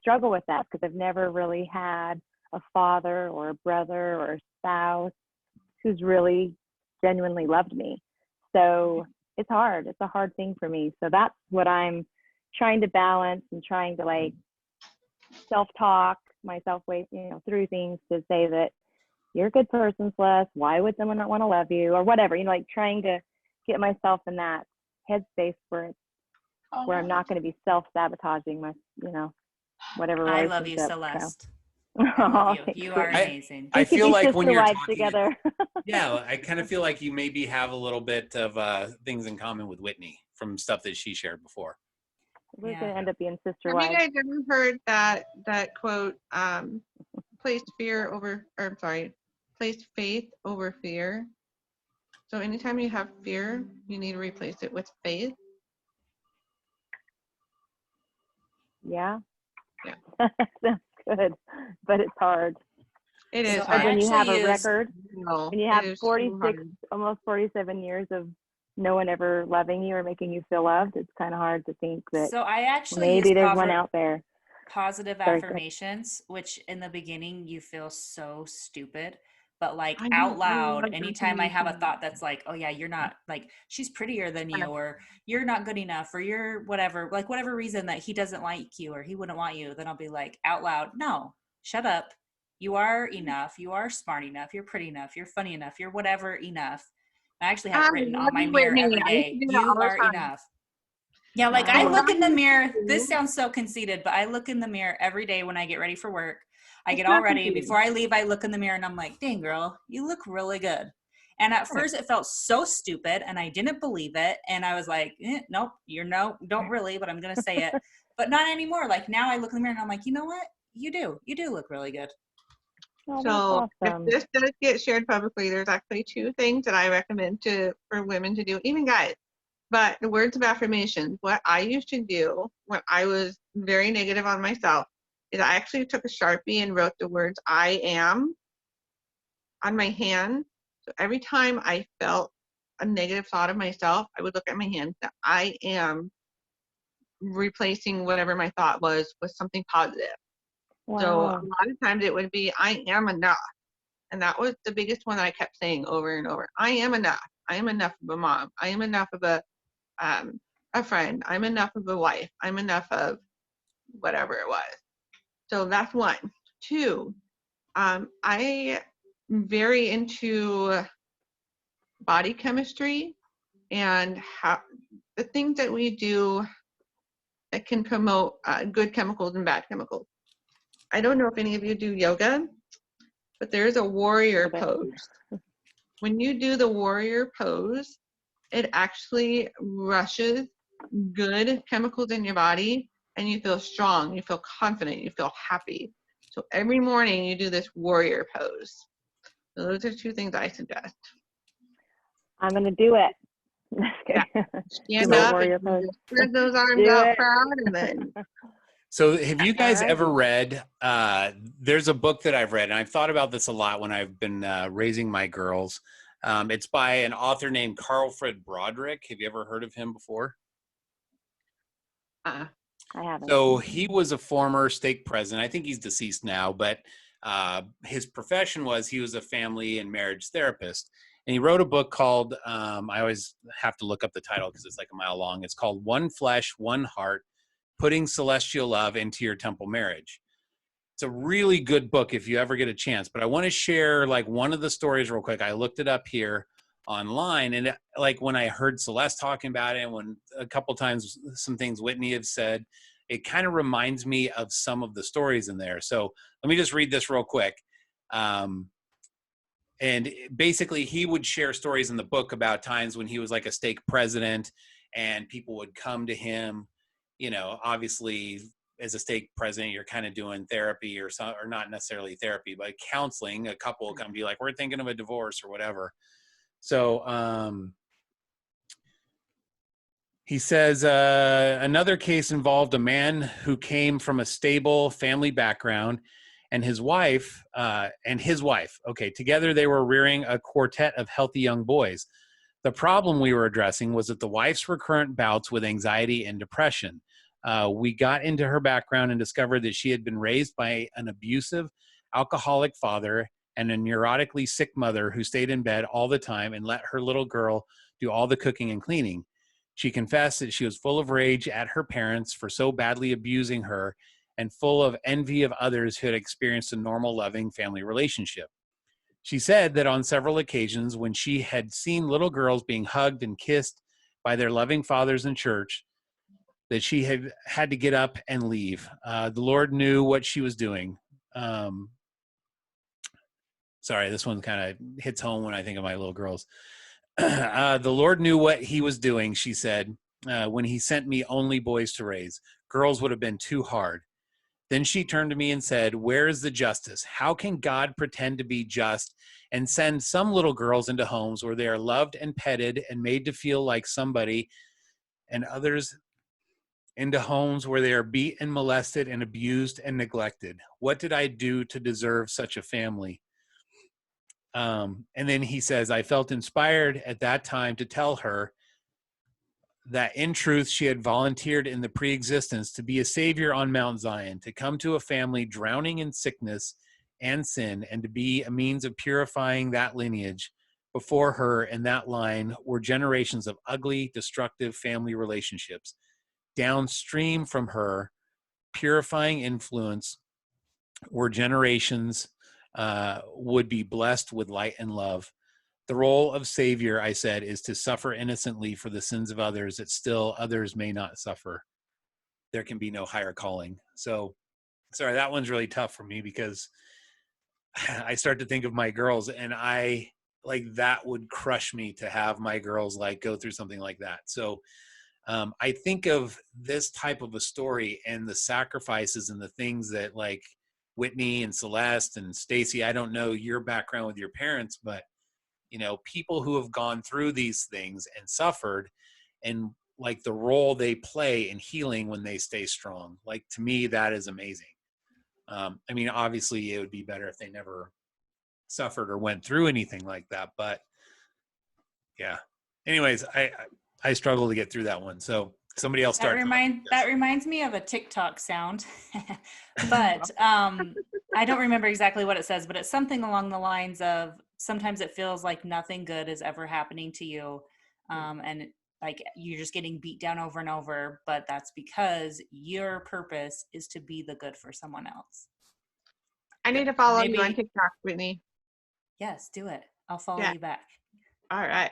struggle with that because I've never really had a father or a brother or a spouse who's really genuinely loved me. So it's hard. It's a hard thing for me. So that's what I'm trying to balance and trying to like self-talk myself way, through things to say that you're a good person, Celeste. Why would someone not want to love you or whatever, like trying to get myself in that headspace where I'm not going to be self-sabotaging my, whatever I relationship. love you, Celeste. So. I love you. Thanks. You are amazing. I feel like when you're talking together. Yeah, I kind of feel like you maybe have a little bit of things in common with Whitney from stuff that she shared before. We're going to end up being sister Have wives. you guys ever heard that quote, place faith over fear? So anytime you have fear, you need to replace it with faith. Yeah. Yeah. That's good, but it's hard. It is So hard. When you have a actually record, No, when you it have is so 46, hard. almost 47 years of no one ever loving you or making you feel loved, it's kind of hard to think that So I actually maybe use there's one out there. positive Sorry, affirmations, which in the beginning you feel so stupid, but like I out know, I loud, love anytime I have a affirmations. thought that's like, oh yeah, you're not, like, she's prettier than you, or you're not good enough, or you're whatever, like whatever reason that he doesn't like you or he wouldn't want you, then I'll be like out loud, no, shut up. You are enough. You are smart enough. You're pretty enough. You're funny enough. You're whatever enough. I actually have I it written love on my you, mirror Whitney. every I used day. to do that You all the are time. enough. Yeah, like Wow. I So look that in the used mirror. to This do- sounds so conceited, but I look in the mirror every day when I get ready for work. I It's get all not ready. conceited. Before I leave, I look in the mirror and I'm like, dang, girl, you look really good. And at first it felt so stupid and I didn't believe it. And I was like, nope, don't really, but I'm going to say it. But not anymore. Like now I look in the mirror and I'm like, you know what? You do look really good. Oh, So that's awesome. if this does get shared publicly, there's actually 2 things that I recommend for women to do, even guys. But the words of affirmation, what I used to do when I was very negative on myself is I actually took a Sharpie and wrote the words I am on my hand. So every time I felt a negative thought of myself, I would look at my hand that I am replacing whatever my thought was with something positive. So a Wow. lot of times it would be I am enough. And that was the biggest one that I kept saying over and over. I am enough. I am enough of a mom. I am enough of a friend. I'm enough of a wife. I'm enough of whatever it was. So that's 1. 2, I am very into body chemistry and how the things that we do that can promote good chemicals and bad chemicals. I don't know if any of you do yoga, but there's a warrior pose. When you do the warrior pose, it actually rushes good chemicals in your body and you feel strong, you feel confident, you feel happy. So every morning you do this warrior pose. So those are 2 things I suggest. I'm going to do it. Yeah. Do Stand my up warrior and pose. just spread those arms Do out it. proud and then So have you guys Alright. ever read, there's a book that I've read, and I've thought about this a lot when I've been raising my girls. It's by an author named Carlfred Broderick. Have you ever heard of him before? I haven't. So he was a former stake president. I think he's deceased now, but his profession was he was a family and marriage therapist. And he wrote a book called, I always have to look up the title because it's like a mile long. It's called One Flesh, One Heart, Putting Celestial Love into Your Temple Marriage. It's a really good book if you ever get a chance. But I want to share like one of the stories real quick. I looked it up here online, and like when I heard Celeste talking about it, and when a couple times some things Whitney have said, it kind of reminds me of some of the stories in there. So let me just read this real quick. And basically he would share stories in the book about times when he was like a stake president and people would come to him, obviously as a stake president, you're kind of doing therapy or not necessarily therapy, but counseling. A couple will come to you like, we're thinking of a divorce or whatever. So he says another case involved a man who came from a stable family background and his wife. Okay, together they were rearing a quartet of healthy young boys. The problem we were addressing was that the wife's recurrent bouts with anxiety and depression. We got into her background and discovered that she had been raised by an abusive, alcoholic father and a neurotically sick mother who stayed in bed all the time and let her little girl do all the cooking and cleaning. She confessed that she was full of rage at her parents for so badly abusing her and full of envy of others who had experienced a normal, loving family relationship. She said that on several occasions when she had seen little girls being hugged and kissed by their loving fathers in church, that she had to get up and leave. The Lord knew what she was doing. Sorry, this one kind of hits home when I think of my little girls. The Lord knew what he was doing, she said, when he sent me only boys to raise. Girls would have been too hard. Then she turned to me and said, where is the justice? How can God pretend to be just and send some little girls into homes where they are loved and petted and made to feel like somebody, and others into homes where they are beat and molested and abused and neglected? What did I do to deserve such a family? And then he says, I felt inspired at that time to tell her that in truth, she had volunteered in the pre-existence to be a savior on Mount Zion, to come to a family drowning in sickness and sin, and to be a means of purifying that lineage. Before her in that line were generations of ugly, destructive family relationships. Downstream from her, purifying influence were generations would be blessed with light and love. The role of savior, I said, is to suffer innocently for the sins of others that still others may not suffer. There can be no higher calling. So, sorry, that one's really tough for me because I start to think of my girls, and I like that would crush me to have my girls like go through something like that. So I think of this type of a story and the sacrifices and the things that like Whitney and Celeste and Stacey, I don't know your background with your parents, but you know, people who have gone through these things and suffered, and like the role they play in healing when they stay strong. Like to me, that is amazing. I mean, obviously it would be better if they never suffered or went through anything like that, but yeah. Anyways, I struggle to get through that one. So somebody else start. That reminds me of a TikTok sound, but I don't remember exactly what it says, but it's something along the lines of sometimes it feels like nothing good is ever happening to you, and like you're just getting beat down over and over, but that's because your purpose is to be the good for someone else. I need to follow you on TikTok, Whitney. Yes, do it. I'll follow you back. All right.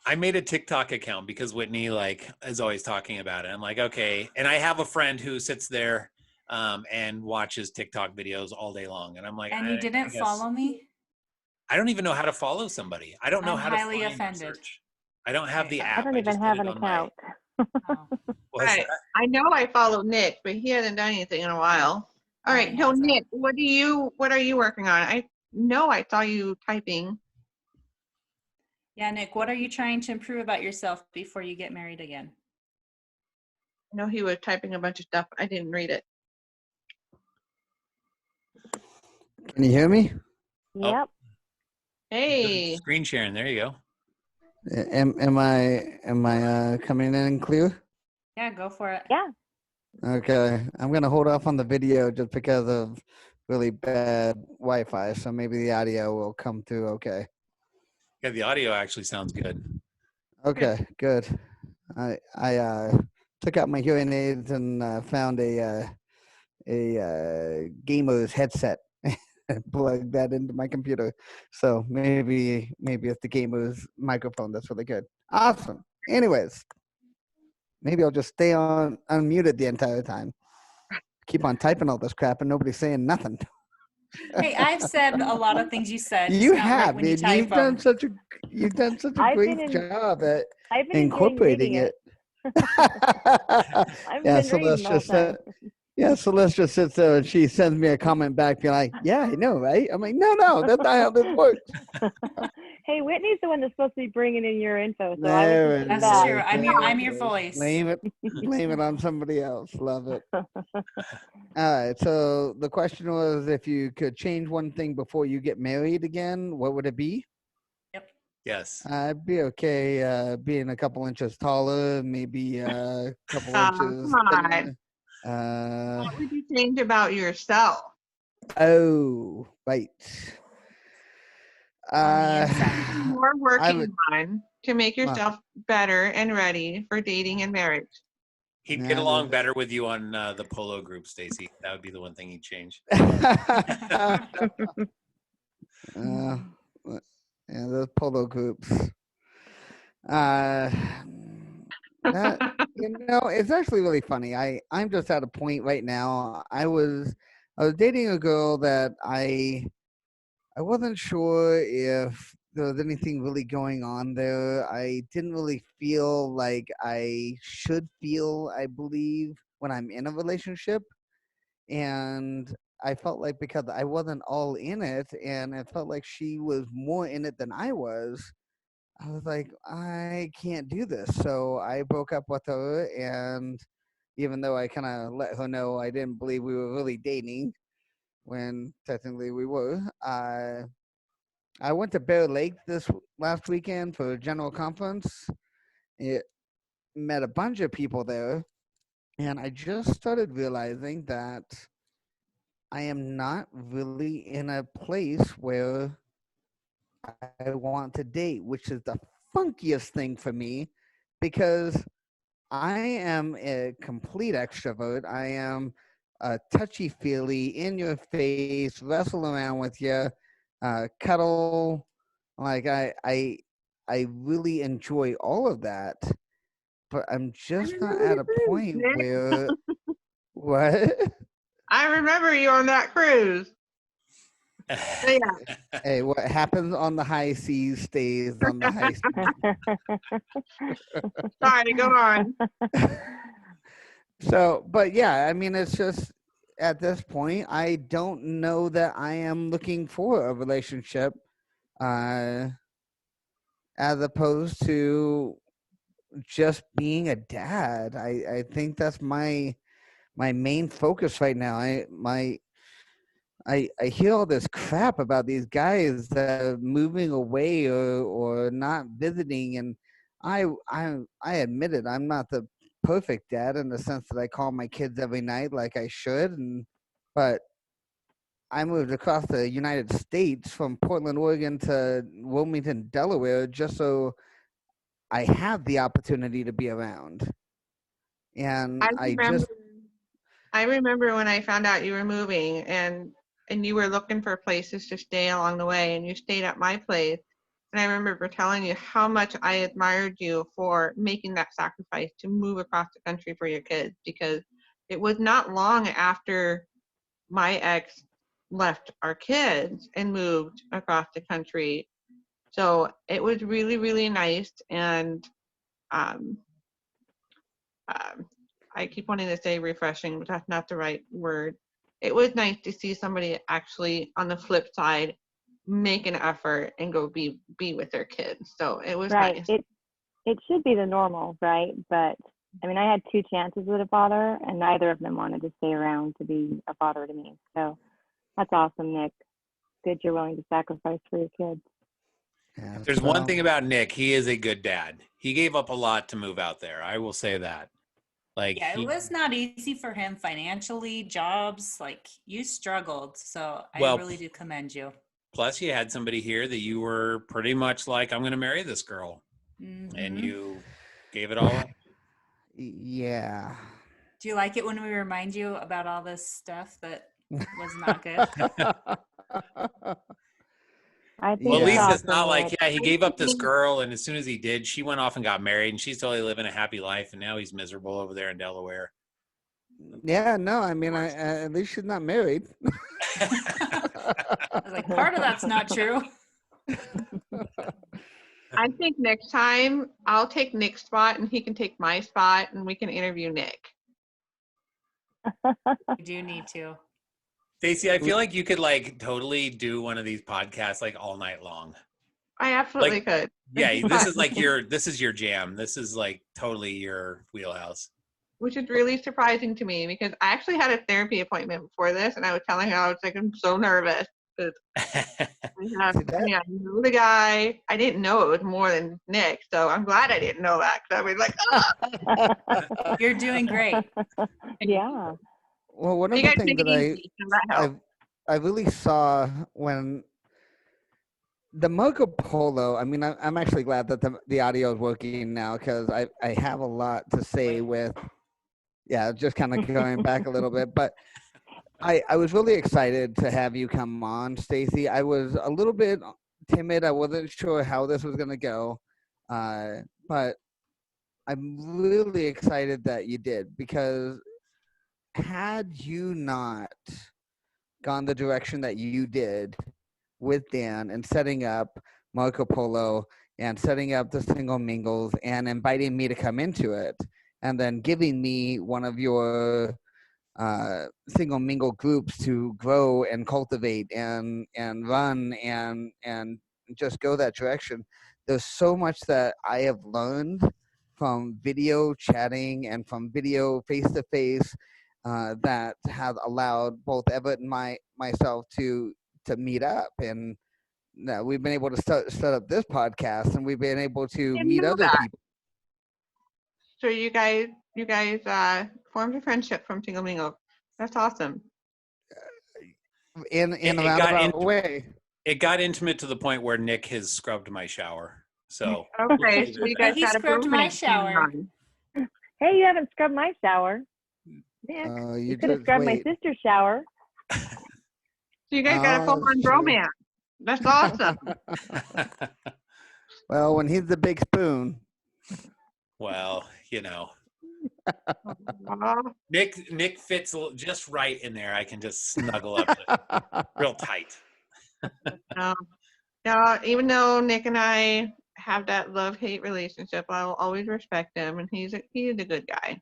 I made a TikTok account because Whitney like is always talking about it. I'm like, okay. And I have a friend who sits there and watches TikTok videos all day long. And I'm like, and you didn't follow me? I don't even know how to follow somebody. I don't know how to highly find offended. search. I don't have the app. I don't even have an account. Right. I know I follow Nick, but he hasn't done anything in a while. All right. No, Nick, what are you working on? I know I saw you typing. Yeah, Nick, what are you trying to improve about yourself before you get married again? I know he was typing a bunch of stuff. I didn't read it. Can you hear me? Yep. Hey. Screen sharing. There you go. Am I coming in clear? Yeah, go for it. Yeah. Okay. I'm gonna hold off on the video just because of really bad Wi-Fi, so maybe the audio will come through okay. Yeah, the audio actually sounds good. Okay, good. I took out my hearing aids and found a gamer's headset and plugged that into my computer. So maybe it's the gamer's microphone that's really good. Awesome. Anyways, maybe I'll just stay on unmuted the entire time. Keep on typing all this crap and nobody's saying nothing. Hey, I've said a lot of things you said. You have, right man. You've done such a great job at incorporating it. Yeah, so let's just sit there and she sends me a comment back, be like, yeah, I know, right? I'm like, no, that's not how this works. Hey, Whitney's the one that's supposed to be bringing in your info. So that's true. I'm your voice. Blame it on somebody else. Love it. All right. So the question was, if you could change one thing before you get married again, what would it be? Yep. Yes. I'd be okay being a couple inches taller, maybe a couple Come inches on. thinner. What would you change about yourself? Oh, right. On the inside. Something more I working would. on to make yourself better and ready for dating and marriage. He'd get Yeah, along better with you on the polo group, Stacy. That would be the one thing he'd change. Uh, yeah, those polo groups. Uh, that it's actually really funny. I'm just at a point right now. I was dating a girl that I wasn't sure if there was anything really going on there. I didn't really feel like I should feel, I believe, when I'm in a relationship. And I felt like because I wasn't all in it and it felt like she was more in it than I was like, I can't do this. So I broke up with her. And even though I kind of let her know I didn't believe we were really dating when technically we were, I went to Bear Lake this last weekend for a general conference. It met a bunch of people there. And I just started realizing that I am not really in a place where I want to date, which is the funkiest thing for me because I am a complete extrovert. I am a touchy feely, in your face, wrestle around with you, cuddle. Like I really enjoy all of that, but I'm just not at a point Nick. where what? I remember you on that cruise. So yeah, Hey, what happens on the high seas stays on the high sorry, go on. seas. So, but yeah, I mean, it's just at this point, I don't know that I am looking for a relationship, uh, as opposed to just being a dad. I think that's my main focus right now. I hear all this crap about these guys that are moving away or not visiting, and I admit it. I'm not the perfect dad in the sense that I call my kids every night like I should, but I moved across the United States from Portland, Oregon to Wilmington, Delaware, just so I have the opportunity to be around. And I I remember just I remember when I found out you were moving and you were looking for places to stay along the way and you stayed at my place. And I remember telling you how much I admired you for making that sacrifice to move across the country for your kids, because it was not long after my ex left our kids and moved across the country. So it was really, really nice. And um, um, I keep wanting to say refreshing, but that's not the right word. It was nice to see somebody actually on the flip side make an effort and go be with their kids. So it was Right. nice. It should be the normal, right? But I mean, I had two chances with a father, and neither of them wanted to stay around to be a father to me. So that's awesome, Nick. Good, you're willing to sacrifice for your kids. yeah, There's one thing so about Nick. He is a good dad. He gave up a lot to move out there. I will say that. Like Yeah, it he, was not easy for him financially, jobs, like you struggled. So I well, really do commend you. plus you had somebody here that you were pretty much like, I'm going to marry this girl. And Hmm. you gave it all up. yeah. Do you like it when we remind you about all this stuff that was not good? I think Well, at it's least Yeah. it's not awesome, like, Nick. yeah, he gave up this girl, and as soon as he did, she went off and got married, and she's totally living a happy life, and now he's miserable over there in Delaware. Yeah, no, I mean, at least she's not married. I was like, part of that's not true. I think next time I'll take Nick's spot and he can take my spot and we can interview Nick. You do need to. Stacey, I feel like you could like totally do one of these podcasts like all night long. I absolutely Like, could. yeah, It'd be this fun. is like this is your jam. This is like totally your wheelhouse. Which is really surprising to me because I actually had a therapy appointment before this and I was telling her I was like, I'm so nervous. 'Cause See that? I knew the guy. I didn't know it was more than Nick, so I'm glad I didn't know that. 'Cause I was like, oh, You're doing great. Yeah. Well, one of you the guys things make it that easy, so that helps. I really saw when the Marco Polo. I mean, I'm actually glad that the audio is working now because I have a lot to say with, yeah, just kind of going back a little bit, but I was really excited to have you come on, Stacey. I was a little bit timid. I wasn't sure how this was going to go, but I'm really excited that you did, because had you not gone the direction that you did with Dan and setting up Marco Polo and setting up the single mingles and inviting me to come into it, and then giving me one of your single mingle groups to grow and cultivate and run and just go that direction. There's so much that I have learned from video chatting and from video face to face that has allowed both Everett and myself to meet up, and we've been able to set up this podcast, and we've been able to Didn't meet know other that. people. So you guys formed a friendship from Tingle Mingle. That's awesome. In It a got roundabout way. It got intimate to the point where Nick has scrubbed my shower. So Okay, so you guys He got a scrubbed my bromance going shower. on. Hey, you haven't scrubbed my shower. Nick. You You could have just scrubbed my wait. sister's shower. So you guys got a full-on sure. bromance. That's awesome. Well, when he's the big spoon. well, you know, Aw. Nick fits just right in there. I can just snuggle up real tight. No, even though Nick and I have that love-hate relationship, I will always respect him, and he's a good guy.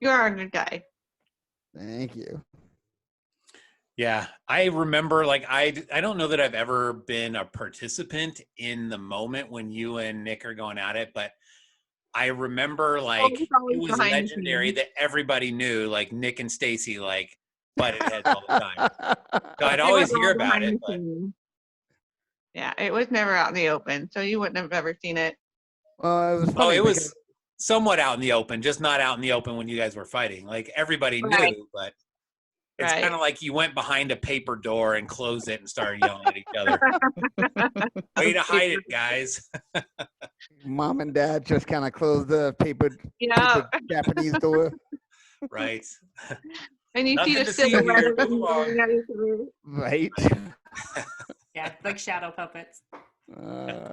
You are a good guy. Thank you. Yeah, I remember, like, I don't know that I've ever been a participant in the moment when you and Nick are going at it, but I remember, like, He's always it was behind the legendary scenes. that everybody knew, like, Nick and Stacey, like, butted heads all the time. So I'd It always was all hear about behind it, the but scenes. Yeah, it was never out in the open, so you wouldn't have ever seen it. Well, it was oh, funny it because was somewhat out in the open, just not out in the open when you guys were fighting. Like, everybody Right. knew, but it's Right. kind of like you went behind a paper door and closed it and started yelling at each other. Way to hide it, guys. Mom and Dad just kind of closed the paper Yeah, Japanese door. Right. and you see Nothing the to see silhouette here. of it Move along. moving out of the room. Right. Yeah, like shadow puppets. Yeah.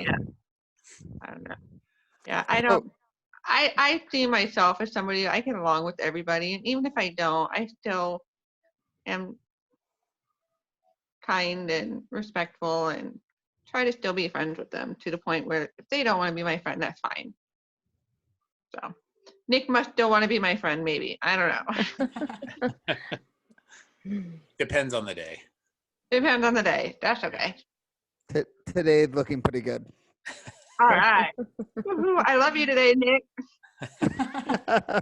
I don't know. Yeah, I So- don't. I see myself as somebody I get along with everybody, and even if I don't, I still am kind and respectful and try to still be friends with them to the point where if they don't want to be my friend, that's fine. So Nick must still want to be my friend, maybe. I don't know. Depends on the day. Depends on the day. That's okay. Today's looking pretty good. All right. Woohoo, I love you today, Nick.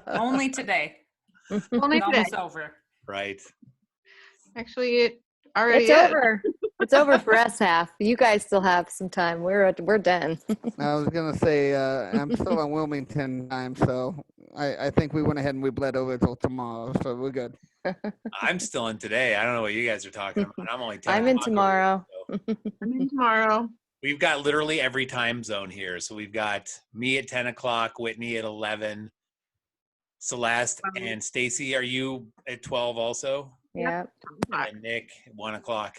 Only today. Only It's today. almost over. Right. Actually, it already It's is. over. It's over for us half. You guys still have some time. We're done. I was gonna say I'm still in Wilmington time, so I think we went ahead and we bled over till tomorrow, so we're good. I'm still in today. I don't know what you guys are talking about. I'm only 10 I'm in o'clock over tomorrow. here, so. I'm in tomorrow. We've got literally every time zone here. So we've got me at 10 o'clock, Whitney at 11, Celeste and Stacy. Are you at 12 also? Yeah. And Nick at 1 o'clock.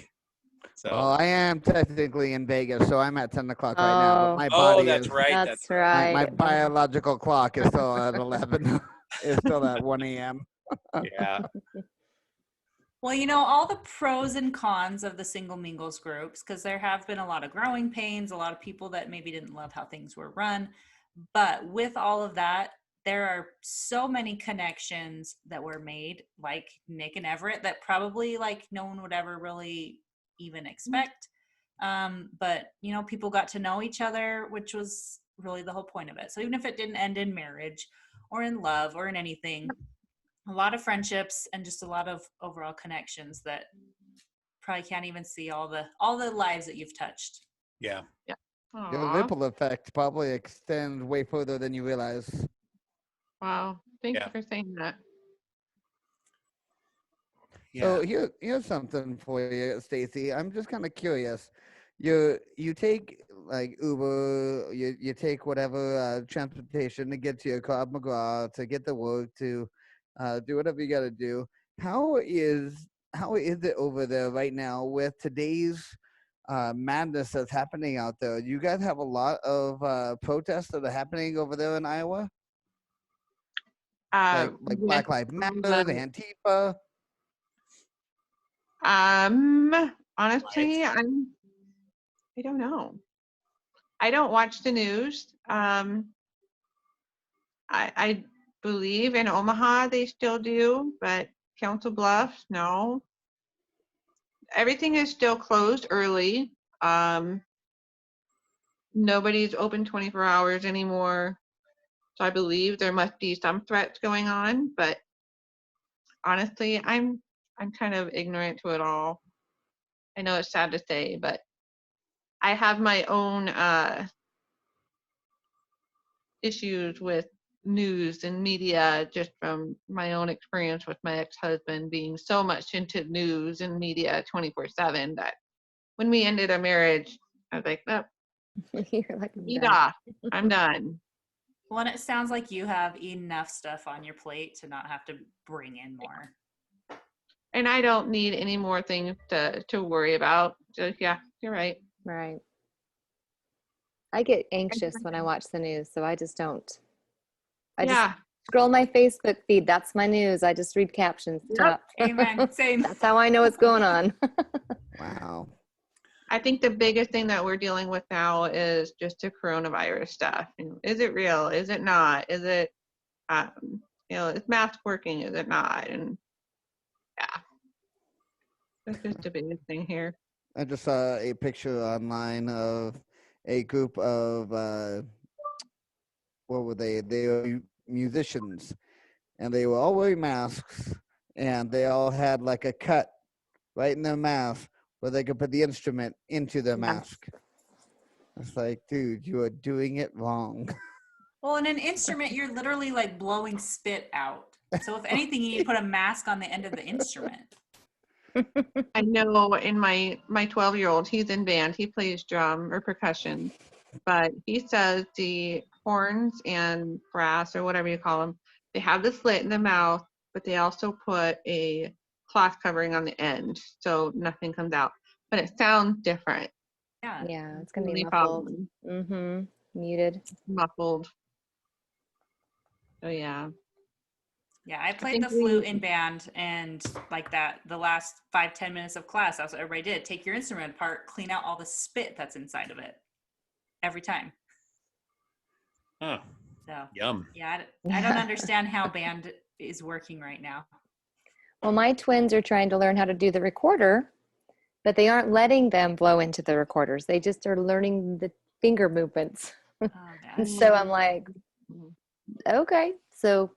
So. Well, I am technically in Vegas, so I'm at 10 o'clock right now, but my Oh, body that's is right. That's right. my biological clock is still at 11. It's still at 1 a.m. Yeah. Well, you know, all the pros and cons of the single mingles groups, because there have been a lot of growing pains, a lot of people that maybe didn't love how things were run. But with all of that, there are so many connections that were made, like Nick and Everett, that probably like no one would ever really even expect. But, you know, people got to know each other, which was really the whole point of it. So even if it didn't end in marriage or in love or in anything, a lot of friendships and just a lot of overall connections that probably can't even see all the lives that you've touched. Yeah. Your Aw, ripple effect probably extends way further than you realize. wow. Thank Yeah. you for saying that. Yeah. So here's something for you, Stacey. I'm just kind of curious. You take like Uber, you take whatever transportation to get to your Krav Maga, to get to work, to do whatever you got to do. How is it over there right now with today's madness that's happening out there? You guys have a lot of protests that are happening over there in Iowa, like With Black Lives Matter, the, Antifa. honestly, I don't know. I don't watch the news. I believe in Omaha they still do, but Council Bluffs, no. Everything is still closed early. Nobody's open 24 hours anymore. So I believe there must be some threats going on, but honestly, I'm kind of ignorant to it all. I know it's sad to say, but I have my own issues with news and media just from my own experience with my ex-husband being so much into news and media 24/7 that when we ended our marriage, I was like, oh, You're like, I'm eat done. off. I'm done. Well, and it sounds like you have enough stuff on your plate to not have to bring in more. And I don't need any more things to worry about. So yeah, you're right. Right. I get anxious when I watch the news, so I just don't. I just Yeah. scroll my Facebook feed. That's my news. I just read captions. Yep. Top. Amen. Same. That's how I know what's going on. Wow. I think the biggest thing that we're dealing with now is just the coronavirus stuff. Is it real? Is it not? Is it, is mask working? Is it not? And yeah, that's just the biggest thing here. I just saw a picture online of a group of what were they? They were musicians, and they were all wearing masks, and they all had like a cut right in their mouth where they could put the instrument into their Yeah. mask. It's like, dude, you are doing it wrong. Well, in an instrument, you're literally like blowing spit out. So if anything, you need to put a mask on the end of the instrument. I know in my 12-year-old, he's in band. He plays drum or percussion, but he says the horns and brass or whatever you call them, they have the slit in the mouth, but they also put a cloth covering on the end so nothing comes out. But it sounds different. Yeah. Yeah, it's gonna be Only muffled. problem, Mm-hmm. Muted. muffled. So yeah. Yeah, I played think the flute we- in band, and like that, the last 5-10 minutes of class, that's what everybody did. Take your instrument apart, clean out all the spit that's inside of it every time. Huh. So, Yum. yeah, I don't understand how band is working right now. Well, my twins are trying to learn how to do the recorder, but they aren't letting them blow into the recorders. They just are learning the finger movements. Oh, And gosh. so I'm like, okay, so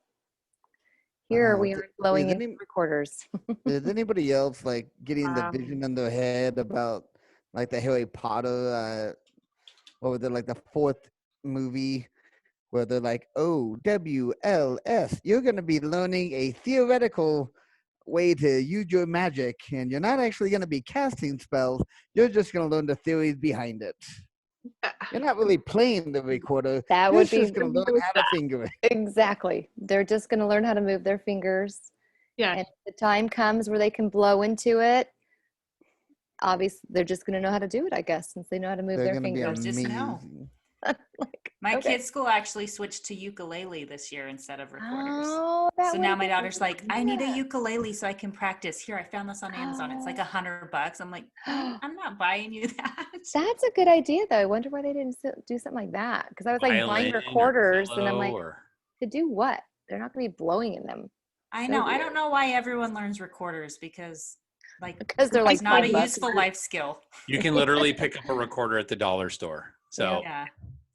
here Wow. we are blowing Is into any- recorders. Is anybody else like getting the Um, vision in their head about like the Harry Potter? What was it, like the fourth movie where they're like, oh, WLS, you're going to be learning a theoretical way to use your magic, and you're not actually going to be casting spells. You're just going to learn the theories behind it. You're not really playing the recorder. That You're would be just going to learn how to finger it. exactly. They're just going to learn how to move their fingers. Yeah. And if the time comes where they can blow into it, obviously they're just going to know how to do it, I guess, since they know how to move They're their going to be fingers. Just know. amazing. Like, My okay. kids' school actually switched to ukulele this year instead of recorders. Oh, that So now would've my been daughter's like, I need a yeah. ukulele so I can practice. Here, I found this on Amazon. It's like $100. I'm like, I'm not buying you that. That's a good idea, though. I wonder why they didn't do something like that. Because I was like buying Violin or recorders, and I'm cello like, or to do what? They're not going to be blowing in them. I So know. I weird. don't know why everyone learns recorders because like Because they're it's like not a $5. useful life skill. you can literally pick up a recorder at the dollar store. So Yeah.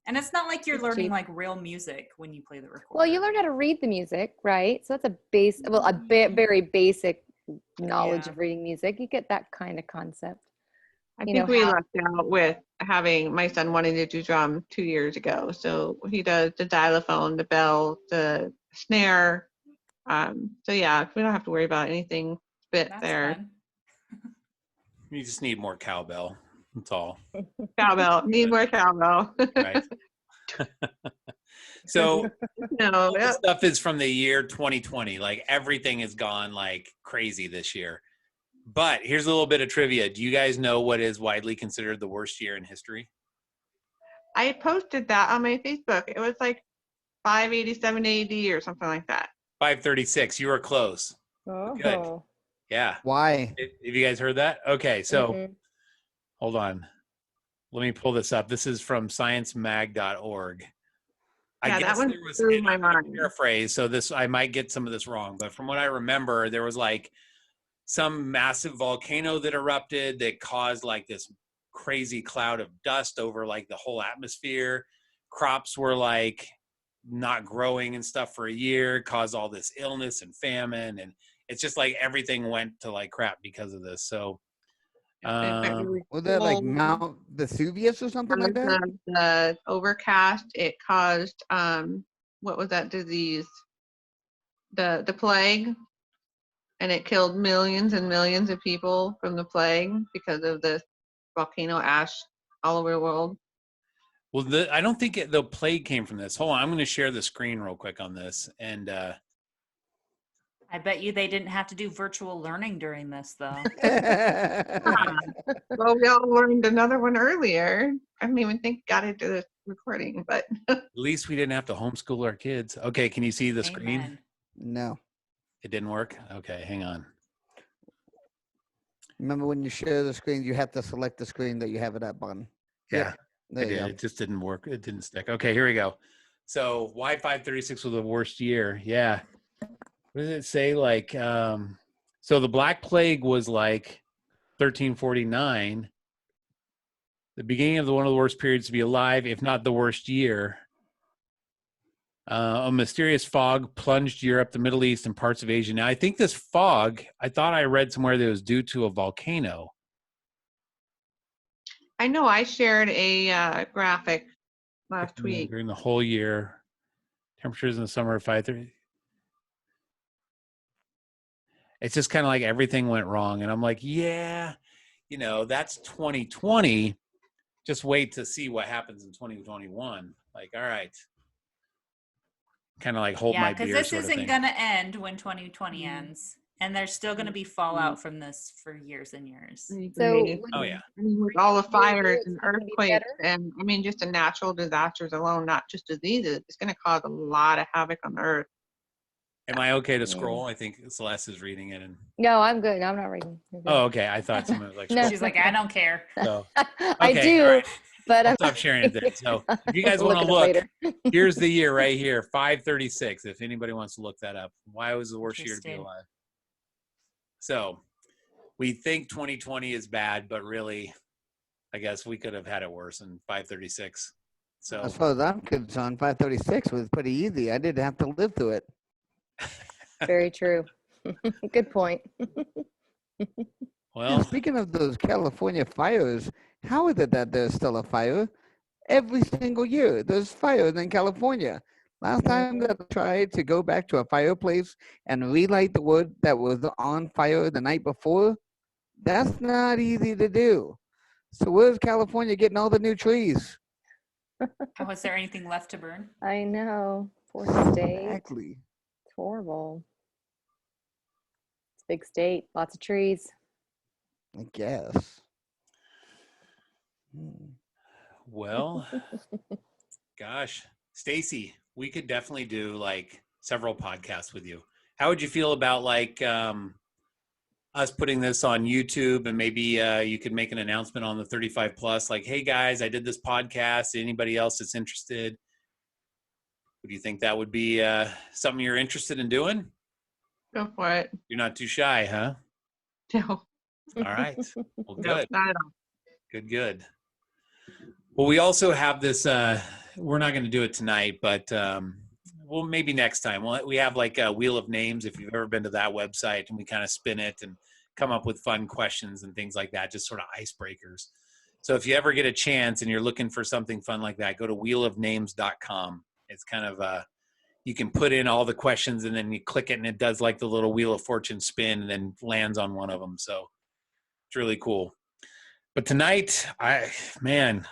And it's not like you're It's learning cheap. like real music when you play the recorder. Well, you learn how to read the music, right? So that's a very basic knowledge Yeah. of reading music. You get that kind of concept. I You think know we how- left out with having my son wanting to do drum 2 years ago. So he does the xylophone, the bell, the snare. So yeah, we don't have to worry about anything bit That's there. fun. You just need more cowbell. That's all. Cowbell, need more cowbell. Right. So No, all this yep. stuff is from the year 2020. Like everything has gone like crazy this year. But here's a little bit of trivia. Do you guys know what is widely considered the worst year in history? I posted that on my Facebook. It was like 587 AD or something like that. 536. You were close. Good. Oh. Yeah. Why? Have you guys heard that? Okay. So Mm-mm. hold on. Let me pull this up. This is from sciencemag.org. I Yeah, that guess one there was, blew and my I'm going to mind. paraphrase, so this, I might get some of this wrong, but from what I remember, there was like some massive volcano that erupted that caused like this crazy cloud of dust over like the whole atmosphere. Crops were like not growing and stuff for a year, caused all this illness and famine. And it's just like everything went to like crap because of this. So, It went really Was that like cold. Mount Vesuvius or something like that? The overcast, it caused what was that disease? The plague, and it killed millions and millions of people from the plague because of the volcano ash all over the world. well, I don't think the plague came from this. Hold on, I'm going to share the screen real quick on this. And I bet you they didn't have to do virtual learning during this, though. Well, we all learned another one earlier. I didn't even think got into this recording, but at least we didn't have to homeschool our kids. Okay, can you see the screen? Amen. No. It didn't work? Okay, hang on. Remember when you share the screen, you have to select the screen that you have it up on. Yeah, There I you did. go. It just didn't work. It didn't stick. Okay, here we go. So why 536 was the worst year? Yeah. What does it say? Like, so the Black Plague was like 1349. The beginning of one of the worst periods to be alive, if not the worst year. A mysterious fog plunged Europe, the Middle East, and parts of Asia. Now, I think this fog, I thought I read somewhere that it was due to a volcano. I know I shared a graphic last week. During the whole year. Temperatures in the summer of 530. It's just kind of like everything went wrong. And I'm like, yeah, that's 2020. Just wait to see what happens in 2021. Like, all right. Kind of like hold Yeah, my because beer this sort of isn't thing. going to end when 2020 ends. And there's still going to be fallout Mm. from this for years and years. So Agreed. Oh, yeah. I mean, with all the Maybe fires it's and gonna be earthquakes better. and I mean just the natural disasters alone, not just diseases, it's going to cause a lot of havoc on the earth. Am I okay to Yeah. scroll? I think Celeste is reading it. And No, I'm good. I'm not reading. You're good. oh, okay. I thought someone was like, No. scroll. She's like, I don't care. So, I okay, do, all right. but I'll I'm stop sharing it then. So if you guys I'll want to at it look, later. here's the year right here, 536. If anybody wants to look that up, why was the worst year to be Interesting. alive? So we think 2020 is bad, but really, I guess we could have had it worse in 536. So As far as I'm concerned, 536 was pretty easy. I didn't have to live through it. Very true. Good point. well, Speaking of those California fires, how is it that there's still a fire? Every single year, there's fires in California. Last time that I tried to go back to a fireplace and relight the wood that was on fire the night before, that's not easy to do. So where's California getting all the new trees? How is there anything left to burn? I know. Poor state. Exactly. It's horrible. It's a big state. Lots of trees. I guess. well, gosh, Stacey, we could definitely do like several podcasts with you. How would you feel about like us putting this on YouTube and maybe you could make an announcement on the 35 plus, like, hey guys, I did this podcast. Anybody else that's interested? Would you think that would be something you're interested in doing? Go for it. You're not too shy, huh? No, All right. Well, no, good. not at all. Good. Well, we also have this, we're not going to do it tonight, but well, maybe next time. We have like a wheel of names if you've ever been to that website, and we kind of spin it and come up with fun questions and things like that, just sort of icebreakers. So if you ever get a chance and you're looking for something fun like that, go to wheelofnames.com. It's kind of you can put in all the questions and then you click it and it does like the little Wheel of Fortune spin and then lands on one of them. So it's really cool. But tonight, man,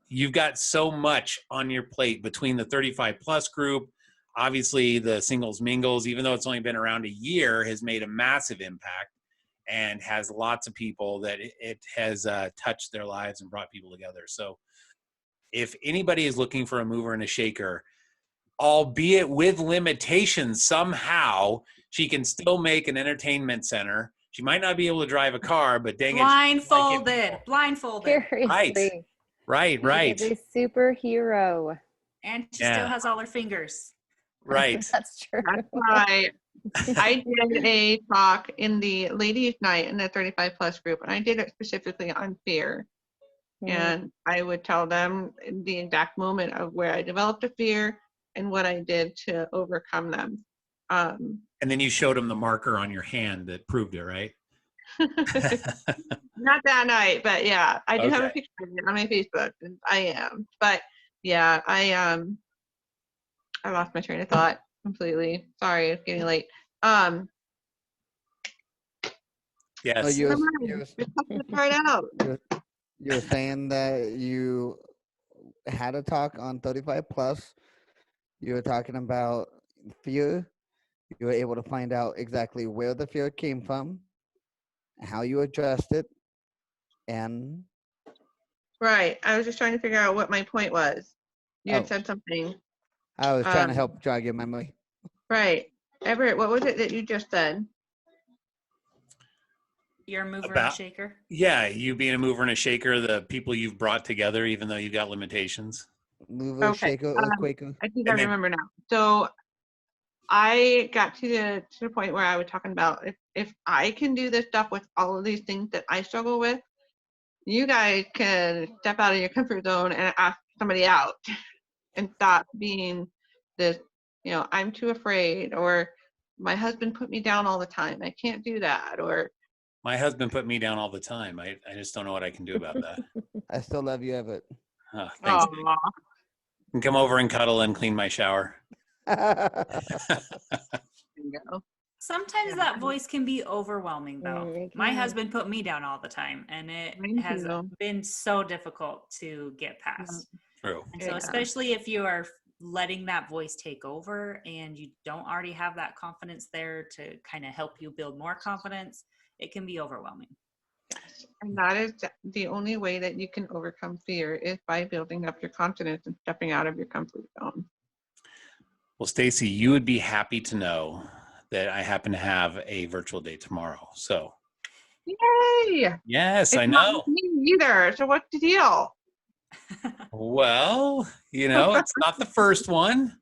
you've got so much on your plate between the 35 plus group. Obviously, the singles mingles, even though it's only been around a year, has made a massive impact and has lots of people that it has touched their lives and brought people together. So if anybody is looking for a mover and a shaker, albeit with limitations somehow, she can still make an entertainment center. She might not be able to drive a car, but dang it. Blindfolded. Seriously. Right. She's a superhero. And she still has all her fingers. Right. That's true. That's right. I did a talk in the ladies' night in the 35 plus group, and I did it specifically on fear. And I would tell them the exact moment of where I developed a fear and what I did to overcome them. And then you showed them the marker on your hand that proved it, right? Not that night, but yeah, I do have a Okay. picture of it on my Facebook. And I am, but yeah, I lost my train of thought completely. Sorry, it's getting late. Yes. you Never were, mind. you were, Just cut the part out. you were saying that you had a talk on 35 plus. You were talking about fear. You were able to find out exactly where the fear came from, how you addressed it, and Right. I was just trying to figure out what my point was. You had Oh. said something. I was trying to Um, help jog your memory. Right. Everett, what was it that you just said? You're a mover and a About- shaker. Yeah, you being a mover and a shaker, the people you've brought together, even though you've got limitations. Mover, Okay, shaker, earthquaker. I think And I then- remember now. So I got to the point where I was talking about if I can do this stuff with all of these things that I struggle with, you guys can step out of your comfort zone and ask somebody out and stop being this, I'm too afraid, or my husband put me down all the time. I can't do that. Or My husband put me down all the time. I just don't know what I can do about that. I still love you, Everett. Oh, thanks. Aw. You can come over and cuddle and clean my shower. Sometimes that voice can be overwhelming, though. It My can. husband put me down all the time, and it Mine has too. been so difficult to get past. True. And so, Yeah. especially if you are letting that voice take over and you don't already have that confidence there to kind of help you build more confidence, it can be overwhelming. And that is the only way that you can overcome fear is by building up your confidence and stepping out of your comfort zone. Well, Stacey, you would be happy to know that I happen to have a virtual day tomorrow. So, Yay! yes, It's I not know. me either. So what's the deal? Well, it's not the first one,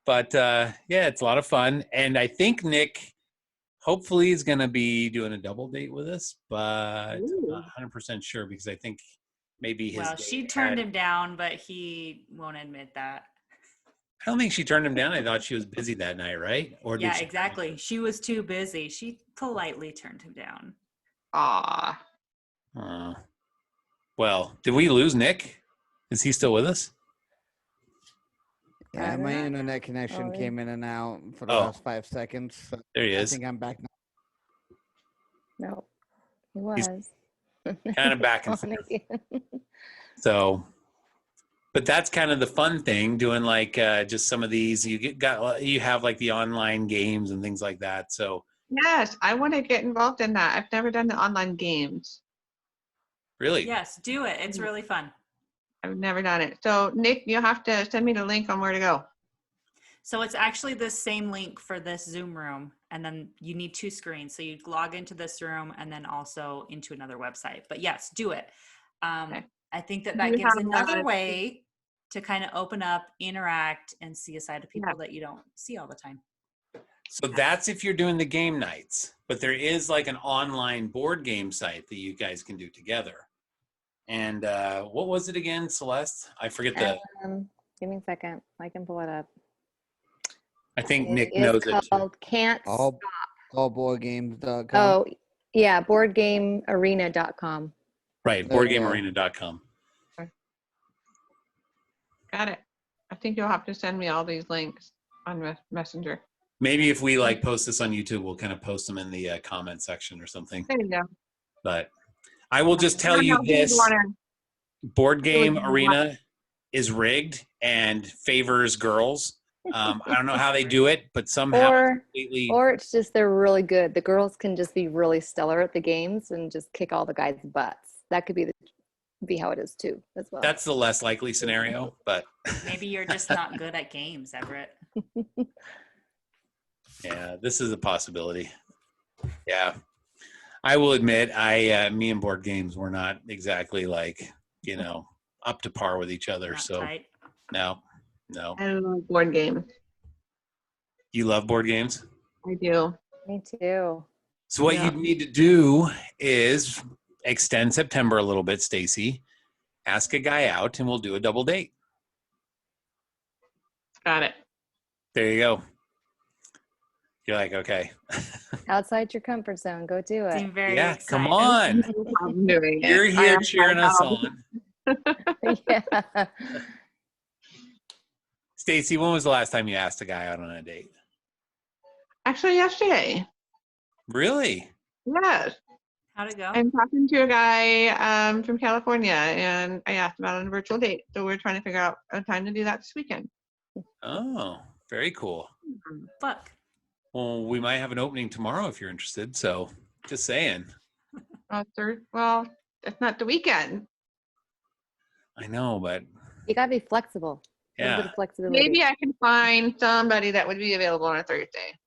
but yeah, it's a lot of fun. And I think Nick hopefully is going to be doing a double date with us, but I'm not 100% sure because I think maybe his Well, she turned him down, but he won't admit that. I don't think she turned him down. I thought she was busy that night, right? Or did Yeah, she? exactly. She was too busy. She politely turned him down. Aw. Well, did we lose Nick? Is he still with us? Yeah, don't my know. internet connection Oh, came in and out for the Oh. last 5 seconds. So There he I is. think I'm back now. No, he was. Kind of back and On forth. again. So, but that's kind of the fun thing, doing like just some of these. You have like the online games and things like that. So Yes, I want to get involved in that. I've never done the online games. really, Yes, do it. It's really fun. I've never done it. So Nick, you'll have to send me the link on where to go. So it's actually the same link for this Zoom room, and then you need 2 screens. So you log into this room and then also into another website. But yes, do it. Okay. I think that Do that you gives have another a- way to kind of open up, interact, and see a side of people that you don't see all the time. so that's if you're doing the game nights. But there is like an online board game site that you guys can do together. And what was it again, Celeste? I forget the. Give me a second. I can pull it up. I think It Nick is knows it too. called Can't All boardgames.com. Oh, yeah, boardgamearena.com. Right, Okay. boardgamearena.com. Got it. I think you'll have to send me all these links on Messenger. Maybe if we like post this on YouTube, we'll kind of post them in the comment section or something. There you go. But I will just I tell don't you know who would this: wanna- Board Game would want- Arena is rigged and favors girls. I don't know how they do it, but somehow completely. Or it's just they're really good. The girls can just be really stellar at the games and just kick all the guys' butts. That could be how it is too, as well. That's the less likely scenario, but Maybe you're just not good at games, Everett. yeah, this is a possibility. Yeah, I will admit, me and board games were not exactly like up to par with each other. Not So tight. no. I love board games. You love board games? I do. Me too. So what Yeah. you need to do is extend September a little bit, Stacey. Ask a guy out, and we'll do a double date. Got it. There you go. You're like, okay. Outside your comfort zone. Go do it. Seem very Yeah, excited. come on. I'm doing it. You're I here am cheering us on. Yeah. Stacey, when was the last time you asked a guy out on a date? Actually, yesterday. Really? Yes. How'd it go? I'm talking to a guy from California, and I asked him out on a virtual date. So we're trying to figure out a time to do that this weekend. Oh, very cool. Fuck. Well, we might have an opening tomorrow if you're interested. So just saying. Well, it's not the weekend. I know, but You gotta be flexible. A little bit yeah. of flexibility. Maybe I can find somebody that would be available on a Thursday.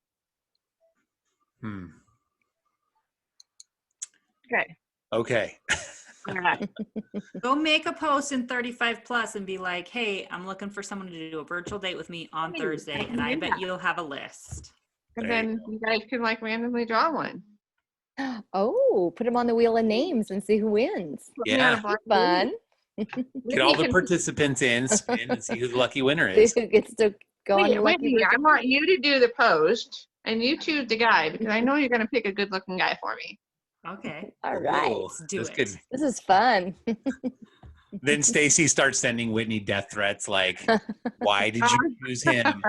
Okay. Okay. All right. Go make a post in 35 plus and be like, hey, I'm looking for someone to do a virtual date with me on Hey, Thursday. I And can I do bet that. you'll have a list. And There you then go. you guys can like randomly draw one. Oh, put them on the wheel of names and see who wins. Put me on a Yeah. blind Fun. date. Get all the Whitney participants in, spin, and see who the lucky winner See is. who gets to go on Wait, your lucky Whitney, I virtual want date. you to do the post and you choose the guy because I know you're going to pick a good looking guy for me. Okay. All right. Ooh, Let's do that's it. good. This is fun. Then Stacey starts sending Whitney death threats like, why did you choose him?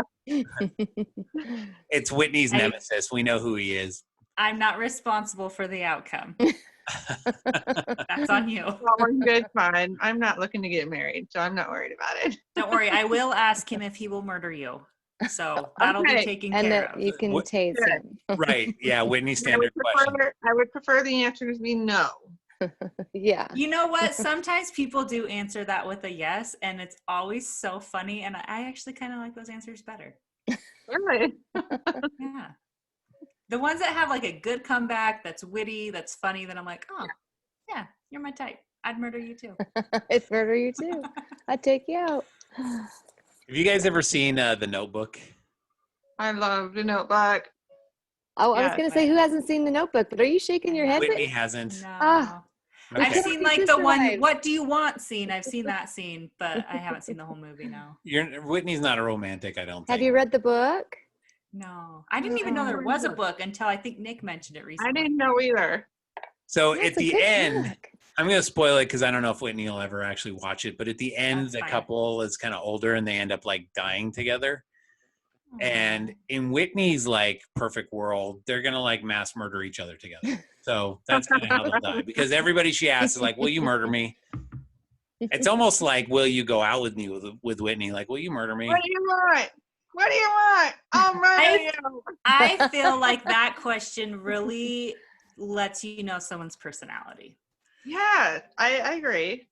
It's Whitney's I- nemesis. We know who he is. I'm not responsible for the outcome. That's on you. Well, we're good, fine. I'm not looking to get married, so I'm not worried about it. Don't worry. I will ask him if he will murder you. So that'll be Okay. taken And care that of. you can What- tase Good. him. Right. Yeah. Whitney's standard question. I would prefer the answer to be no. Yeah. You know what? Sometimes people do answer that with a yes, and it's always so funny. And I actually kind of like those answers better. Really? Yeah. The ones that have like a good comeback, that's witty, that's funny, that I'm like, oh, yeah, you're my type. I'd murder you too. I'd murder you too. I'd take you out. Have you guys ever seen The Notebook? I love the Notebook. Oh, I was Yeah, going to say, who hasn't seen The Notebook? But are you shaking your head? Whitney Whitney? hasn't. No. Ah. I've Okay. seen Your like the sister one, wives. what do you want scene? I've seen that scene, but I haven't seen the whole movie, no. Whitney's not a romantic, I don't think. Have you read the book? No. I didn't even know there was a book until I think Nick mentioned it recently. I didn't know either. So That's at a the good end, book. I'm going to spoil it because I don't know if Whitney will ever actually watch it. But at the end, That's the fine. couple is kind of older and they end up like dying together. Aw. And in Whitney's like perfect world, they're going to like mass murder each other together. So that's kind of how they'll die because everybody she asks is like, will you murder me? It's almost like, will you go out with me with Whitney? Like, will you murder me? What do you want? What do you want? I'll murder you. I feel like that question really lets you know someone's personality. Yeah, I agree.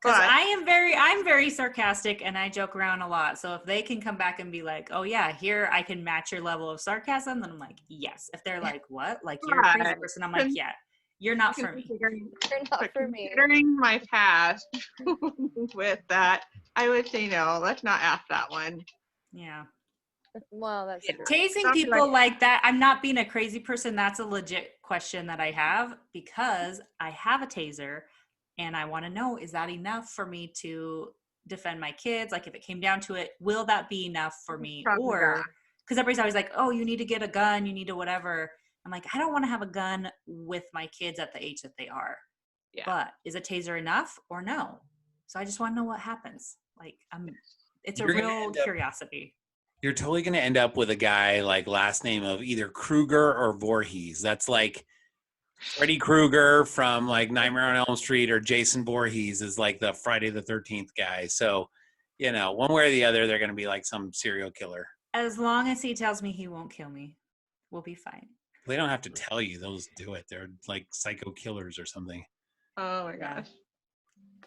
Because But I'm very sarcastic and I joke around a lot. So if they can come back and be like, oh yeah, here I can match your level of sarcasm, then I'm like, yes. If they're like, what? Like you're a crazy Right. person, I'm like, yeah, you're not for me. considering, They're not but for me. considering my past with that, I would say no. Let's not ask that one. Yeah. Well, that's true. Tasing Sounds people like that, I'm not being a crazy person. That's a legit question that I have because I have a taser and I want to know, is that enough for me to defend my kids? Like if it came down to it, will that be enough for me? Probably Or not. because everybody's always like, oh, you need to get a gun, you need to whatever. I'm like, I don't want to have a gun with my kids at the age that they are. Yeah. But is a taser enough or no? So I just want to know what happens. Like, it's You're a gonna real end up- curiosity. You're totally going to end up with a guy like last name of either Krueger or Voorhees. That's like Freddy Krueger from like Nightmare on Elm Street, or Jason Voorhees is like the Friday the 13th guy. So, you know, one way or the other, they're going to be like some serial killer. As long as he tells me he won't kill me, we'll be fine. They don't have to tell you; those do it. They're like psycho killers or something. Oh my gosh.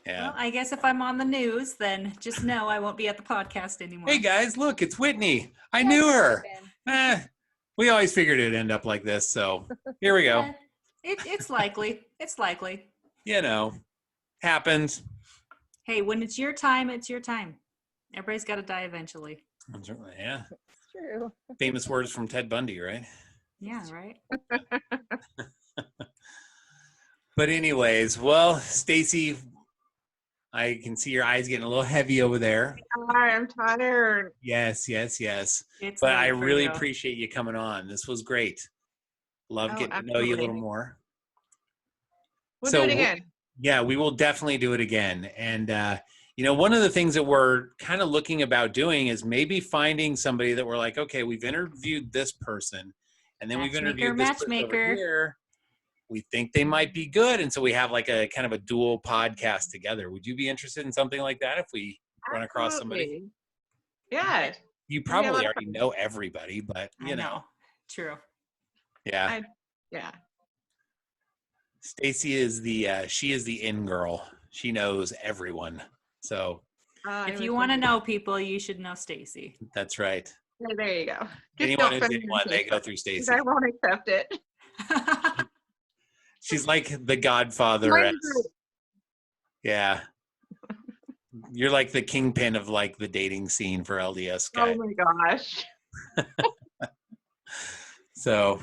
Yeah. Well, I guess if I'm on the news, then just know I won't be at the podcast anymore. Hey guys, look, it's Whitney. I knew her. We always figured it'd end up like this, so here we go. Eh, it's likely. It's likely. You know, happens. Hey, when it's your time, it's your time. Everybody's got to die eventually. Yeah. True. Famous words from Ted Bundy, right? Yeah, right? But anyways, well, Stacey, I can see your eyes getting a little heavy over there. I'm tired. Yes. It's But I late for really you. appreciate you coming on. This was great. Love Oh, getting to know you a little absolutely. more. We'll So do it again. Yeah, we will definitely do it again. And, you know, one of the things that we're kind of looking about doing is maybe finding somebody that we're like, okay, we've interviewed this person, and then we've interviewed this person over Matchmaker. here. We think they might be good. And so we have like a kind of a dual podcast together. Would you be interested in something like that if we run across somebody? Absolutely. Yes. You be a probably lot of already know everybody, but I know. True. yeah. Yeah. Stacey is she is the in girl. She knows everyone. So If you want to know people, you should know Stacey. that's right. There you go. Just Anyone don't who's send me anyone, they go Facebook, through 'cause Stacey. I won't accept it. She's like the Godfather. Join the group. Yeah. You're like the kingpin of like the dating scene for LDS Oh guy. my gosh. So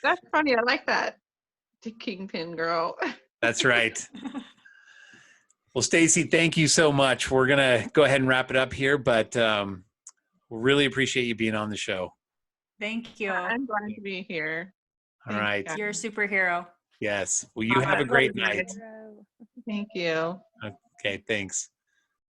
That's funny. I like that. The kingpin girl. that's right. Well, Stacey, thank you so much. We're going to go ahead and wrap it up here, but we really appreciate you being on the show. Thank you. I'm glad to be here. All Thanks, right. guys. You're a superhero. Yes. Well, you have a great night. Thank you. Okay, thanks.